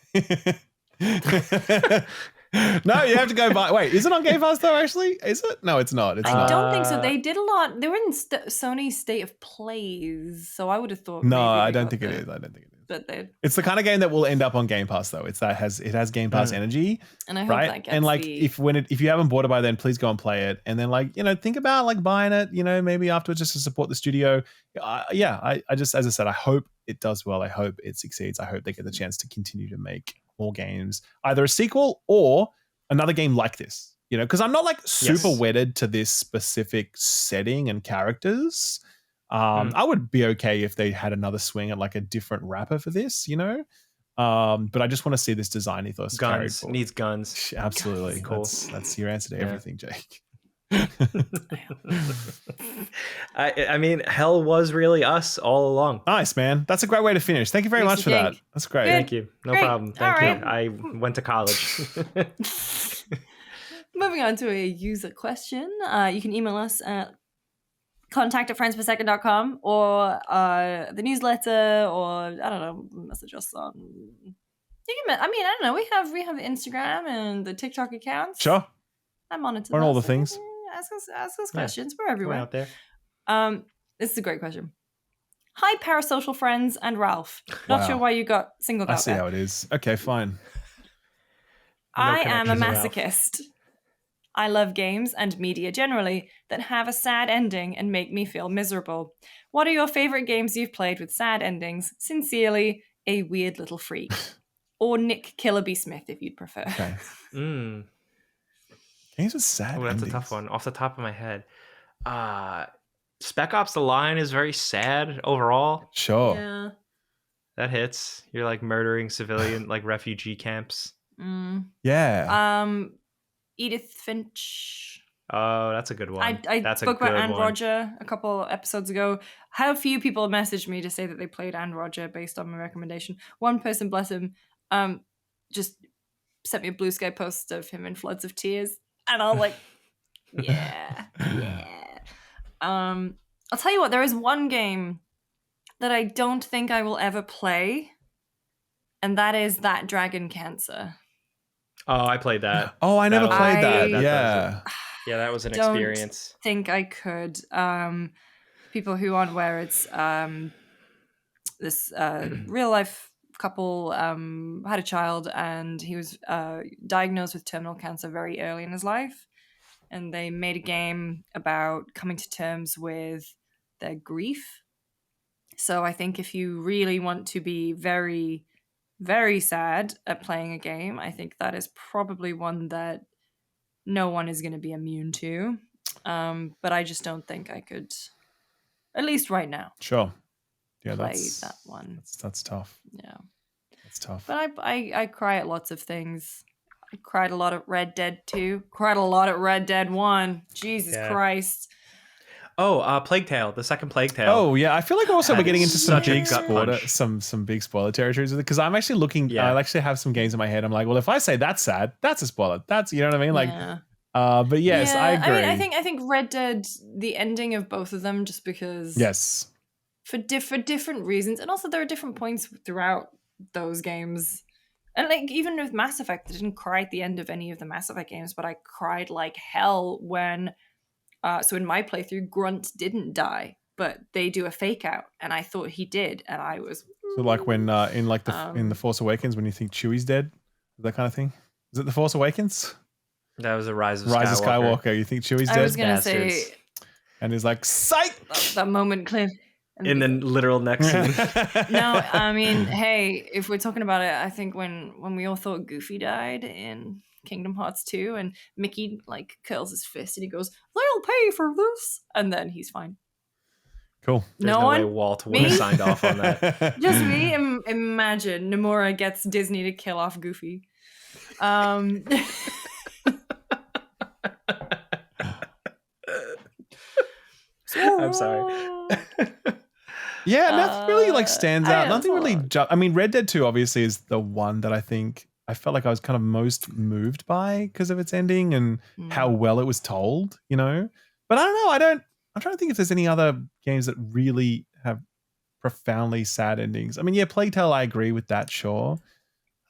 No, you have to go buy. Wait, is it on Game Pass though? Actually, is it? No, it's not. It's I not. don't think so. They did a lot. They were in Sony's State of Plays, so I would have thought. No, I don't think it is. I don't think it is. But it's the kind of game that will end up on Game Pass though. It has Game Pass energy, and I hope right? that gets and like if you haven't bought it by then, please go and play it. And then like think about like buying it. Maybe afterwards just to support the studio. I just, as I said, I hope it does well. I hope it succeeds. I hope they get the chance to continue to make more games, either a sequel or another game like this. Because I'm not like super wedded to this specific setting and characters. I would be okay if they had another swing at like a different wrapper for this, but I just want to see this design ethos. Guns needs guns. Absolutely. Cool. That's your answer to everything, Jake. I mean, hell was really us all along. Nice, man. That's a great way to finish. Thank you very much for that. That's great. Thank you. No problem. Thank you. I went to college. Moving on to a user question. You can email us at contact@friendspersecond.com or the newsletter, or I don't know, message us on. You can. I mean, I don't know. We have Instagram and the TikTok accounts. Sure. I monitor. We're on all the things. Ask us questions. We're everywhere. We're out there. This is a great question. Hi, parasocial friends and Ralph. Not sure why you got singled out. I see how it is. Okay, fine. I am a masochist. I love games and media generally that have a sad ending and make me feel miserable. What are your favorite games you've played with sad endings? Sincerely, a weird little freak. Or Nick Killerby Smith, if you'd prefer. Okay. Games with sad endings. That's a tough one. Off the top of my head. Spec Ops The Line is very sad overall. Sure. Yeah. That hits. You're like murdering civilian, like refugee camps. Yeah. Edith Finch. Oh, that's a good one. I spoke about Anne Roger a couple episodes ago. How few people messaged me to say that they played Anne Roger based on my recommendation. One person, bless him, just sent me a Blue Sky post of him in floods of tears. And I was like, yeah. I'll tell you what, there is one game that I don't think I will ever play, and that is That Dragon Cancer. Oh, I played that. Oh, I never played that. Yeah. Yeah, that was an experience. I think I could. People who aren't aware, it's this real life couple had a child, and he was diagnosed with terminal cancer very early in his life. And they made a game about coming to terms with their grief. So I think if you really want to be very, very sad at playing a game, I think that is probably one that no one is going to be immune to. But I just don't think I could, at least right now. Sure. Yeah, play that one. That's tough. Yeah. That's tough. But I cry at lots of things. I cried a lot at Red Dead 2. Cried a lot at Red Dead 1. Jesus Christ. Oh, Plague Tale, the second Plague Tale. Oh yeah, I feel like also we're getting into some big spoiler territories with it, because I'm actually looking. Yeah. I actually have some games in my head. I'm like, well, if I say that's sad, that's a spoiler. That's, you know what I mean? Like, but yes, I agree. I mean, I think Red Dead, the ending of both of them, just because for different reasons, and also there are different points throughout those games. And like even with Mass Effect, I didn't cry at the end of any of the Mass Effect games, but I cried like hell when. So in my playthrough, Grunt didn't die, but they do a fake out, and I thought he did, and I was. So like when in like in the Force Awakens, when you think Chewie's dead, that kind of thing. Is it the Force Awakens? That was a Rise of Skywalker. You think Chewie's dead? I was gonna say. And he's like, psych. That moment, Cliff. In the literal next scene. No, I mean, hey, if we're talking about it, I think when we all thought Goofy died in Kingdom Hearts 2 and Mickey like curls his fist and he goes, "They'll pay for this," and then he's fine. Cool. There's no way Walt would have signed off on that. Just me. Imagine Nomura gets Disney to kill off Goofy. I'm sorry. Yeah, nothing really like stands out. Nothing really. I mean, Red Dead 2 obviously is the one that I think I felt like I was kind of most moved by because of its ending and how well it was told, you know. But I don't know. I'm trying to think if there's any other games that really have profoundly sad endings. I mean, yeah, Plague Tale, I agree with that, sure.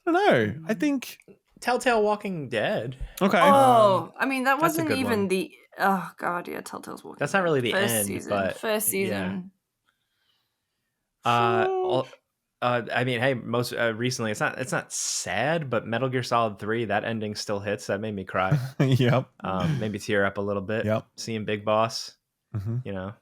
I don't know. I think Telltale Walking Dead. Okay. Oh, I mean, that wasn't good even one. the. Oh God, yeah, Telltale's Walking. That's not really the first end, season, but first season. I mean, hey, most recently, it's not sad, but Metal Gear Solid 3, that ending still hits. That made me cry. Yep. Made me tear up a little bit. Yep. Seeing Big Boss, Mm-hmm. you know,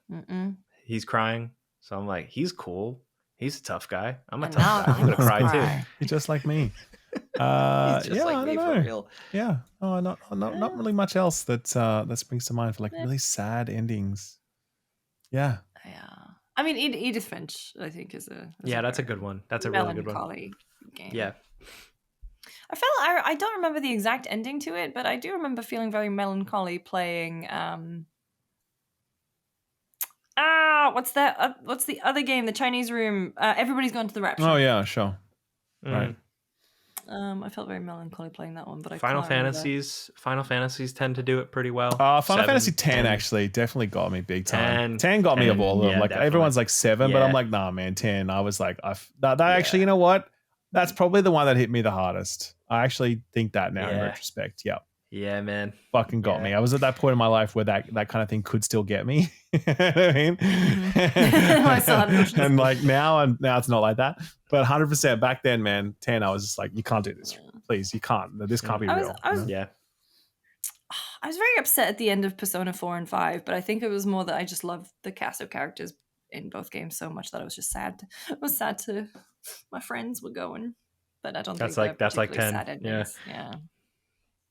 he's crying. So I'm like, he's cool. He's a tough guy. I'm a And tough guy. I'm gonna cry too. You're just like me. He's just yeah, like I me don't for know. real. Yeah. Oh, not really much else that springs to mind for like really sad endings. Yeah. Yeah. I mean, Edith Finch, I think, is a. That's a good one. That's a really good one. Melancholy game. Yeah. I don't remember the exact ending to it, but I do remember feeling very melancholy playing. What's that? What's the other game? The Chinese Room. Everybody's Gone to the Rapture. Oh yeah, sure. Right. I felt very melancholy playing that one, but Final Fantasies tend to do it pretty well. Final Fantasy 10 actually definitely got me big time. 10 got me of all of them. Yeah, like definitely. everyone's like 7, but I'm like, nah, man, 10. I was like, actually, you know what? That's probably the one that hit me the hardest. I actually think that now in retrospect. Yeah. Yeah, man. Fucking got me. I was at that point in my life where that kind of thing could still get me. You know what I mean? And like now it's not like that. But 100% back then, man, 10, I was just like, you can't do this. Please, you can't. This can't be real. I was very upset at the end of Persona 4 and 5, but I think it was more that I just loved the cast of characters in both games so much that I was just sad. I was sad to my friends were going, but I don't think that's like 10. Sad endings. Yeah.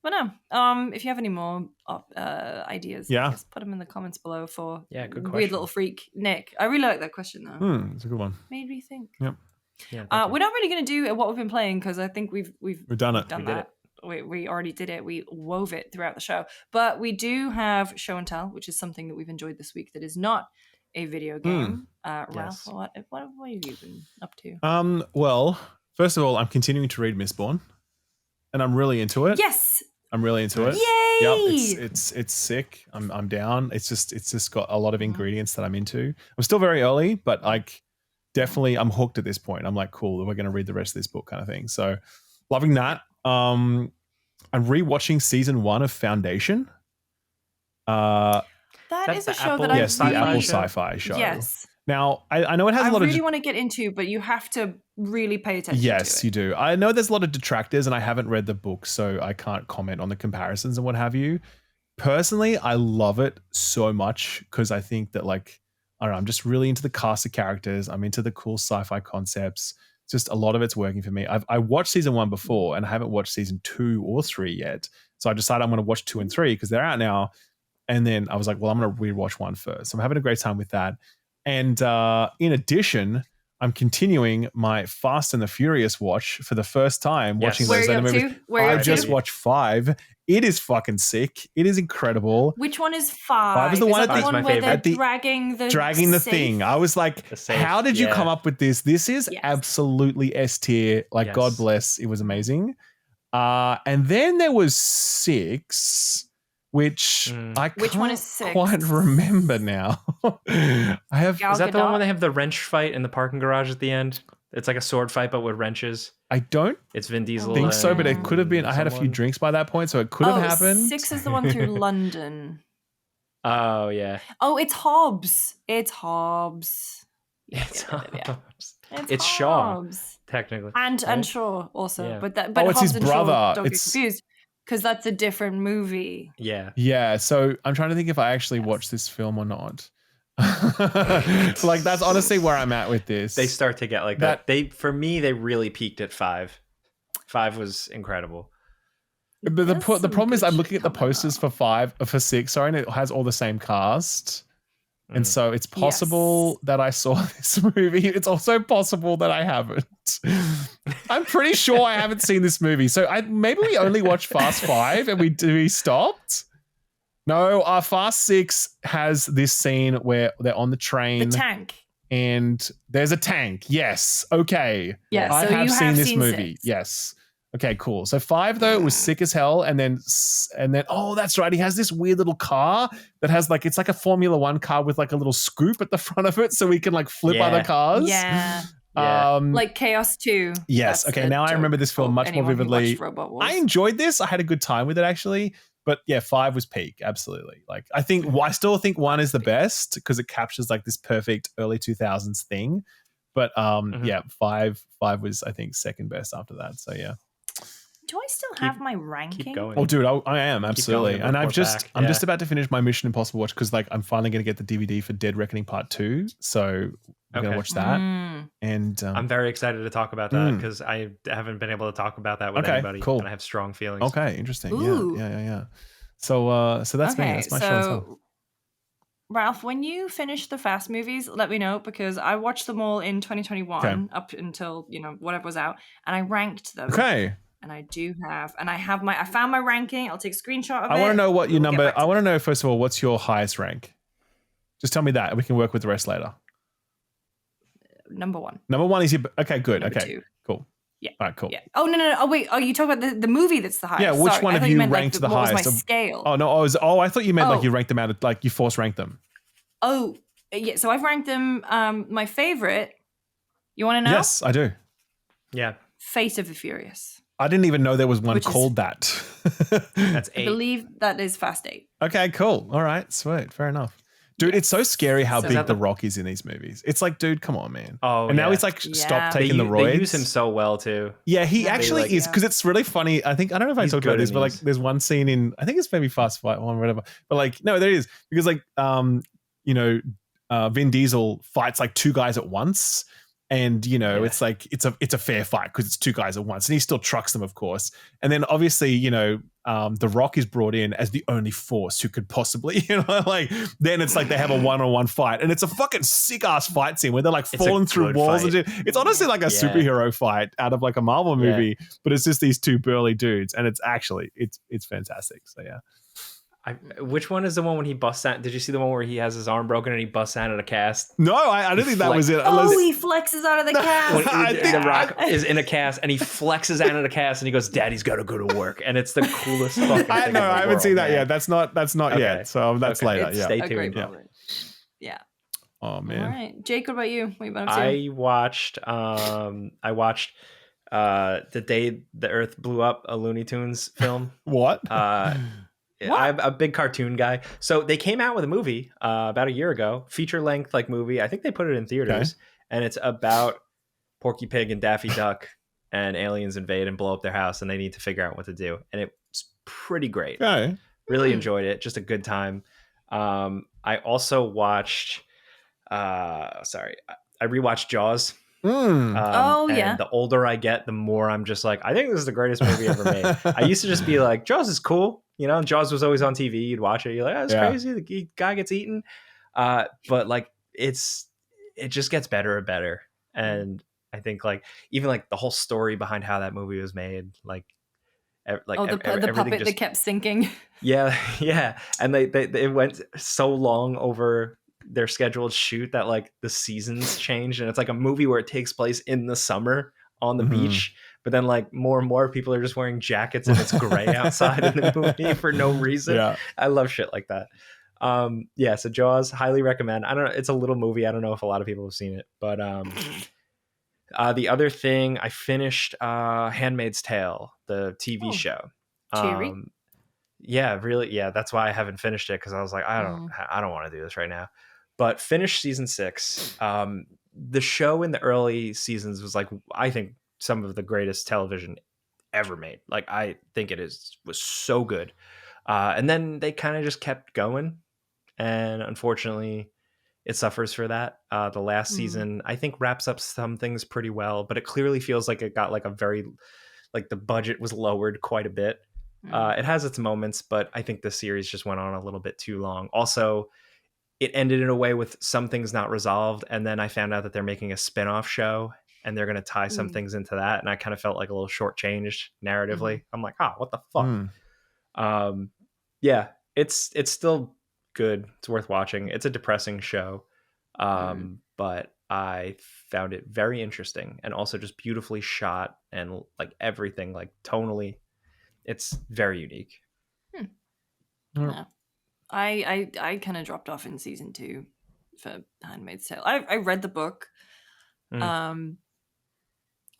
But no, if you have any more ideas, just put them in the comments below for good question. Weird Little Freak Nick. I really like that question though. It's a good one. Made me think. Yep. Yeah, we're not really going to do what we've been playing because I think we've done it. Done that. We already did it. We wove it throughout the show. But we do have Show and Tell, which is something that we've enjoyed this week that is not a video game. Ralph, what have you been up to? Well, first of all, I'm continuing to read Mistborn, and I'm really into it. Yes. I'm really into it. Yay! Yep, it's sick. I'm down. It's just got a lot of ingredients that I'm into. I'm still very early, but like definitely I'm hooked at this point. I'm like, cool, we're going to read the rest of this book kind of thing. So loving that. I'm rewatching season 1 of Foundation. That is a show that I the Apple Sci-Fi show. Yes. Now, I know it has a lot of... I really want to get into, but you have to really pay attention to it. Yes, you do. I know there's a lot of detractors, and I haven't read the book, so I can't comment on the comparisons and what have you. Personally, I love it so much because I think that, like, I don't know, I'm just really into the cast of characters. I'm into the cool sci-fi concepts. Just a lot of it's working for me. I watched season 1 before, and I haven't watched season 2 or 3 yet. So I decided I'm going to watch 2 and 3 because they're out now. And then I was like, well, I'm going to rewatch 1 first. So I'm having a great time with that. And in addition, I'm continuing my Fast and the Furious watch for the first time, watching those later movies. I just watched 5. It is fucking sick. It is incredible. Which one is 5? 5 is the one, where they're dragging the thing. I was like, how did you come up with this? This is absolutely S tier. Like, God bless. It was amazing. And then there was 6. Which one is 6? Quite remember now. I have. Is that the one where they have the wrench fight in the parking garage at the end? It's like a sword fight, but with wrenches. I don't. It's Vin Diesel. Think so, but it could have been. I had a few drinks by that point, so it could have happened. 6 is the one through London. Oh yeah. Oh, it's Hobbs. It's Hobbs. It's It's Shaw, technically, and Shaw also. Yeah. But it's Hobbs his and brother. Shaw don't get confused. Because that's a different movie. Yeah. So I'm trying to think if I actually watched this film or not. Like, that's honestly where I'm at with this. They start to get like that. For me, they really peaked at 5. 5 was incredible. But the problem is I'm looking at the posters for 6, and it has all the same cast. And so it's possible that I saw this movie. It's also possible that I haven't. I'm pretty sure I haven't seen this movie. So maybe we only watched Fast 5 and we stopped. No, Fast 6 has this scene where they're on the train. The tank. And there's a tank. Yes. Okay. Yeah, I so have you seen have this seen movie. 6. Yes. Okay, cool. So 5 though was sick as hell, and then oh, that's right. He has this weird little car that has like it's like a Formula 1 car with like a little scoop at the front of it, so he can like flip other cars. Yeah. Like Chaos 2. Yes. Okay. Now I remember this film much more vividly. I enjoyed this. I had a good time with it actually. But yeah, 5 was peak. Absolutely. Like I still think 1 is the best because it captures like this perfect early 2000s thing. But yeah, 5 was I think second best after that. So yeah. Do I still have my ranking? Keep going. Oh, dude, I am absolutely, and I'm just about to finish my Mission Impossible watch because like I'm finally going to get the DVD for Dead Reckoning Part 2, so we're going to watch that. And I'm very excited to talk about that because I haven't been able to talk about that with anybody. Cool. And I have strong feelings. Okay, interesting. Ooh. Yeah. So that's me. That's my show as well. Ralph, when you finish the Fast movies, let me know because I watched them all in 2021 up until whatever was out, and I ranked them. Okay. And I found my ranking. I'll take a screenshot of it. I want to know what your number. I want to know first of all, what's your highest rank? Just tell me that, and we can work with the rest later. Number 1. Number 1 is your. Okay, good. Number okay, 2. Cool. Yeah. All right, cool. Yeah. Oh no. Oh wait. Oh, you talk about the movie that's the highest. Yeah. Which one of you ranked the highest? What was my scale? Oh no. I thought you meant like you ranked them out of like you force ranked them. Oh yeah. So I've ranked them. My favorite. You want to know? Yes, I do. Yeah. Fate of the Furious. I didn't even know there was one called that. That's 8. I believe that is Fast 8. Okay, cool. All right, sweet. Fair enough. Dude, it's so scary how big The Rock is in these movies. It's like, dude, come on, man. Oh, and now he's like, stop taking the roids. They use him so well, too. Yeah, he actually is, because it's really funny. I don't know if I talked about this, but like there's one scene in, I think it's maybe Fast Fight 1 or whatever. But like, no, there is. Because like, Vin Diesel fights like 2 guys at once. And, it's like, it's a fair fight because it's 2 guys at once. And he still trucks them, of course. And then obviously, The Rock is brought in as the only force who could possibly, then it's like they have a one-on-one fight. And it's a fucking sick-ass fight scene where they're like falling through walls. And it's honestly like a superhero fight out of like a Marvel movie. But it's just these 2 burly dudes. And it's actually, it's fantastic. So, yeah. Which one is the one when he busts out? Did you see the one where he has his arm broken and he busts out of a cast? No, I don't think that was it. He flexes out of the cast. The Rock is in a cast and he flexes out of the cast and he goes, "Daddy's got to go to work," and it's the coolest fucking thing. I haven't seen that yet. That's not yet. So that's later. Yeah. Stay tuned. Yeah. Oh man. All right, Jake, what about you? What have you been up to? I watched The Day the Earth Blew Up, a Looney Tunes film. What? I'm a big cartoon guy. So they came out with a movie about a year ago, feature-length like movie. I think they put it in theaters, and it's about Porky Pig and Daffy Duck, and aliens invade and blow up their house, and they need to figure out what to do. And it's pretty great. Okay. Really enjoyed it. Just a good time. I also watched. I rewatched Jaws. And the older I get, the more I'm just like, I think this is the greatest movie ever made. I used to just be like, Jaws is cool. Jaws was always on TV. You'd watch it. You're like, oh, that's crazy. The guy gets eaten. But like, it just gets better and better. And I think like, even like the whole story behind how that movie was made, the puppet that kept sinking. Yeah. And they went so long over their scheduled shoot that like the seasons changed, and it's like a movie where it takes place in the summer on the beach, but then like more and more people are just wearing jackets and it's gray outside in the movie for no reason. I love shit like that. So Jaws, highly recommend. I don't know, it's a little movie. I don't know if a lot of people have seen it, but the other thing, I finished Handmaid's Tale, the TV show. That's why I haven't finished it, because I was like, I don't want to do this right now. But finished season 6. The show in the early seasons was like, I think, some of the greatest television ever made. Like, I think was so good. And then they kind of just kept going, and unfortunately it suffers for that. The last season, I think, wraps up some things pretty well, but it clearly feels like it got like the budget was lowered quite a bit. It has its moments, but I think the series just went on a little bit too long. Also, it ended in a way with some things not resolved, and then I found out that they're making a spin-off show, and they're going to tie some things into that, and I kind of felt like a little shortchanged narratively. I'm like, what the fuck? It's still good. It's worth watching. It's a depressing show, but I found it very interesting and also just beautifully shot and like everything, like tonally, it's very unique. Yeah. I kind of dropped off in season 2 for Handmaid's Tale. I read the book. I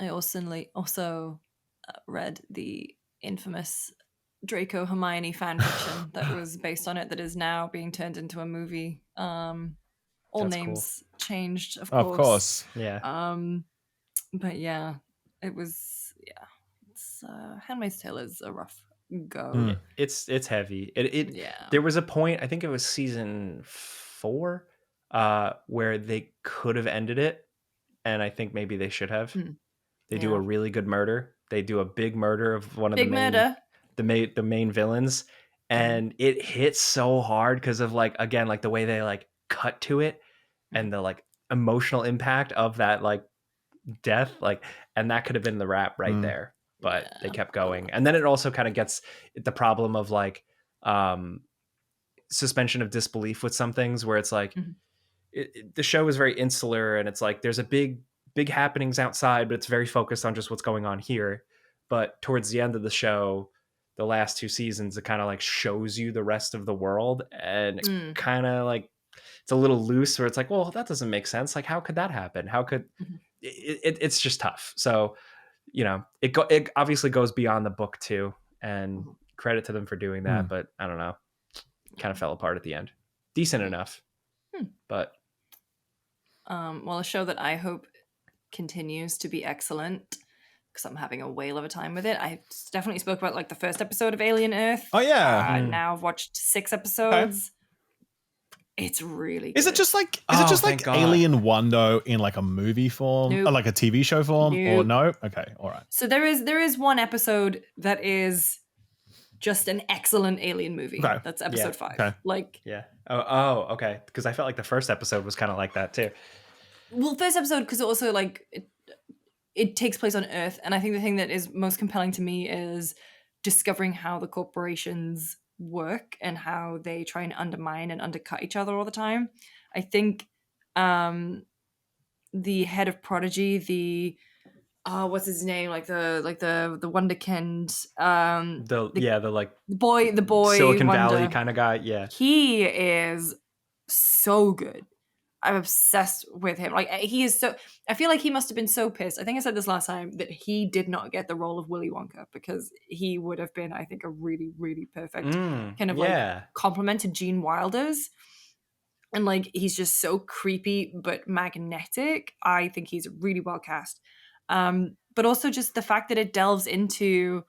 also read the infamous Draco Hermione fan fiction that was based on it that is now being turned into a movie. All That's names changed, of Of course. Yeah. But yeah, it was it's Handmaid's Tale is a rough go. It's heavy. It Yeah. There was a point, I think it was season 4, where they could have ended it, and I think maybe they should have. They do a really good murder. They do a big murder of one of the main villains, and it hits so hard because of like, again, like the way they like cut to it and the like emotional impact of that like death, like, and that could have been the wrap right there, but they kept going. And then it also kind of gets the problem of like suspension of disbelief with some things where it's like the show is very insular, and it's like there's a big happenings outside, but it's very focused on just what's going on here. But towards the end of the show, the last 2 seasons, it kind of like shows you the rest of the world, and it's kind of like it's a little loose where it's like, well, that doesn't make sense. Like, how could that happen? How could it's just tough. So, you know, it obviously goes beyond the book too, and credit to them for doing that. But I don't know, kind of fell apart at the end. Decent enough, but well, a show that I hope continues to be excellent because I'm having a whale of a time with it. I definitely spoke about like the first episode of Alien Earth. Oh yeah. Now I've watched 6 episodes. Okay. It's really good. Is it just like Alien 1 though in like a movie form or like a TV show form or no? Okay, all right. So there is one episode that is just an excellent Alien movie. Okay. That's episode 5. Okay. Like okay. Because I felt like the first episode was kind of like that too. Well, first episode because it also like it takes place on Earth, and I think the thing that is most compelling to me is discovering how the corporations work and how they try and undermine and undercut each other all the time. I think the head of Prodigy, the what's his name, like the Wonderkind, the boy Silicon Wonder. Valley kind of guy. Yeah, he is so good. I'm obsessed with him. Like he is so. I feel like he must have been so pissed. I think I said this last time that he did not get the role of Willy Wonka because he would have been, I think, a really, really perfect kind of like complement to Gene Wilder's. And like he's just so creepy but magnetic. I think he's really well cast. But also just the fact that it delves into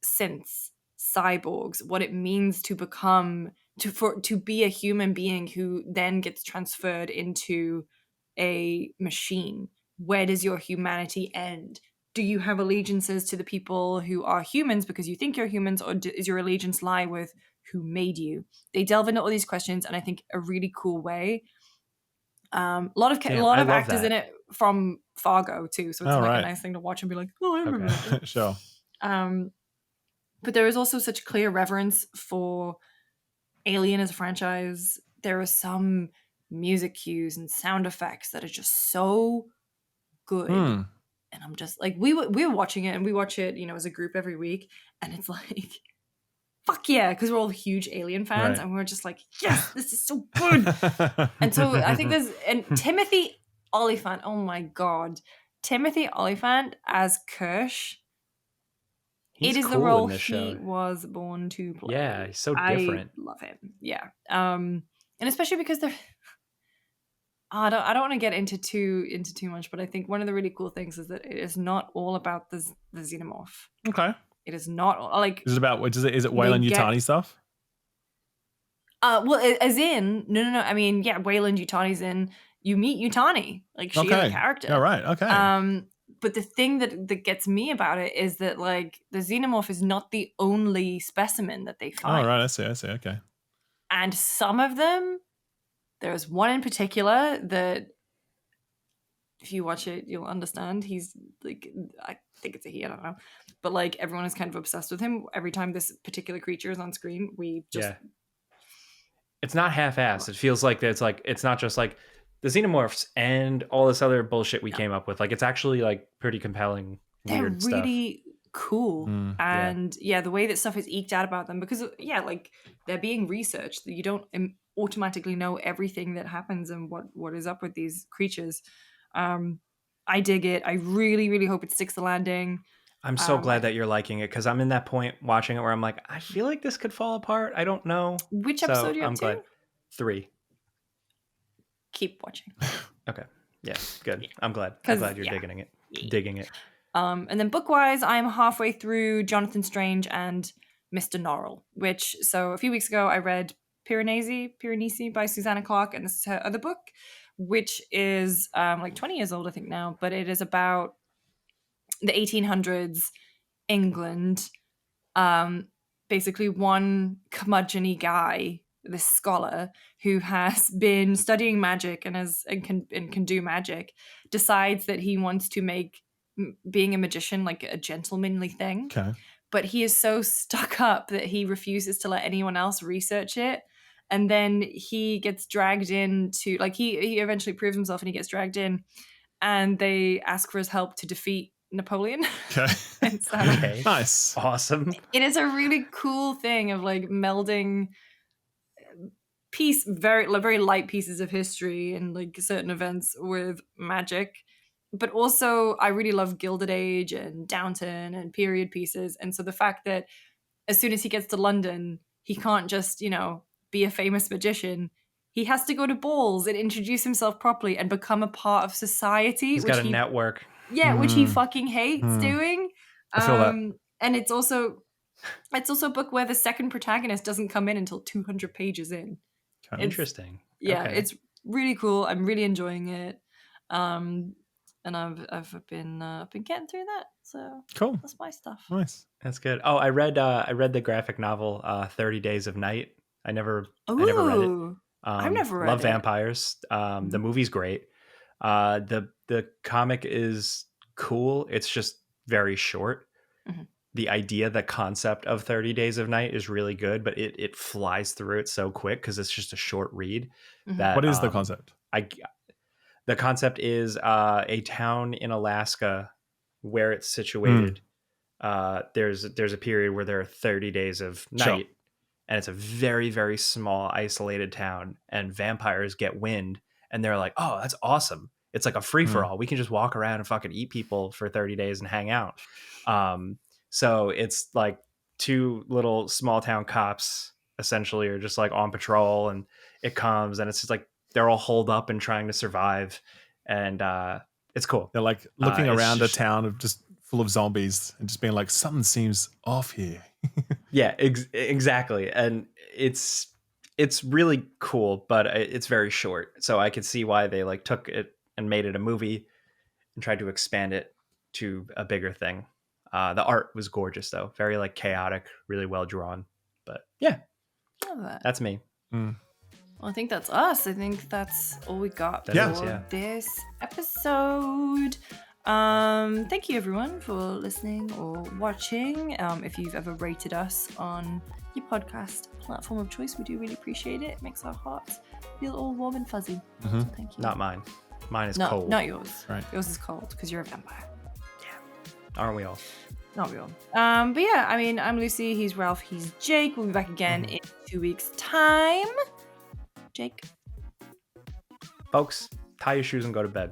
synths, cyborgs, what it means to become. To be a human being who then gets transferred into a machine. Where does your humanity end? Do you have allegiances to the people who are humans because you think you're humans, or does your allegiance lie with who made you? They delve into all these questions, and I think a really cool way. A lot of actors in it from Fargo too, so it's a nice thing to watch and be like, oh, I remember that. Sure. But there is also such clear reverence for Alien as a franchise. There are some music cues and sound effects that are just so good. And I'm just like, we were watching it, and we watch it, as a group every week, and it's like, fuck yeah, because we're all huge Alien fans, and we're just like, yes, this is so good. And so I think and Timothy Olyphant, oh my god, Timothy Olyphant as Kirsch. It is cool, the role he was born to play. Yeah, he's so different. I love him. Yeah. And especially because they're I don't want to get into too much, but I think one of the really cool things is that it is not all about the xenomorph. Okay. It is not like. Is it about is it Weyland-Yutani stuff? Well, as in no. I mean, yeah, Weyland-Yutani's in. You meet Yutani, like she is a character. All right. Okay. But the thing that gets me about it is that like the xenomorph is not the only specimen that they find. Oh, right. I see. Okay. And some of them, there's one in particular that if you watch it, you'll understand. He's like, I think it's a he, I don't know. But like everyone is kind of obsessed with him. Every time this particular creature is on screen, we just... Yeah. It's not half-assed. It feels like it's not just like the xenomorphs and all this other bullshit we came up with, like, it's actually like pretty compelling. They're weird really stuff. cool. And the way that stuff is eked out about them, because like they're being researched. You don't automatically know everything that happens and what is up with these creatures. I dig it. I really, really hope it sticks the landing. I'm so glad that you're liking it, because I'm in that point watching it where I'm like, I feel like this could fall apart. I don't know. Which episode are you up to? Glad. 3. Keep watching. Okay. Yeah, good. I'm glad you're digging it. And then book-wise, I'm halfway through Jonathan Strange and Mr. Norrell, so a few weeks ago I read Piranesi by Susanna Clarke, and this is her other book, which is like 20 years old, I think now, but it is about the 1800s England. Basically one curmudgeon-y guy, this scholar who has been studying magic and can do magic, decides that he wants to make being a magician like a gentlemanly thing. Okay. But he is so stuck up that he refuses to let anyone else research it. And then he gets dragged into, like, he eventually proves himself and he gets dragged in, and they ask for his help to defeat Napoleon. Okay. And so, nice. Awesome. It is a really cool thing of like melding very light pieces of history and like certain events with magic. But also I really love Gilded Age and Downton and period pieces. And so the fact that as soon as he gets to London, he can't just, be a famous magician. He has to go to balls and introduce himself properly and become a part of society. He's got a network. Yeah, which he fucking hates doing. I feel that. And it's also a book where the second protagonist doesn't come in until 200 pages in. Interesting. Yeah, okay. It's really cool. I'm really enjoying it. And I've been getting through that. So cool. That's my stuff. Nice. That's good. Oh, I read the graphic novel 30 Days of Night. I never read it. I've never read it. Love vampires. The movie's great. The comic is cool. It's just very short. Mm-hmm. The idea, the concept of 30 Days of Night is really good, but it flies through it so quick because it's just a short read. Mm-hmm. That what is the concept? The concept is a town in Alaska where it's situated. There's a period where there are 30 days of night, and it's a very, very small, isolated town, and vampires get wind, and they're like, oh, that's awesome. It's like a free-for-all. We can just walk around and fucking eat people for 30 days and hang out. So it's like 2 little small town cops essentially are just like on patrol, and it comes, and it's just like they're all holed up and trying to survive, and it's cool. They're like looking around a town of just full of zombies and just being like, something seems off here. Yeah, exactly. And it's really cool, but it's very short. So I could see why they like took it and made it a movie and tried to expand it to a bigger thing. The art was gorgeous though. Very like chaotic, really well drawn. But yeah, that's me. Well, I think that's us. I think that's all we got for this episode. Thank you everyone for listening or watching. If you've ever rated us on your podcast platform of choice, we do really appreciate it. It makes our hearts feel all warm and fuzzy. So thank you. Not mine. Mine is cold. Not yours. Right. Yours is cold because you're a vampire. Yeah. Aren't we all? Not we all. But yeah, I mean, I'm Lucy, he's Ralph, he's Jake. We'll be back again in 2 weeks' time. Jake. Folks, tie your shoes and go to bed.